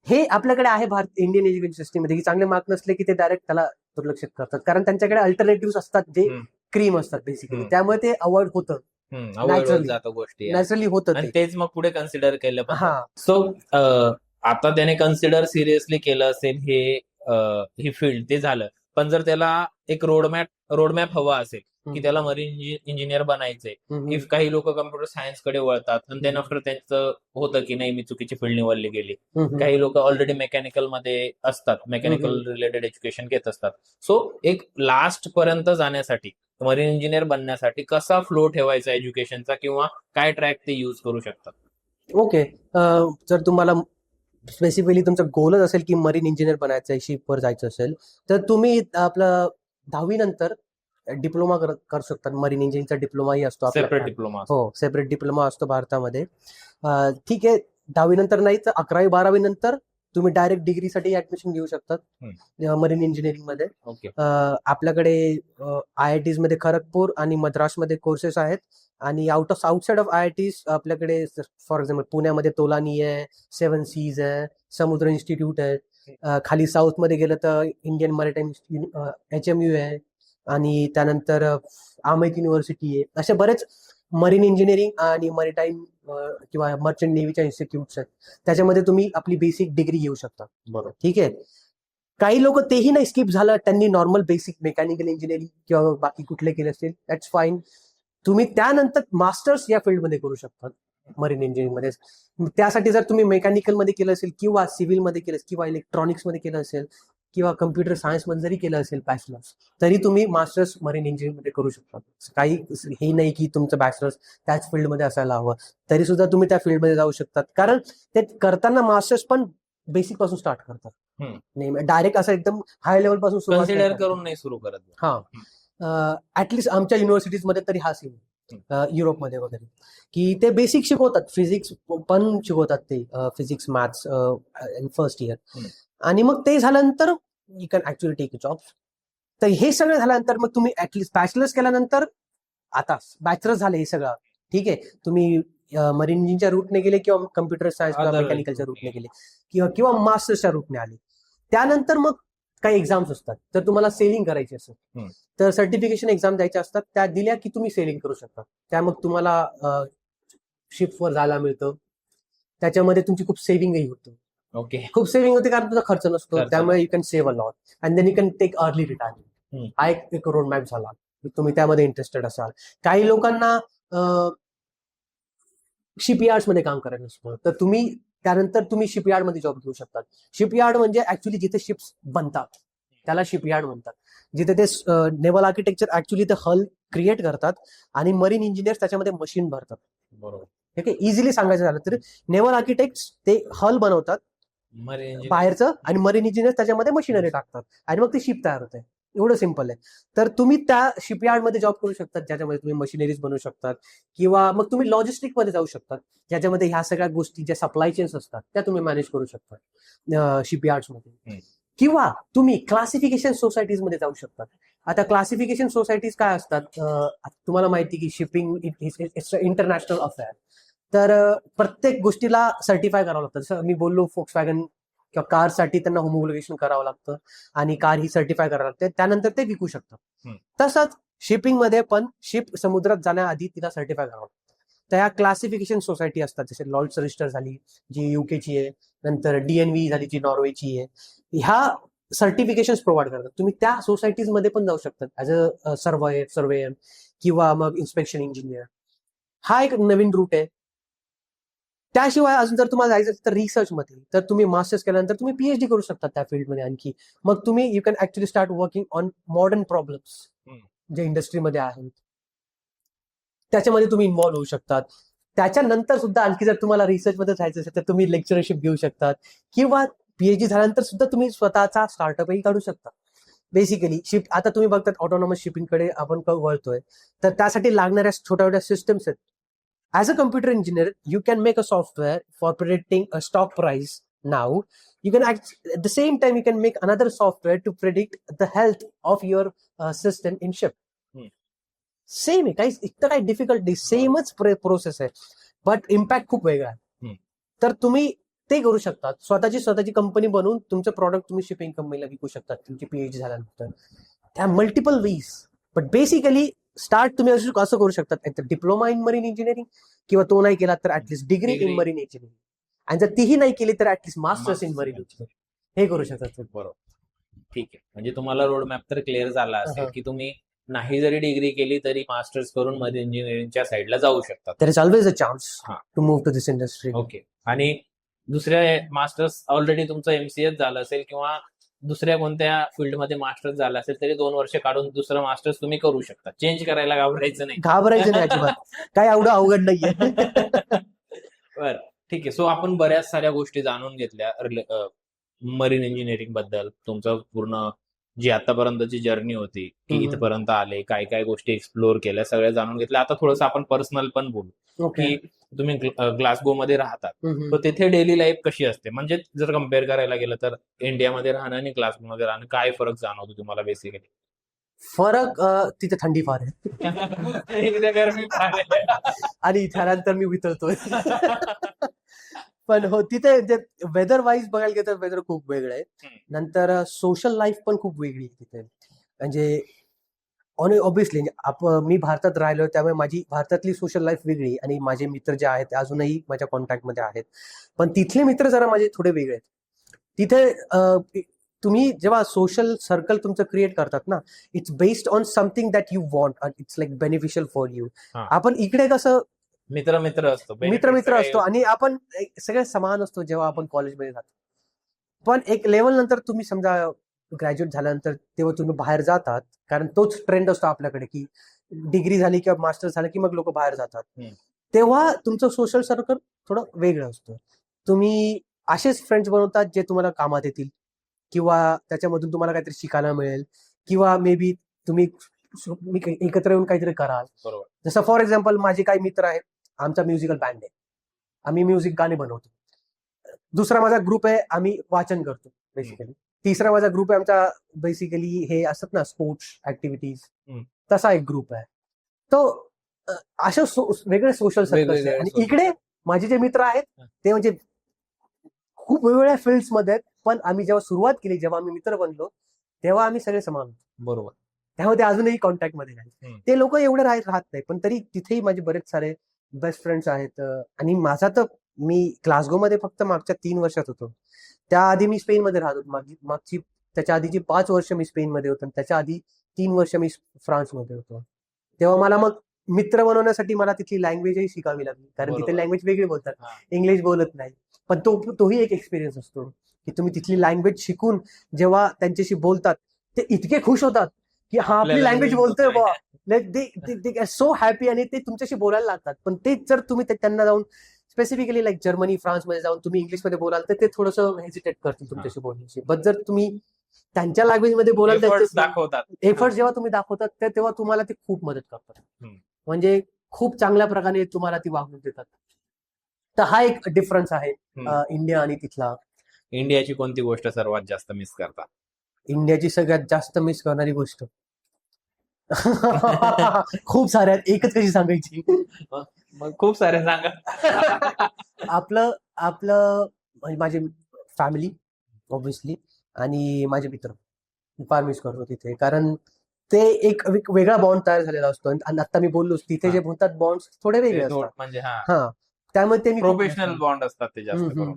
[SPEAKER 1] हे आपल्याकडे आहे इंडियन एज्युकेशन सिस्टम मध्ये, की चांगले मार्क नसले की ते डायरेक्ट त्याला दुर्लक्षित करतात. कारण त्यांच्याकडे अल्टरनेटिव्ह असतात जे क्रीम असतात बेसिकली, त्यामुळे ते अवॉइड होतं. नॅचरली होतं
[SPEAKER 2] आणि तेच मग पुढे कन्सिडर केलं पाहिजे. सो आता त्याने कन्सिडर सिरियसली केलं असेल ही फील्ड, ते झालं. पण जर त्याला एक रोडमॅप हवा असेल की त्याला मरीन इंजिनियर बनायचंय, इफ काही लोक कम्प्युटर सायन्स कडे वळतात आणि त्यानंतर त्यांचं होतं की नाही मी चुकीची फील्ड निवडली गेली. काही लोक ऑलरेडी मेकॅनिकल मध्ये असतात, मेकॅनिकल रिलेटेड एज्युकेशन घेत असतात. सो एक लास्ट पर्यंत जाण्यासाठी, मरीन इंजिनियर बनण्यासाठी कसा फ्लो ठेवायचा एज्युकेशनचा, किंवा काय ट्रॅक ते युज करू शकतात?
[SPEAKER 1] ओके, जर तुम्हाला स्पेसिफिकली तुमचा गोलच असेल की मरीन इंजिनियर बनायचं आहे, शिपवर जायचं असेल, तर तुम्ही आपलं 10वी नंतर डिप्लोमा करू शकतात. मरीन इंजिनिअरिंगचा डिप्लोमाही असतो,
[SPEAKER 2] सेपरेट डिप्लोमा.
[SPEAKER 1] हो, सेपरेट डिप्लोमा असतो भारतामध्ये. ठीक आहे, 10वी नंतर नाही तर 11वी-12वी नंतर तुम्ही डायरेक्ट डिग्रीसाठी ऍडमिशन घेऊ शकतात मरीन इंजिनिअरिंग मध्ये. आपल्याकडे IITs मध्ये खरगपूर आणि मद्रासमध्ये कोर्सेस आहेत. आणि आउटसाइड ऑफ IITs आपल्याकडे फॉर एक्झाम्पल पुण्यामध्ये तोलानी आहे, 7 Seas आहे, समुद्र इन्स्टिट्यूट आहे. खाली साऊथ मध्ये गेलं तर इंडियन मॅरिटाईम HMU आहे, आणि त्यानंतर आमेत युनिव्हर्सिटी आहे. असे बरेच मरीन इंजिनिअरिंग आणि मॅरिटाईम किंवा मर्चंट नेव्हीच्या इन्स्टिट्यूट्स आहेत. त्याच्यामध्ये तुम्ही आपली बेसिक डिग्री घेऊ शकता.
[SPEAKER 2] बरोबर.
[SPEAKER 1] ठीक आहे, काही लोक तेही नाही, स्किप झालं, त्यांनी नॉर्मल बेसिक मेकॅनिकल इंजिनिअरिंग किंवा बाकी कुठले केले असतील, दॅट्स फाईन. तुम्ही त्यानंतर मास्टर्स या फील्डमध्ये करू शकता मरीन इंजिनिअरिंग मध्ये. त्यासाठी जर तुम्ही मेकॅनिकल मध्ये केलं असेल किंवा सिव्हिल मध्ये केलं किंवा इलेक्ट्रॉनिक्स मध्ये केलं असेल किंवा कम्प्युटर सायन्स मध्ये जरी केलं असेल बॅचलर्स, तरी तुम्ही मास्टर्स मरीन इंजिनिअरिंग मध्ये करू शकता. काही हे नाही की तुमचं बॅचलर्स त्याच फील्डमध्ये असायला हवं, तरी सुद्धा तुम्ही त्या फील्डमध्ये जाऊ शकतात. कारण ते करताना मास्टर्स पण बेसिक पासून स्टार्ट करतात, नाही डायरेक्ट असं एकदम हाय लेवल पासून
[SPEAKER 2] कन्सिडर करून नाही सुरू करत.
[SPEAKER 1] हा, ऍटलिस्ट आमच्या युनिव्हर्सिटीज मध्ये तरी हा सीन, युरोपमध्ये वगैरे, की ते बेसिक शिकवतात, फिजिक्स पण शिकवतात, ते फिजिक्स मॅथ्स फर्स्ट इयर. आणि मग ते झाल्यानंतर you can actually take a job. तर हे सगळं झाल्यानंतर मग तुम्ही ऍटलिस्ट बॅचलर्स केल्यानंतर, आता बॅचलर्स झाले हे सगळं, ठीक आहे, तुम्ही मरीन इंजिनच्या रूटने गेले किंवा कम्प्युटर सायन्स किंवा मेकॅनिकलच्या रूटने गेले किंवा मास्टर्सच्या रूटने आले, त्यानंतर मग काही एक्झाम्स असतात. तर तुम्हाला सेलिंग करायची असेल तर सर्टिफिकेशन एक्झाम द्यायच्या असतात, त्या दिल्या की तुम्ही सेलिंग करू शकता. त्या मग तुम्हाला शिपवर जायला मिळतं. त्याच्यामध्ये तुमची खूप सेव्हिंगही होतं. खूप सेव्हिंग होते कारण तुझा खर्च नसतो, त्यामुळे you can save a lot and then you can take early retirement. हा एक रोड मॅप झाला, तुम्ही त्यामध्ये इंटरेस्टेड असाल. काही लोकांना शिपयार्ड्स मध्ये काम करायचं असतं, तर तुम्ही त्यानंतर तुम्ही शिपयार्ड मध्ये जॉब घेऊ शकतात. शिपयार्ड म्हणजे ऍक्च्युली जिथे शिप्स बनतात त्याला शिपयार्ड म्हणतात. जिथे ते नेव्हल आर्किटेक्चर ऍक्च्युली ते हल क्रिएट करतात आणि मरीन इंजिनियर्स त्याच्यामध्ये मशीन भरतात.
[SPEAKER 2] बरोबर.
[SPEAKER 1] ठीक आहे, इझिली सांगायचं झालं तर नेव्हल आर्किटेक्ट्स ते हल बनवतात बाहेरचं, आणि मरीन इंजिनियर्स त्याच्यामध्ये मशिनरी टाकतात आणि मग ती शिप तयार होते. एवढं सिम्पल आहे. तर तुम्ही त्या शिपयार्ड मध्ये जॉब करू शकतात, ज्याच्यामध्ये तुम्ही मशिनरीज बनवू शकतात, किंवा मग तुम्ही लॉजिस्टिक मध्ये जाऊ शकतात, ज्याच्यामध्ये ह्या सगळ्या गोष्टी ज्या सप्लाय चेन्स असतात त्या तुम्ही मॅनेज करू शकता शिपयार्ड्स मध्ये. किंवा तुम्ही क्लासिफिकेशन सोसायटीज मध्ये जाऊ शकतात. आता क्लासिफिकेशन सोसायटीज काय असतात, तुम्हाला माहिती की शिपिंग इट्स इंटरनॅशनल अफेअर. तर प्रत्येक गोष्टीला सर्टिफाय करावं लागतं. जसं मी बोललो फोक्सवॅगन किंवा कारसाठी त्यांना होमोलोगेशन करावं लागतं आणि कार ही सर्टिफाय करावं लागते, त्यानंतर ते विकू शकतात. तसंच शिपिंग मध्ये पण शिप समुद्रात जाण्याआधी तिला सर्टिफाय करावं लागतं. तर ह्या क्लासिफिकेशन सोसायटी असतात, जसे लॉर्ड्स रजिस्टर झाली जी युकेची आहे, नंतर DNV झाली जी नॉर्वेची आहे. ह्या सर्टिफिकेशन प्रोव्हाइड करतात. तुम्ही त्या सोसायटीज मध्ये पण जाऊ शकतात ऍज अ सर्वेयर किंवा मग इन्स्पेक्शन इंजिनियर. हा एक नवीन रूट आहे. त्याशिवाय अजून जर तुम्हाला जायचं असेल तर रिसर्च मध्ये, तर तुम्ही मास्टर्स केल्यानंतर तुम्ही PhD करू शकता त्या फील्डमध्ये आणखी. मग तुम्ही you can actually start working on modern problems जे इंडस्ट्रीमध्ये आहेत, त्याच्यामध्ये तुम्ही इन्व्हॉल्व्ह होऊ शकतात. त्याच्यानंतर सुद्धा आणखी जर तुम्हाला रिसर्चमध्ये जायचं असेल तर तुम्ही लेक्चरशिप घेऊ शकतात किंवा PhD झाल्यानंतर सुद्धा तुम्ही स्वतःचा स्टार्टअपही काढू शकता. बेसिकली आता तुम्ही बघतात ऑटोनॉमस शिपिंगकडे आपण वळतोय, तर त्यासाठी लागणाऱ्या छोट्या छोट्या सिस्टम्स आहेत. As a computer engineer, you can make a software for predicting a stock price now. You can at the same time, you can make another software to predict the health of your system in ship. Same आहे, काही इतकं काही difficult नाही, सेमच process आहे, but impact खूप वेगळा आहे. तर तुम्ही ते करू शकता. स्वतःची कंपनी बनवून तुमचं प्रॉडक्ट तुम्ही शिपिंग कंपनीला विकू शकता तुमची PhD झाल्यानंतर. त्या multiple ways, but basically start तुम्ही असं करू शकता, एक डिप्लोमा इन मरीन इंजिनिअरिंग, किंवा तो नाही केला तर at least degree in marine engineering, आणि जर तीही नाही केली तर at least masters in marine engineering हे करू शकतात.
[SPEAKER 2] बरोबर, ठीक आहे. म्हणजे तुम्हाला रोड मॅप तर क्लिअर झाला असेल की तुम्ही नाही जरी डिग्री केली तरी मास्टर्स करून मरीन इंजिनिअरिंगच्या साईडला जाऊ शकतात.
[SPEAKER 1] There is always a chance to move to this industry.
[SPEAKER 2] Okay. आणि दुसऱ्या मास्टर्स ऑलरेडी तुमचं MCA झालं असेल किंवा दुसऱ्या कोणत्या फील्डमध्ये मास्टर्स झालं असेल तरी 2 वर्ष काढून दुसरं मास्टर्स तुम्ही करू शकता. चेंज करायला घाबरायचं नाही
[SPEAKER 1] अजिबात. काय एवढं अवघड नाहीये.
[SPEAKER 2] बरं, ठीक आहे. सो आपण बऱ्याच साऱ्या गोष्टी जाणून घेतल्या मरीन इंजिनिअरिंग बद्दल. तुमचं पूर्ण जी आतापर्यंतची जर्नी होती की इथपर्यंत आले, काय काय गोष्टी एक्सप्लोर केल्या, सगळ्या जाणून घेतल्या. आता थोडंसं आपण पर्सनल पण बोलू की तुम्ही ग्लासगो मध्ये राहतात, तर तिथे डेली लाईफ कशी असते. म्हणजे जर कम्पेअर करायला गेलं तर इंडियामध्ये राहणं आणि ग्लासगो मध्ये राहणं, काय फरक जाणवतो तुम्हाला बेसिकली?
[SPEAKER 1] फरक तिथे थंडी फार आहे
[SPEAKER 2] इथे गरमी फार आहे
[SPEAKER 1] आणि इथल्यानंतर मी वितळतोय. पण हो, तिथे वेदर वाईज बघायला गेलं तर वेदर खूप वेगळं आहे. नंतर सोशल लाईफ पण खूप वेगळी आहे तिथे. म्हणजे ऑब्विसली मी भारतात राहिलो, त्यामुळे माझी भारतातली सोशल लाईफ वेगळी आणि माझे मित्र जे आहेत ते अजूनही माझ्या कॉन्टॅक्टमध्ये आहेत. पण तिथले मित्र जरा माझे थोडे वेगळे आहेत. तिथे तुम्ही जेव्हा सोशल सर्कल तुमचं क्रिएट करतात ना, it's based on something that you want and it's like beneficial for you. आपण इकडे कसं
[SPEAKER 2] मित्र
[SPEAKER 1] असतो आणि आपण सगळे समान असतो जेव्हा आपण कॉलेजमध्ये जातो. पण एक लेवल नंतर तुम्ही समजा ग्रॅज्युएट झाल्यानंतर तेव्हा तुम्ही बाहेर जातात, कारण तोच ट्रेंड असतो आपल्याकडे की डिग्री झाली किंवा मास्टर्स झालं की मग लोक बाहेर जातात. तेव्हा तुमचं सोशल सर्कल थोडं वेगळं असतं. तुम्ही असेच फ्रेंड्स बनवतात जे तुम्हाला कामात येतील किंवा त्याच्यामधून तुम्हाला काहीतरी शिकायला मिळेल, किंवा मे बी तुम्ही एकत्र येऊन काहीतरी कराल. जसं फॉर एक्झाम्पल माझे काही मित्र आहेत, आमचा म्युझिकल बँड आहे, आम्ही म्युझिक गाणे बनवतो. दुसरा माझा ग्रुप आहे, आम्ही वाचन करतो बेसिकली. तिसरा माझा ग्रुप आहे आमचा बेसिकली हे असतात ना स्पोर्ट्स ऍक्टिव्हिटीज, तसा एक ग्रुप आहे. तो अशा वेगळे सोशल सर्कल्स आहे. आणि इकडे माझे जे मित्र आहेत ते म्हणजे खूप वेगवेगळ्या फील्ड्स मध्ये आहेत, पण आम्ही जेव्हा सुरुवात केली, जेव्हा आम्ही मित्र बनलो, तेव्हा आम्ही सगळे समान होतो.
[SPEAKER 2] बरोबर.
[SPEAKER 1] त्यामुळे ते अजूनही कॉन्टॅक्ट मध्ये आहेत. ते लोक एवढे राहत नाही, पण तरी तिथेही माझे बरेच सारे बेस्ट फ्रेंड्स आहेत. आणि माझा तर मी ग्लासगो मध्ये फक्त मागच्या 3 वर्षात होतो. त्याआधी मी स्पेन मध्ये राहत होतो. त्याच्या आधीची 5 वर्ष मी स्पेन मध्ये होतो, त्याच्या आधी 3 वर्ष मी फ्रान्स मध्ये होतो. तेव्हा मला मग मित्र बनवण्यासाठी मला तिथली लँग्वेजही शिकावी लागली, कारण तिथे लँग्वेज वेगळी बोलतात, इंग्लिश बोलत नाही. पण तोही एक एक्सपिरियन्स असतो की तुम्ही तिथली लँग्वेज शिकून जेव्हा त्यांच्याशी बोलतात ते इतके खुश होतात की हा आपली लँग्वेज बोलतोय बा, दे सो हॅपी, आणि ते तुमच्याशी बोलायला लागतात. पण तेच जर तुम्ही त्यांना जाऊन स्पेसिफिकली लाईक जर्मनी, फ्रान्समध्ये जाऊन तुम्ही इंग्लिशमध्ये बोलाल तर ते थोडंसं हेजिटेट करतील तुमच्याशी बोलण्याची. बट जर तुम्ही त्यांच्या लँग्वेजमध्ये बोलाल, एफर्ट्स जेव्हा तुम्ही दाखवतात तेव्हा तुम्हाला ते खूप मदत करतात. म्हणजे खूप चांगल्या प्रकारे तुम्हाला ती वागणूक देतात. तर हा एक डिफरन्स आहे इंडिया आणि तिथला.
[SPEAKER 2] इंडियाची कोणती गोष्ट सर्वात जास्त मिस करता?
[SPEAKER 1] इंडियाची सगळ्यात जास्त मिस करणारी गोष्ट खूप साऱ्या आहेत, एकच कशी सांगायची.
[SPEAKER 2] मग खूप सारे सांगा.
[SPEAKER 1] आपलं आपलं म्हणजे माझी फॅमिली ऑब्व्हियसली, आणि माझे मित्र. मी फार मिस करतो तिथे, कारण ते एक वेगळा बॉन्ड तयार झालेला असतो. आणि आता मी बोललोच, तिथे जे होतात बॉन्ड थोडे वेगळे असतात.
[SPEAKER 2] म्हणजे हा
[SPEAKER 1] हा, त्यामुळे ते मी खूप miss
[SPEAKER 2] प्रोफेशनल
[SPEAKER 1] करतो.
[SPEAKER 2] बॉन्ड असतात ते जास्त
[SPEAKER 1] हम्म,
[SPEAKER 2] करून.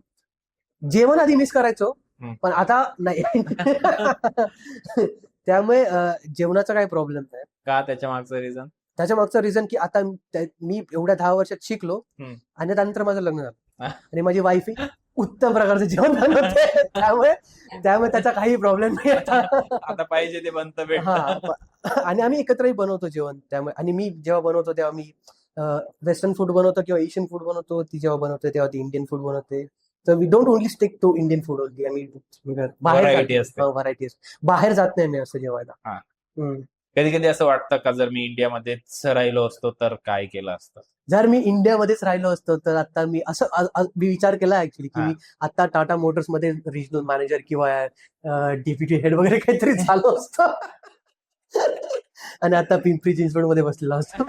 [SPEAKER 1] जेवण आधी मिस करायचो,
[SPEAKER 2] हम्म.
[SPEAKER 1] पण आता नाही. त्यामुळे जेवणाचा काही प्रॉब्लेम नाही.
[SPEAKER 2] का त्याच्या मागचं रिझन?
[SPEAKER 1] त्याच्या मागचं रिझन की आता मी एवढ्या 10 वर्षात शिकलो, आणि त्यानंतर माझं लग्न झालं, आणि माझी वाईफ उत्तम प्रकारचं जेवण बनवते. त्यामुळे त्यामुळे त्याचा काही प्रॉब्लेम नाही आता.
[SPEAKER 2] आता पाहिजे ते बनतं
[SPEAKER 1] हा,
[SPEAKER 2] भेटतं.
[SPEAKER 1] आणि आम्ही एकत्रही बनवतो जेवण. त्यामुळे, आणि मी जेव्हा बनवतो तेव्हा मी वेस्टर्न फूड बनवतो किंवा एशियन फूड बनवतो. ती जेव्हा बनवते तेव्हा ती इंडियन फूड बनवते. तर we don't only stick to Indian food only. आम्ही बाहेर
[SPEAKER 2] Variety असते.
[SPEAKER 1] व्हरायटी असते. बाहेर जात नाही मी असं जेवायला.
[SPEAKER 2] हा.
[SPEAKER 1] हम्म.
[SPEAKER 2] कधी कधी असं वाटतं का जर मी इंडियामध्येच राहिलो असतो तर काय केलं असतं?
[SPEAKER 1] जर मी इंडियामध्येच राहिलो असतो तर आता मी असं मी विचार केला ऍक्च्युली, की मी आता टाटा मोटर्स मध्ये रिजनल मॅनेजर किंवा डेप्युटी हेड वगैरे काहीतरी झालो असतो. आणि आता पिंपरी चिंचवड मध्ये बसलेला असतो.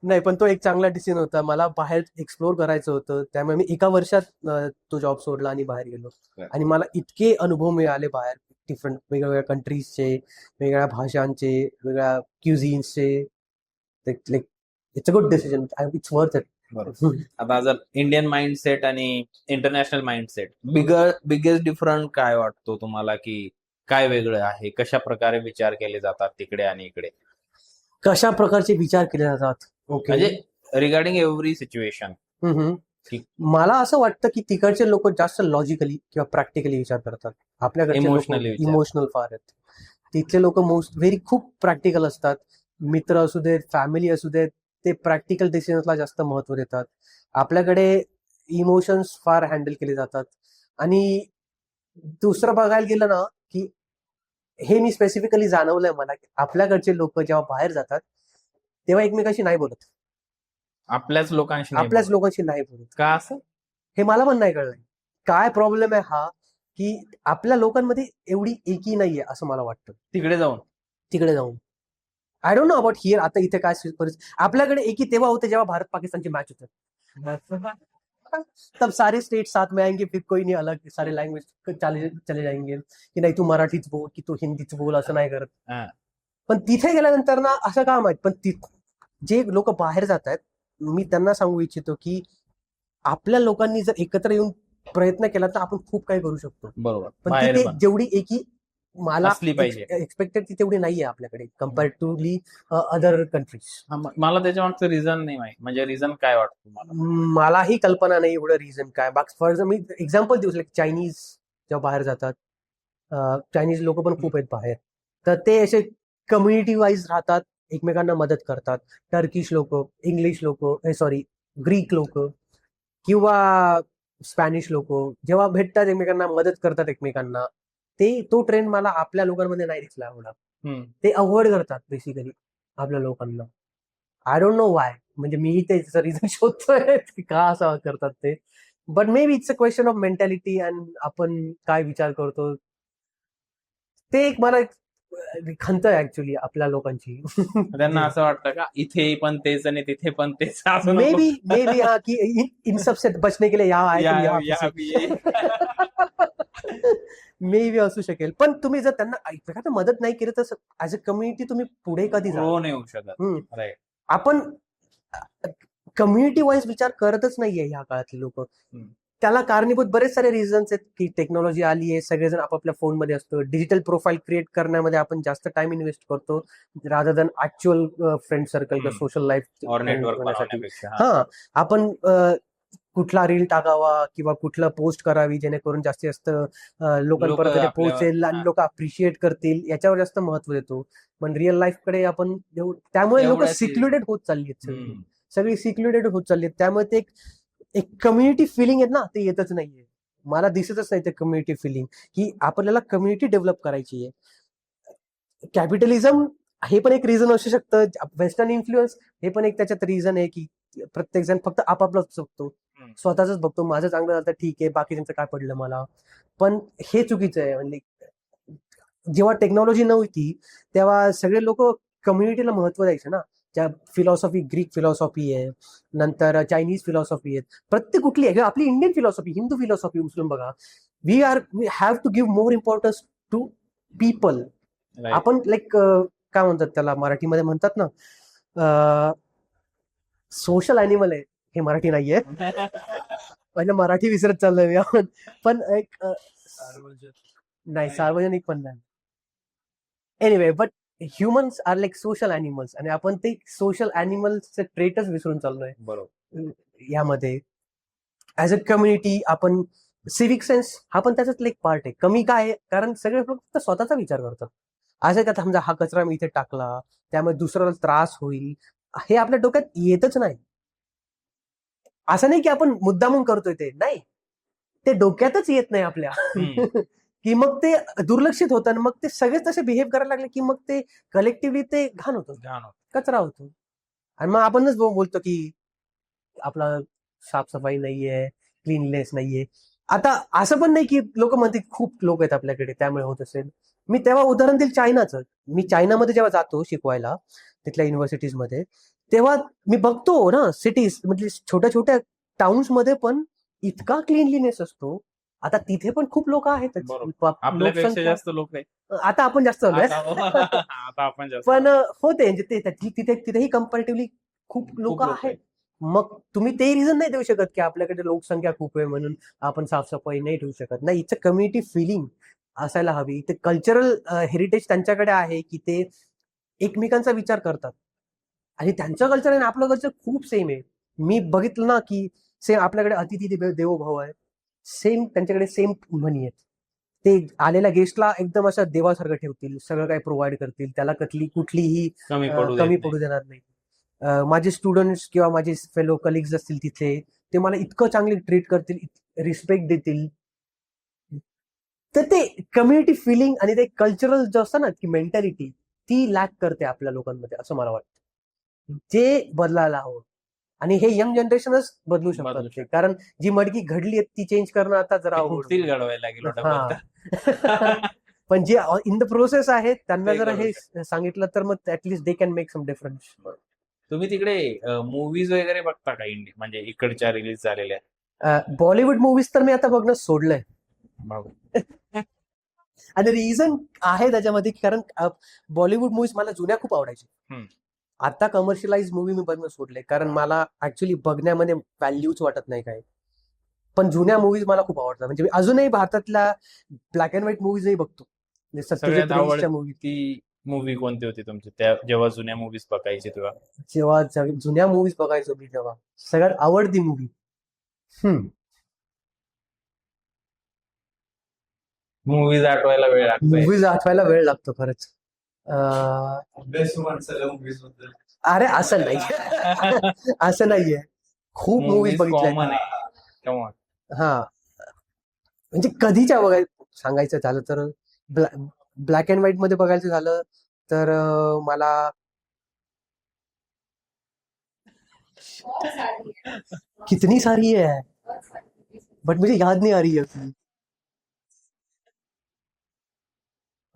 [SPEAKER 1] नाही, पण तो एक चांगला डिसिजन होता. मला बाहेर एक्सप्लोर करायचं होतं, त्यामुळे मी एका वर्षात तो जॉब सोडला आणि बाहेर गेलो. आणि मला इतके अनुभव मिळाले बाहेर, डिफरंट वेगवेगळ्या कंट्रीजचे, वेगळ्या भाषांचे, वेगळ्या क्युझिन्सचे. Like it's a good decision, it's worth it.
[SPEAKER 2] बरोबर. आता जर इंडियन माइंडसेट आणि इंटरनॅशनल माइंडसेट, बिगेस्ट डिफरन्स काय वाटतो तुम्हाला, की काय वेगळं आहे? कशा प्रकारे विचार केले जातात तिकडे आणि इकडे?
[SPEAKER 1] कशा प्रकारचे विचार केले जातात? ओके.
[SPEAKER 2] म्हणजे रिगार्डिंग एव्हरी सिच्युएशन.
[SPEAKER 1] मला असं वाटतं की तिकडचे लोक जास्त लॉजिकली किंवा प्रॅक्टिकली विचार करतात. आपल्याकडचे लोक
[SPEAKER 2] Emotionally विचार.
[SPEAKER 1] इमोशनल फार आहेत. तिथले लोक खूप प्रॅक्टिकल असतात. मित्र असू देत, फॅमिली असू देत, ते प्रॅक्टिकल डिसिजन्सला जास्त महत्व देतात. आपल्याकडे इमोशन्स फार हँडल केले जातात. आणि दुसरं बघायला गेलं ना, की हे मी स्पेसिफिकली जाणवलंय मला, की आपल्याकडचे लोक जेव्हा बाहेर जातात तेव्हा एकमेकांशी नाही बोलत.
[SPEAKER 2] आपल्याच लोकांशी नाही
[SPEAKER 1] आपल्याच
[SPEAKER 2] बोलत.
[SPEAKER 1] लोकांशी नाही बोलत.
[SPEAKER 2] का असं?
[SPEAKER 1] हे मला पण नाही कळलंय. काय प्रॉब्लेम आहे हा, की आपल्या लोकांमध्ये एवढी एकी नाहीये असं मला वाटतं. तिकडे जाऊन I don't know about here. आता इथे काय परिस्थिती, आपल्याकडे एकी तेव्हा होते जेव्हा भारत पाकिस्तानची मॅच होते. तब सारे स्टेट साथ में आएंगे, फिर कोई नहीं अलग, सारे लँग्वेज चले जाएंगे, की नाही तू मराठीच बोल, की तू हिंदीच बोल, असं नाही करत. पण तिथे गेल्यानंतर ना असं का माहित, पण जे लोक बाहेर जात आहेत, मी त्यांना सांगू इच्छितो की आपल्या लोकांनी जर एकत्र येऊन प्रयत्न केला तर आपण खूप काही करू शकतो.
[SPEAKER 2] बरोबर.
[SPEAKER 1] पण
[SPEAKER 2] बाहेर
[SPEAKER 1] तिथे
[SPEAKER 2] पण
[SPEAKER 1] जेवढी एकी मला
[SPEAKER 2] असली पाहिजे.
[SPEAKER 1] एक्सपेक्टेड ती तेवढी नाहीये आपल्याकडे कम्पॅरेटिव्हली अदर कंट्रीज.
[SPEAKER 2] मला त्याच्या मागचं रिझन नाही माहिती. म्हणजे रिझन काय वाटतं तुम्हाला?
[SPEAKER 1] मलाही कल्पना नाही एवढं रिझन काय. फॉर मी एक्झाम्पल देऊ, लाईक चायनीज जेव्हा बाहेर जातात, चायनीज लोक पण खूप आहेत बाहेर, तर ते असे कम्युनिटी वाईज राहतात, एकमेकांना मदत करतात. टर्किश लोक, इंग्लिश लोक, सॉरी ग्रीक लोक किंवा स्पॅनिश लोक जेव्हा भेटतात एकमेकांना मदत करतात एकमेकांना, तो ट्रेंड मला आपल्या लोकांमध्ये नाही दिसला एवढा. ते अवॉइड करतात बेसिकली आपल्या लोकांना. आय डोंट नो वाय, म्हणजे मीही त्याचं रिझन शोधतोय की का असं करतात ते. But may be it's a question of mentality, and आपण काय विचार करतो ते एक मला खंत आहे ऍक्च्युली आपल्या लोकांची.
[SPEAKER 2] त्यांना असं वाटतं का इथे पण तेच आणि तिथे पण तेच?
[SPEAKER 1] मे बी हाँ, कि इन सब से बचने के लिए यहाँ आए तुम यहाँ मे बी असू शकेल. पण तुम्ही जर त्यांना मदत नाही केली तर ऍज अ कम्युनिटी तुम्ही पुढे कधी
[SPEAKER 2] ग्रो नाही होऊ शकत. राईट.
[SPEAKER 1] आपण कम्युनिटी वाईज विचार करतच नाहीये ह्या काळातले लोक. त्याला कारणीभूत बरेच सारे रिझन्स आहेत, की टेक्नॉलॉजी आली आहे, सगळेजण आपापल्या फोनमध्ये असतो, डिजिटल प्रोफाईल क्रिएट करण्यामध्ये आपण जास्त टाइम इन्व्हेस्ट करतो rather than actual friend circle किंवा सोशल लाईफ
[SPEAKER 2] और नेटवर्क बनवण्यापेक्षा.
[SPEAKER 1] हा, आपण कुठला रील टाकावा किंवा कुठलं पोस्ट करावी जेणेकरून जास्तीत जास्त लोकांपर्यंत ते पोहोचेल आणि लोक अप्रिशिएट करतील, याच्यावर जास्त महत्व देतो. पण रिअल लाईफ कडे आपण त्यामुळे लोक सिक्युलेटेड होत चालली आहेत, सगळी सिक्युलेटेड होत चालली आहेत. त्यामुळे ते एक कम्युनिटी फिलिंग आहे ना, ते येतच नाहीये. मला दिसतच नाही ते कम्युनिटी फिलिंग, की आपल्याला कम्युनिटी डेव्हलप करायची आहे. कॅपिटलिझम हे पण एक रिझन असू शकतं, वेस्टर्न इन्फ्लुएन्स हे पण एक त्याच्यात रिझन आहे, की प्रत्येक जण फक्त आपापलाच बघतो, स्वतःच बघतो. माझं चांगलं झालं तर ठीक आहे, बाकीच्यांचं काय पडलं मला. पण हे चुकीचं आहे. म्हणजे जेव्हा टेक्नॉलॉजी नव्हती तेव्हा सगळे लोक कम्युनिटीला महत्व द्यायचे ना. ज्या फिलॉसॉफी, ग्रीक फिलॉसॉफी आहे, नंतर चायनीज फिलॉसॉफी आहे, प्रत्येक कुठली आहे, आपली इंडियन फिलॉसॉफी, हिंदू फिलॉसॉफी उचलून बघा. We have to give more importance to people. आपण लाईक काय म्हणतात त्याला, मराठीमध्ये म्हणतात ना, सोशल अॅनिमल आहे. हे मराठी नाहीये, पहिले मराठी विसरत चाललोय मी आपण. पण एक नाही, सार्वजनिक पण नाही. Anyway, but humans are like social animals, आणि आपण ते सोशल अॅनिमल्सचे ट्रेटच विसरून चाललोय यामध्ये. ऍज अ कम्युनिटी आपण सिव्हिक सेन्स हा पण त्याचाच एक पार्ट आहे. कमी काय आहे, कारण सगळे लोक फक्त स्वतःचा विचार करतात. असं का समजा हा कचरा मी इथे टाकला त्यामुळे दुसऱ्याला त्रास होईल, हे आपल्या डोक्यात येतच नाही. असं नाही की आपण मुद्दामून करतोय, ते नाही, ते डोक्यातच येत नाही आपल्या. की मग ते दुर्लक्षित होतं, आणि मग ते सगळेच तसे बिहेव करायला लागले की मग ते कलेक्टिव्हली ते घाण होतं, कचरा होतो. आणि मग आपणच बोलतो की आपला साफसफाई नाहीये, क्लीननेस नाहीये. आता असं पण नाही की लोक म्हणते खूप लोक आहेत आपल्याकडे त्यामुळे होत असेल. मी तेव्हा उदाहरण देईल चायनाचं. मी चायनामध्ये जेव्हा जातो शिकवायला तिथल्या युनिव्हर्सिटीजमध्ये, तेव्हा मी बघतो ना सिटीज म्हणजे छोट्या छोट्या टाउन्स मध्ये पण इतका क्लीनलीनेस असतो. आता तिथे पण खूप लोक आहेत,
[SPEAKER 2] आपल्यापेक्षा जास्त लोक आहेत.
[SPEAKER 1] आता आपण जास्त झालोय.
[SPEAKER 2] आता आपण जास्त,
[SPEAKER 1] पण होते तिथे तिथेही कम्पॅरेटिव्हली खूप लोक आहेत. मग तुम्ही ते रिझन नाही देऊ शकत की आपल्याकडे लोकसंख्या खूप आहे म्हणून आपण साफसफाई नाही ठेवू शकत. नाही, इट्स अ कम्युनिटी फिलिंग असायला हवी. ते कल्चरल हेरिटेज त्यांच्याकडे आहे की ते एकमेकांचा विचार करतात, आणि त्यांचं कल्चर आणि आपलं कल्चर खूप सेम आहे. मी बघितलं ना की सेम आपल्याकडे अतिथी देवो भव आहे, सेम त्यांच्याकडे सेम म्हणी आहेत. ते आलेल्या गेस्टला एकदम असं देवासारखं ठेवतील, सगळं काही प्रोव्हाइड करतील, त्याला कुठलीही कमी पडू देणार नाही. माझे स्टुडंट्स किंवा माझे फेलो कलिग्स असतील तिथे, ते मला इतकं चांगले ट्रीट करतील, रिस्पेक्ट देतील. तर ते कम्युनिटी फिलिंग आणि ते कल्चरल जे असतं ना की मेंटॅलिटी, ती लॅक करते आपल्या लोकांमध्ये असं मला वाटतं. जे बदलायला हवं, आणि हे यंग जनरेशनच बदलू शकतात. कारण जी मडकी घडली ती चेंज करणं आता जरा पण जे इन द प्रोसेस आहेत त्यांना जर हे सांगितलं तर मग at least they can make some difference.
[SPEAKER 2] तुम्ही तिकडे मूवीज वगैरे बघता का म्हणजे इकडच्या रिलीज झालेल्या?
[SPEAKER 1] बॉलिवूड मूवीज तर मी आता बघणं सोडलंय. आणि रिझन आहे त्याच्यामध्ये, कारण बॉलिवूड मूवीज मला जुन्या खूप आवडायच्या. आता कमर्शियलाइज मूवी मी बघणं सोडले, कारण मला ऍक्च्युली बघण्यामध्ये व्हॅल्यूच वाटत नाही काय. पण जुन्या मूवीज मला खूप आवडतात. म्हणजे मी अजूनही भारतातल्या ब्लॅक अँड व्हाईट मूवीजही बघतो.
[SPEAKER 2] सगळ्यात आवडती मूवी कोणती होती तुमची जेव्हा जुन्या मूवीज बघायची तेव्हा?
[SPEAKER 1] जेव्हा जुन्या मूवीज बघायचो मी तेव्हा सगळ्यात आवडती मूवी,
[SPEAKER 2] मूवीज आठवायला
[SPEAKER 1] वेळ लागतो खरंच. अरे असं नाही, असं नाहीये, खूप मूवीज बघितल्या. हा, म्हणजे कधीच्या सांगायचं झालं तर ब्लॅक अँड व्हाईट मध्ये बघायचं झालं तर मला कितनी सारी है बट मुझे याद नहीं आ रही है.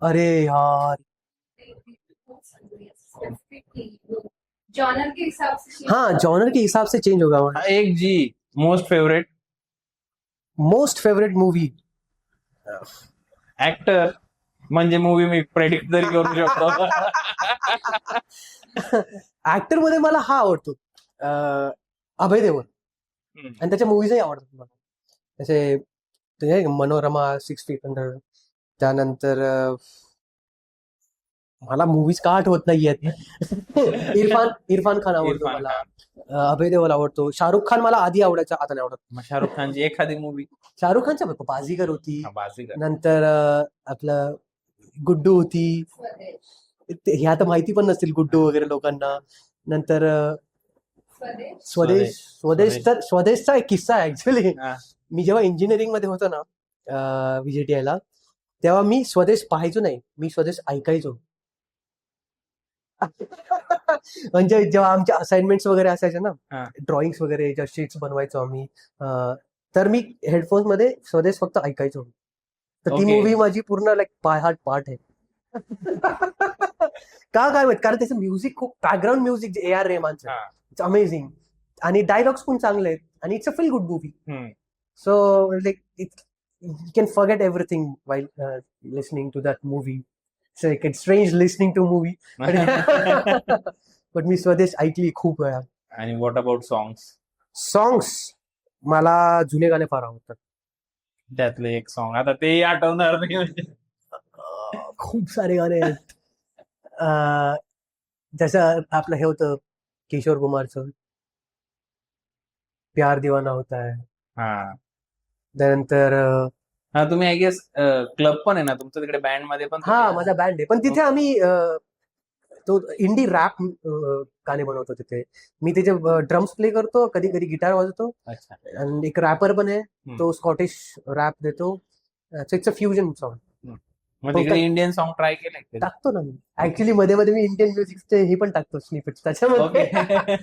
[SPEAKER 1] अरे यार,
[SPEAKER 3] जॉनर के हिसाब से,
[SPEAKER 1] हाँ जॉनर के हिसाब से चेंज होगा.
[SPEAKER 2] एक जी मोस्ट
[SPEAKER 1] फेवरेट मूवी
[SPEAKER 2] ऍक्टर म्हणजे मूवी मी प्रेडिक्ट तरी करू शकतो.
[SPEAKER 1] ऍक्टर मध्ये मला हा आवडतो, अभय देओल, आणि त्याच्या मूवीजही आवडतात मला. त्याचे मनोरमा, 6 फीट अंडर, त्यानंतर मला मूवीज का आठवत नाहीयेत. इरफान खान आवडतो मला, अभय देओल आवडतो, शाहरुख खान मला आधी आवडायचा, आता नाही आवडत.
[SPEAKER 2] शाहरुख खानची एखादी मूवी?
[SPEAKER 1] शाहरुख खानच्या बाजीगर होती, नंतर आपलं गुड्डू होती, हे आता माहिती पण नसतील गुड्डू वगैरे लोकांना. नंतर स्वदेशचा एक किस्सा आहे ऍक्च्युली. मी जेव्हा इंजिनिअरिंग मध्ये होतो ना VJTI ला, तेव्हा मी स्वदेश पाहायचो नाही, मी स्वदेश ऐकायचो. म्हणजे जेव्हा आमच्या असाइनमेंट्स वगैरे असायचे ना, ड्रॉइंग्स वगैरे जेव्हा शीट्स बनवायचो आम्ही, तर मी हेडफोन्स मध्ये स्वदेश फक्त ऐकायचो. तर ती मूवी माझी पूर्ण लाईक बाय हार्ट पार्ट आहे. का काय माहित, कारण त्याचं म्युझिक खूप, बॅकग्राऊंड म्युझिक जे ए आर रेहमानचं,
[SPEAKER 2] हा.
[SPEAKER 1] It's amazing. आणि डायलॉग्स पण चांगले आहेत, आणि it's a feel good movie.
[SPEAKER 2] Hmm.
[SPEAKER 1] So like you can forget everything while listening to that movie. So like, it's strange listening to movie, but मी स्वदेश ऐकली खूप वेळा.
[SPEAKER 2] आणि व्हॉट अबाउट सॉंग्स?
[SPEAKER 1] सॉंग्स मला जुने गाणे फार आवडतात.
[SPEAKER 2] त्यातले एक सॉंग आता ते आठवणार नाही म्हणजे.
[SPEAKER 1] खूप सारे गाणे आहेत. जसं आपलं हे होतं किशोर कुमारचं प्यार दिवाना होता है.
[SPEAKER 2] हा.
[SPEAKER 1] त्यानंतर
[SPEAKER 2] हा, तुम्ही आय गेस क्लब पण आहे ना तुमचं तिकडे, बँड मध्ये पण
[SPEAKER 1] हा
[SPEAKER 2] तुम्ही-
[SPEAKER 1] माझा बँड आहे, पण तिथे आम्ही तो इंडी रॅप गाणे बनवतो तिथे. मी तिथे ड्रम्स प्ले करतो, कधी कधी गिटार वाजवतो,
[SPEAKER 2] अच्छा.
[SPEAKER 1] आणि एक रॅपर पण आहे, तो स्कॉटिश रॅप देतो. It's a fusion song.
[SPEAKER 2] मग तिकडे इंडियन सॉन्ग ट्राय केले?
[SPEAKER 1] टाकतो ना मी ऍक्च्युली, मध्ये मध्ये मी इंडियन म्युझिकचे हे पण टाकतो, स्निपेट्स त्याच्यामध्ये.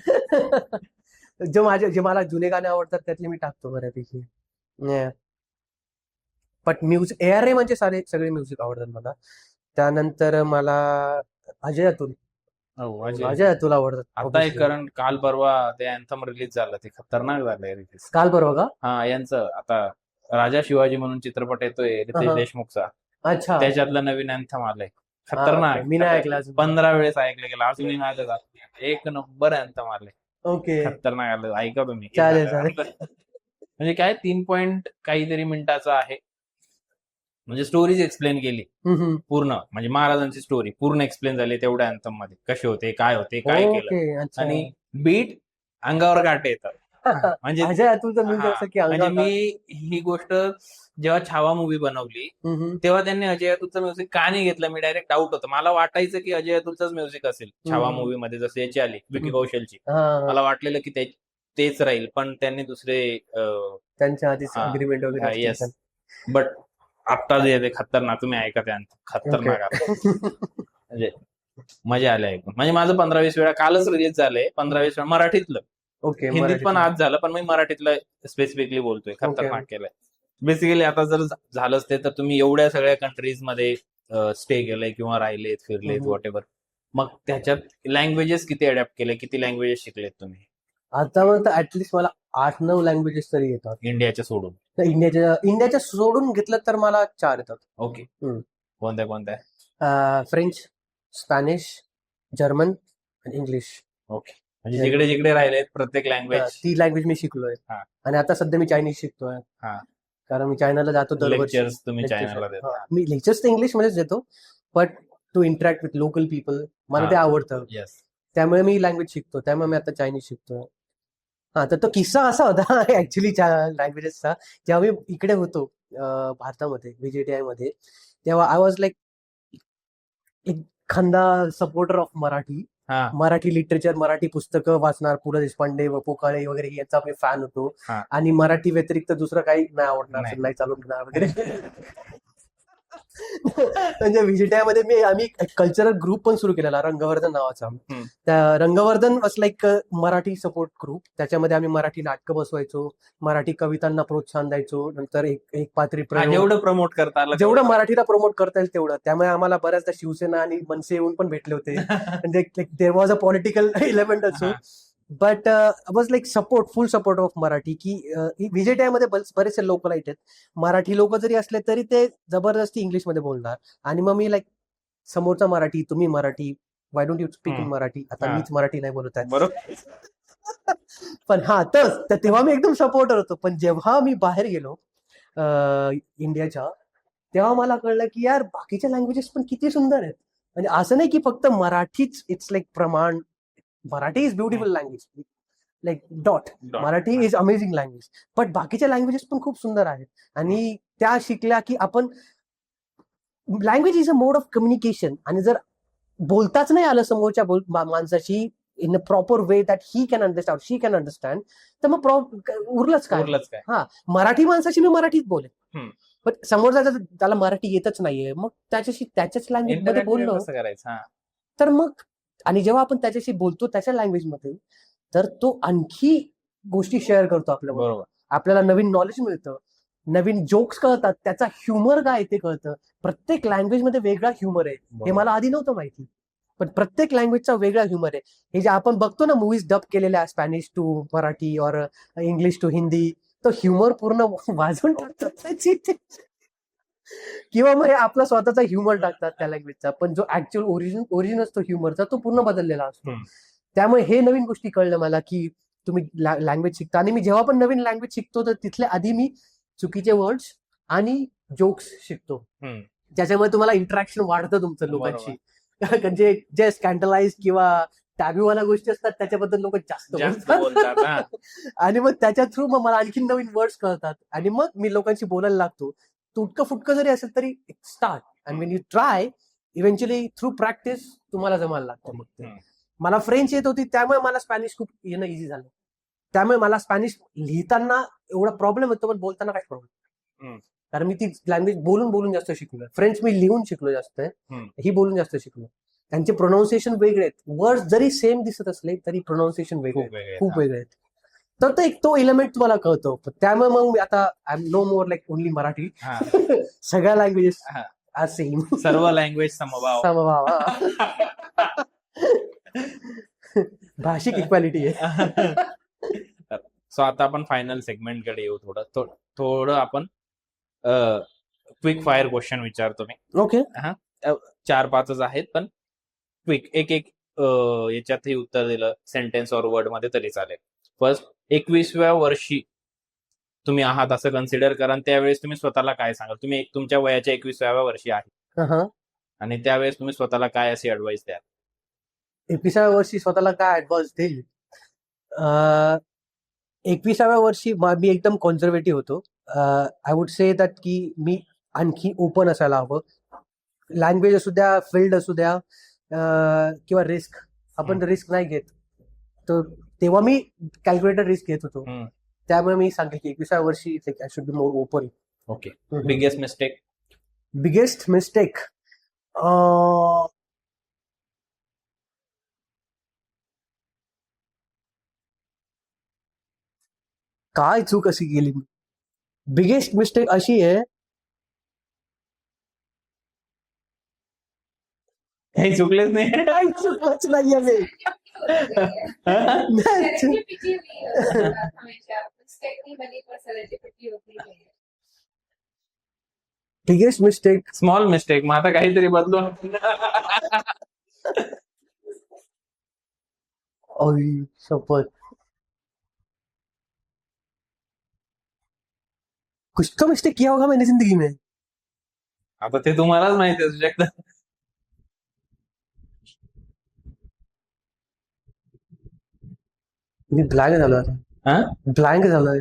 [SPEAKER 1] जे मला जुने गाणे आवडतात त्यातले मी टाकतो बऱ्यापैकी. But music A R A म्हणजे सगळे म्युझिक आवडतात मला. त्यानंतर मला अजय अतुल अतुल आवडतात.
[SPEAKER 2] आता एक करंट काल परवा ते अँथम रिलीज झालं, ते खतरनाक झालंय रिलीज.
[SPEAKER 1] काल परवा का?
[SPEAKER 2] हा, यांचं आता राजा शिवाजी म्हणून चित्रपट येतोय रितेश देशमुखचा,
[SPEAKER 1] अच्छा,
[SPEAKER 2] त्याच्यातलं नवीन अँथम आलंय,
[SPEAKER 1] मी
[SPEAKER 2] खतरनाक.
[SPEAKER 1] नाही ऐकलं अजून.
[SPEAKER 2] 15 वेळेस ऐकलं गेलं, अजूनही माझं जात. एक नंबर अँथम आलंय,
[SPEAKER 1] ओके,
[SPEAKER 2] खतरनाक आलं, ऐका तुम्ही.
[SPEAKER 1] चालेल.
[SPEAKER 2] म्हणजे काय 3 पॉइंट काहीतरी मिनिटाचं आहे, म्हणजे स्टोरीज एक्सप्लेन केली पूर्ण, म्हणजे महाराजांची स्टोरी पूर्ण एक्सप्लेन झाली तेवढ्या अँथम मध्ये, कसे होते, काय होते, काय केलं, आणि बीट अंगावर काटे येतात. म्हणजे
[SPEAKER 1] अजय अतुलचं म्युझिक असं की
[SPEAKER 2] म्हणजे मी ही गोष्ट जेव्हा छावा मूवी बनवली तेव्हा त्यांनी अजय अतुलचं म्युझिक का नाही घेतलं, मी डायरेक्ट डाऊट होतं. मला वाटायचं की अजय अतुलचंच म्युझिक असेल छावा मूवी मध्ये, जसं याची आली विकी कौशलची, मला वाटलेलं की तेच राहील, पण त्यांनी दुसरे
[SPEAKER 1] त्यांच्या आधीच अग्रीमेंट वगैरे.
[SPEAKER 2] येस, बट आत्ता जे आहे ते खतरनाक, तुम्ही ऐका त्या खतरनाक आहे. म्हणजे मजा आल्या ऐकून. म्हणजे माझं 15-20 वेळा कालच रिलीज झालंय, 15-20 वेळा मराठीतलं.
[SPEAKER 1] ओके,
[SPEAKER 2] हिंदीत पण आज झालं, पण मी मराठीतलं स्पेसिफिकली बोलतोय. खतरनाक केलंय बेसिकली. आता जर झालंच ते, तर तुम्ही एवढ्या सगळ्या कंट्रीज मध्ये स्टे केलंय किंवा राहिलेत, फिरलेत, व्हॉट एव्हर, मग त्याच्यात लँग्वेजेस किती अडॅप्ट केले, किती लँग्वेजेस शिकलेत तुम्ही?
[SPEAKER 1] आतापर्यंत ऍटलिस्ट मला 8-9 लँग्वेजेस तरी येतात,
[SPEAKER 2] इंडियाच्या सोडून.
[SPEAKER 1] इंडियाच्या सोडून घेतलं तर मला 4 येतात.
[SPEAKER 2] ओके, कोणत्या?
[SPEAKER 1] फ्रेंच, स्पॅनिश, जर्मन आणि इंग्लिश.
[SPEAKER 2] ओके, म्हणजे जिकडे जिकडे राहिलेत प्रत्येक लँग्वेज,
[SPEAKER 1] ती लँग्वेज मी शिकलोय. आणि आता सध्या मी चायनीज शिकतोय, कारण मी चायनाला जातो दरवर्षी.
[SPEAKER 2] लेक्चर्स तुम्ही चायनाला देता?
[SPEAKER 1] मी लेक्चर्स तर इंग्लिश मध्येच देतो, but to interact with local people मला ते आवडतं, त्यामुळे मी लँग्वेज शिकतो. त्यामुळे मी आता चायनीज शिकतोय. तर तो किस्सा असा होता ऍक्च्युली लँग्वेजेसचा. जेव्हा मी इकडे होतो भारतामध्ये, VJTI मध्ये, तेव्हा आय वॉज लाईक एक खंदा supporter of Marathi. Marathi literature, Marathi पुस्तकं वाचणार, पु ल देशपांडे, वपु काळे वगैरे यांचा मी फॅन होतो. आणि मराठी व्यतिरिक्त दुसरं काही नाही आवडणार, नाही चालून घेणार वगैरे. म्हणजे VJTI मध्ये आम्ही कल्चरल ग्रुप पण सुरू केलेला, रंगवर्धन नावाचा. त्या Rangvardhan was like Marathi support group. त्याच्यामध्ये आम्ही मराठी नाटकं बसवायचो, मराठी कवितांना प्रोत्साहन द्यायचो, नंतर एक पात्री
[SPEAKER 2] जेवढं प्रमोट करता आलं,
[SPEAKER 1] जेवढं मराठीला प्रमोट करता येईल तेवढं. त्यामुळे आम्हाला बऱ्याचदा शिवसेना आणि मनसे येऊन पण भेटले होते. म्हणजे there was a political element असो, but was like full support of Marathi. की VJTI मध्ये बरेचसे लोकलाईट आहेत, मराठी लोक जरी असले तरी ते जबरदस्ती इंग्लिशमध्ये बोलणार. आणि मग मी लाईक समोरचा मराठी, तुम्ही Marathi, Y don't you speak in Marathi. आता मीच मराठी नाही बोलत आहे, बरोबर. पण तर तेव्हा मी एकदम सपोर्टर होतो. पण जेव्हा मी बाहेर गेलो इंडियाच्या, तेव्हा मला कळलं की यार बाकीच्या लँग्वेजेस पण किती सुंदर आहेत. म्हणजे असं नाही की फक्त मराठीच इट्स लाईक प्रमाण. Marathi is beautiful language, like dot. Marathi is amazing language, but बाकीच्या लँग्वेजेस पण खूप सुंदर आहेत. आणि त्या शिकल्या की आपण, language is a mode of communication. आणि जर बोलताच नाही आलं समोरच्या माणसाशी in a proper way that he can understand, she can understand, तर मग उरलंच काय. मराठी माणसाशी मी मराठीत बोलेन, पण समोरचा त्याला मराठी येतच नाहीये, मग त्याच्याशी त्याच्याच लँग्वेज मध्ये बोललो तर मग, आणि जेव्हा आपण त्याच्याशी बोलतो त्याच्या लँग्वेज मध्ये, तर तो आणखी गोष्टी शेअर करतो आपल्याबरोबर, आपल्याला नवीन नॉलेज मिळतं. नवीन जोक्स कळतात, त्याचा ह्युमर काय ते कळतं. प्रत्येक लँग्वेज मध्ये वेगळा ह्युमर आहे, हे मला आधी नव्हतं माहिती. पण प्रत्येक लँग्वेजचा वेगळा ह्युमर आहे. हे जे आपण बघतो ना मूवीज डब केलेल्या स्पॅनिश टू मराठी और इंग्लिश टू हिंदी, तो ह्युमर पूर्ण वाजवून टाकतात त्याची. किंवा मग हे आपला स्वतःचा ह्युमर टाकतात त्या लँग्वेजचा, पण जो ऍक्च्युअल ओरिजिन असतो ह्युमरचा तो पूर्ण बदललेला असतो. त्यामुळे हे नवीन गोष्टी कळलं मला की तुम्ही लँग्वेज शिकता, आणि मी जेव्हा पण नवीन लँग्वेज शिकतो तर तिथले आधी मी चुकीचे वर्ड्स आणि जोक्स शिकतो, ज्याच्यामुळे तुम्हाला इंटरॅक्शन वाढतं तुमचं लोकांशी. कारण जे स्कॅन्डलाइज किंवा टॅब्यूवाल्या गोष्टी असतात त्याच्याबद्दल लोक जास्त बोलतात. आणि मग त्याच्या थ्रू मग मला आणखी नवीन वर्ड्स कळतात, आणि मग मी लोकांशी बोलायला लागतो. तुटकं फुटकं जरी असेल तरी start, and Wien you try eventually through practice तुम्हाला जमायला लागतं. मग ते मला फ्रेंच येत होती त्यामुळे मला स्पॅनिश खूप येणं इझी झालं. त्यामुळे मला स्पॅनिश लिहिताना एवढा प्रॉब्लेम होतो, पण बोलताना काही प्रॉब्लेम, कारण मी ती लँग्वेज बोलून जास्त शिकलो. फ्रेंच मी लिहून शिकलो जास्त, ही बोलून जास्त शिकलो. त्यांचे प्रोनाऊन्सिएशन वेगळे आहेत, वर्ड जरी सेम दिसत असले तरी प्रोनाऊन्सिएशन वेगळे, खूप वेगळे आहेत. तर एक तो एलिमेंट तुम्हाला कळतो. त्यामुळे मग आता I am no more like only Marathi. सगळ्या लँग्वेजेस आर सेम,
[SPEAKER 2] सर्व लँग्वेज समभाव.
[SPEAKER 1] भाषिक इक्वॅलिटी आहे.
[SPEAKER 2] सो आता आपण फायनल सेगमेंट कडे येऊ. थोडं आपण क्विक फायर क्वेश्चन विचारतो मी.
[SPEAKER 1] ओके.
[SPEAKER 2] 4-5 आहेत, पण क्विक एक याच्यातही उत्तर दिलं सेंटेन्स और वर्ड मध्ये तरी चालेल. फर्स्ट, 21व्या वर्षी तुम्ही आहात असं कन्सिडर करा, त्यावेळेस तुम्ही स्वतःला काय सांगाल? तुम्ही तुमच्या वयाच्या 21व्या वर्षी आहे आणि त्यावेळेस तुम्ही स्वतःला काय अशी ऍडवाइस द्याल?
[SPEAKER 1] 21व्या वर्षी स्वतःला काय ऍडवाइस देईल? 21व्या वर्षी मी एकदम कॉन्झर्वेटिव्ह होतो. आय वुड से दॅट की मी आणखी ओपन असायला हवं. लँग्वेज असू द्या, फील्ड असू द्या, किंवा रिस्क. आपण रिस्क नाही घेत, तर तेव्हा मी कॅल्क्युलेटेड रिस्क घेत होतो. त्यामुळे मी सांगेल की 21व्या वर्षी I should be more open.
[SPEAKER 2] Okay. Biggest mistake?
[SPEAKER 1] Biggest mistake काय चूक अशी केली? बिगेस्ट मिस्टेक अशी आहे,
[SPEAKER 2] काही चुकलेच नाही.
[SPEAKER 1] काही चुकलंच नाहीये मी. Biggest mistake,
[SPEAKER 2] small mistake. मग आता काहीतरी बदलू.
[SPEAKER 1] शपथ, कुछ तो मिस्टेक किया होगा मैंने जिंदगी में.
[SPEAKER 2] आता ते तुम्हालाच माहिती असू शकतं.
[SPEAKER 1] मी ब्लँक झालो आता. ब्लँक झालोय.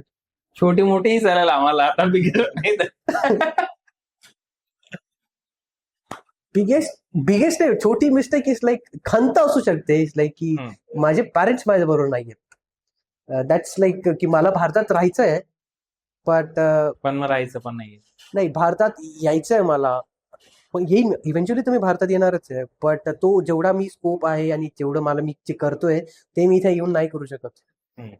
[SPEAKER 2] छोटी मोठीही चालेल आम्हाला, आता बिगेस्ट नाही.
[SPEAKER 1] बिगेस्ट नाही, छोटी मिस्टेक इज लाईक खंत असू शकते. इज लाईक की माझे पॅरेंट्स माझ्या बरोबर नाहीयेत. दॅट्स लाईक की मला भारतात राहायचं आहे,
[SPEAKER 2] पण मग राहायचं पण
[SPEAKER 1] नाही, भारतात यायचं आहे मला. पण येईन इव्हेंच्युअली, तुम्ही भारतात येणारच आहे, बट तो जेवढा मी स्कोप आहे आणि जेवढं मला मी जे करतोय ते मी इथे येऊन नाही करू शकत.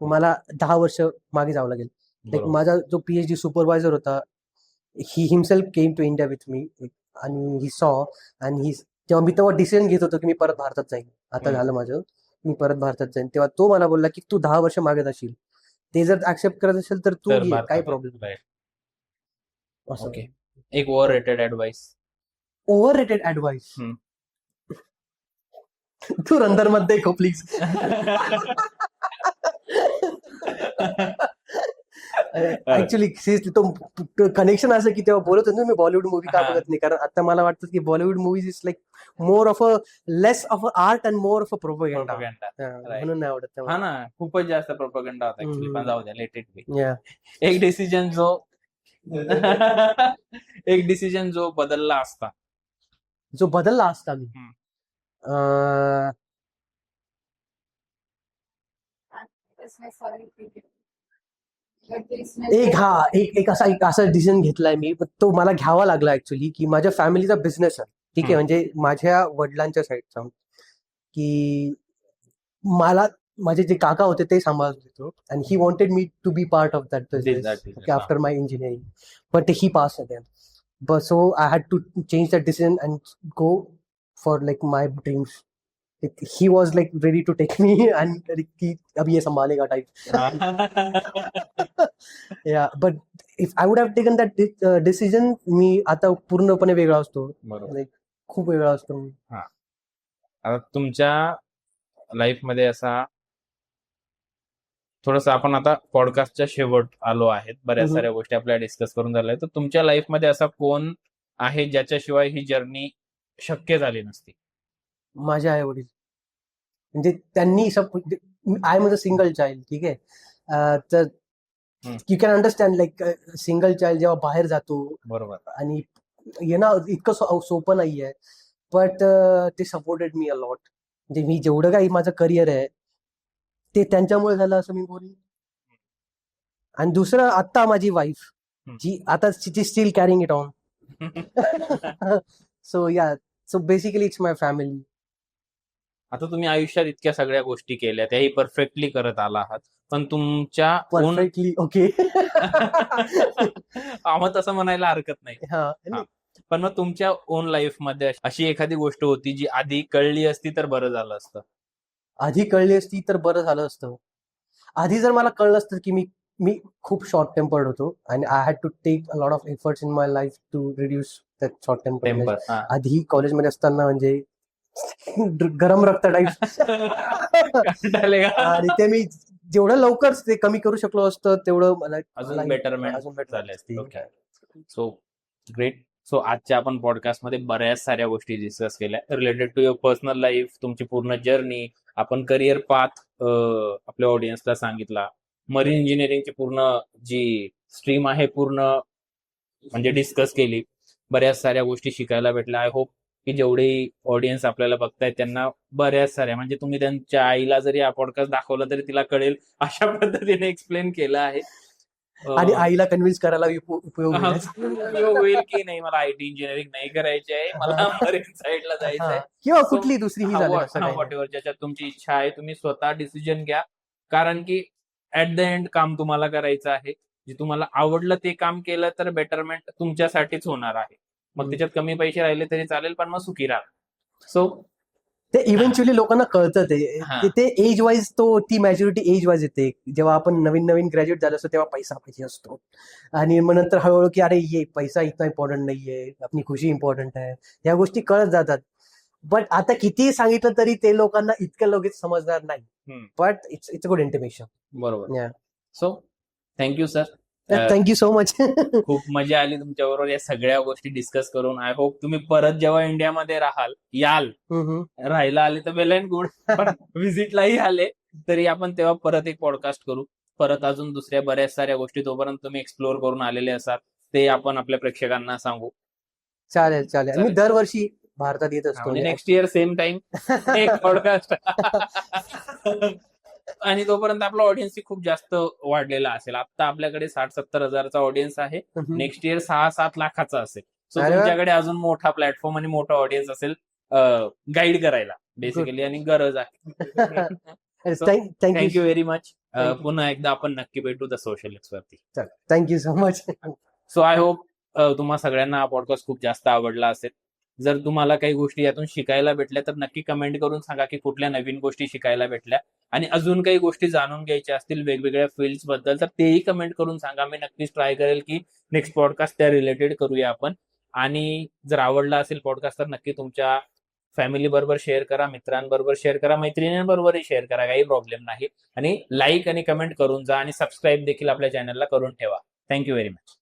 [SPEAKER 1] मला 10 वर्ष मागे जावं लागेल. लाईक माझा जो PhD सुपरवायझर होता, he himself came to India with me, आणि ही सॉ, आणि तेव्हा डिसिजन घेत होतो की मी परत भारतात जाईन. आता झालं माझं, मी परत भारतात जाईन. तेव्हा तो मला बोलला की तू 10 वर्ष मागे जाशील, ते जर ऍक्सेप्ट करत असेल तर तू ये, काही प्रॉब्लेम नाही.
[SPEAKER 2] ओके. एक overrated advice?
[SPEAKER 1] Overrated advice, तू रंधर मध्ये को प्लीज. ऍक्च्युली तो कनेक्शन असं की तेव्हा बोलत होतो मी बॉलिवूड मूवी का बघत नाही, कारण आता मला वाटतं की Bollywood movies is like more of a less of a art and more of a propaganda. म्हणून नाही आवडत.
[SPEAKER 2] हा ना, खूपच जास्त प्रोपगेंडा होता ऍक्च्युअली, पण जाऊ द्या, लेट इट बी. एक डिसिजन जो बदलला असता मी, एक असा डिसिजन घेतलाय मी, तो मला घ्यावा लागला ऍक्च्युअली, की माझ्या फॅमिलीचा बिझनेस आहे, ठीक आहे, म्हणजे माझ्या वडिलांच्या साईडचा, की मला
[SPEAKER 1] माझे जे काका होते ते सांभाळत होते and he wanted me to be part of that
[SPEAKER 2] That
[SPEAKER 1] business
[SPEAKER 2] business,
[SPEAKER 1] after my engineering, but he pass again. But so I had to change that decision and go for like my dreams. He was like ready to take me and like, कि अब ये संभालेगा type. Yeah, but if I would have taken that decision, मी आता पूर्णपणे वेगळा असतो.
[SPEAKER 2] बरोबर.
[SPEAKER 1] Like खूप वेगळा असतो मी.
[SPEAKER 2] आता तुमच्या लाईफ मध्ये असा थोडस आपण आता पॉडकास्टच्या शेवट आलो आहेत, बऱ्याच
[SPEAKER 1] हम्म.
[SPEAKER 2] साऱ्या गोष्टी आपल्याला डिस्कस करून झाल्या, तर तुमच्या लाईफ मध्ये असा कोण आहे ज्याच्याशिवाय ही जर्नी शक्य झाली नसती?
[SPEAKER 1] माझे आई वडील, म्हणजे त्यांनी सब, I am a single child, ठीक आहे. तर you can understand like single child जेव्हा बाहेर जातो
[SPEAKER 2] बरोबर.
[SPEAKER 1] आणि येणं इतकं सोपं नाहीये, बट ते सपोर्टेड मी अलॉट. म्हणजे मी जेवढं काही माझं करिअर आहे ते त्यांच्यामुळे झालं असं मी बोलेन. आणि दुसरं आता माझी वाईफ, जी आता still carrying it on. So yeah, so basically it's my family.
[SPEAKER 2] आता तुम्ही आयुष्यात इतक्या सगळ्या गोष्टी केल्या, त्याही परफेक्टली करत आला आहात, पण तुमच्या
[SPEAKER 1] परफेक्टली ओके.
[SPEAKER 2] आम्हाला तसं म्हणायला हरकत नाही.
[SPEAKER 1] हा,
[SPEAKER 2] पण मग तुमच्या ओन लाईफ मध्ये अशी एखादी गोष्ट होती जी आधी कळली असती तर बरं झालं असतं?
[SPEAKER 1] आधी कळली असती तर बरं झालं असतं. आधी जर मला कळलं असतं की मी खूप शॉर्ट टेम्पर्ड होतो आणि I had to take a lot of efforts in my life to reduce that short temper.
[SPEAKER 2] Temper.
[SPEAKER 1] आधी कॉलेजमध्ये असताना म्हणजे गरम रक्त टाईप. आणि ते मी जेवढं लवकर ते कमी करू शकलो असतं तेवढं मला
[SPEAKER 2] अजून बेटरमेंट
[SPEAKER 1] अजून better
[SPEAKER 2] झाले असते.
[SPEAKER 1] असते.
[SPEAKER 2] So great. सो आजच्या आपण पॉडकास्ट मध्ये बऱ्याच साऱ्या गोष्टी डिस्कस केल्या related to your personal life, तुमची पूर्ण जर्नी, आपण करिअर पाथ आपल्या ऑडियन्सला सांगितला, मरीन इंजिनिअरिंगची पूर्ण जी स्ट्रीम आहे पूर्ण म्हणजे डिस्कस केली, बऱ्याच साऱ्या गोष्टी शिकायला भेटल्या. आय होप की जेवढे ऑडियन्स आपल्याला बघतायत त्यांना बऱ्याच साऱ्या, म्हणजे तुम्ही त्यांच्या आईला जरी हा पॉडकास्ट दाखवला तरी तिला कळेल अशा पद्धतीने एक्सप्लेन केलं आहे.
[SPEAKER 1] आणि आईला कन्व्हिन्स करायला उपयोग
[SPEAKER 2] होईल की नाही मला आयटी इंजिनिअरिंग नाही करायची आहे, मला मरीन साईडला जायचं आहे,
[SPEAKER 1] किंवा कुठली दुसरी ही
[SPEAKER 2] व्हॉट एव्हर ज्याच्यात तुमची इच्छा आहे तुम्ही स्वतः डिसिजन घ्या. कारण की ऍट द एंड काम तुम्हाला करायचं आहे. जे तुम्हाला आवडलं ते काम केलं तर बेटरमेंट तुमच्यासाठीच होणार आहे. मग त्याच्यात कमी पैसे राहिले तरी चालेल, पण मग सुखी राहा. सो
[SPEAKER 1] ते इव्हेंच्युअली लोकांना कळतं. ते एज वाईज ती मॅच्युरिटी एज वाईज येते. जेव्हा आपण नवीन ग्रॅज्युएट झालं असतो तेव्हा पैसा पाहिजे असतो, आणि मग नंतर हळूहळू की अरे ये पैसा इतना इम्पॉर्टंट नाहीये, आपली खुशी इम्पॉर्टंट आहे, या गोष्टी कळत जातात. बट आता कितीही सांगितलं तरी ते लोकांना इतक्या लगेच समजणार नाही. But it's a good intimation.
[SPEAKER 2] बरोबर. So thank you sir.
[SPEAKER 1] Thank you so much.
[SPEAKER 2] खूप मजा आली तुमच्याबरोबर या सगळ्या गोष्टी डिस्कस करून. आय होप तुम्ही परत जेव्हा इंडियामध्ये याल राहायला आले तर वेल अँड गुड, पण व्हिजिटलाही आले तरी आपण तेव्हा परत एक पॉडकास्ट करू. परत अजून दुसऱ्या बऱ्याच साऱ्या गोष्टी तोपर्यंत तुम्ही एक्सप्लोर करून आलेले असाल ते आपण आपल्या प्रेक्षकांना सांगू.
[SPEAKER 1] चालेल. मी दरवर्षी भारतात येत असतो.
[SPEAKER 2] नेक्स्ट इयर सेम टाइम एक पॉडकास्ट. आणि तोपर्यंत आपला ऑडियन्स खूप जास्त वाढलेला असेल. आता आपल्याकडे 60-70 हजाराचा ऑडियन्स आहे. नेक्स्ट इयर 6-7 लाखाचा असेल. सो तुमच्याकडे अजून मोठा प्लॅटफॉर्म आणि मोठा ऑडियन्स असेल गाईड करायला बेसिकली, आणि गरज आहे. Thank you very much. पुन्हा एकदा आपण नक्की भेटू द सोशल एक्स वरती.
[SPEAKER 1] Thank you so much.
[SPEAKER 2] So I hope तुम्हा सगळ्यांना हा पॉडकास्ट खूप जास्त आवडला असेल. जर तुम्हाला काही गोष्टी यातून शिकायला भेटल्या तर नक्की कमेंट करून सांगा की कुठल्या नवीन गोष्टी शिकायला भेटल्या, आणि अजून काही गोष्टी जाणून घ्यायच्या असतील वेगवेगळ्या फील्ड्स बद्दल तर तेही कमेंट करून सांगा. मी नक्कीच ट्राय करेल की नेक्स्ट पॉडकास्ट त्या रिलेटेड करूया आपण. आणि जर आवडला असेल पॉडकास्ट तर नक्की तुमच्या फॅमिली बरोबर शेअर करा, मित्रांबरोबर शेअर करा, मैत्रिणींबरोबरही शेअर करा, काही प्रॉब्लेम नाही. आणि लाईक आणि कमेंट करून जा, आणि सबस्क्राईब देखील आपल्या चॅनलला करून ठेवा. Thank you very much.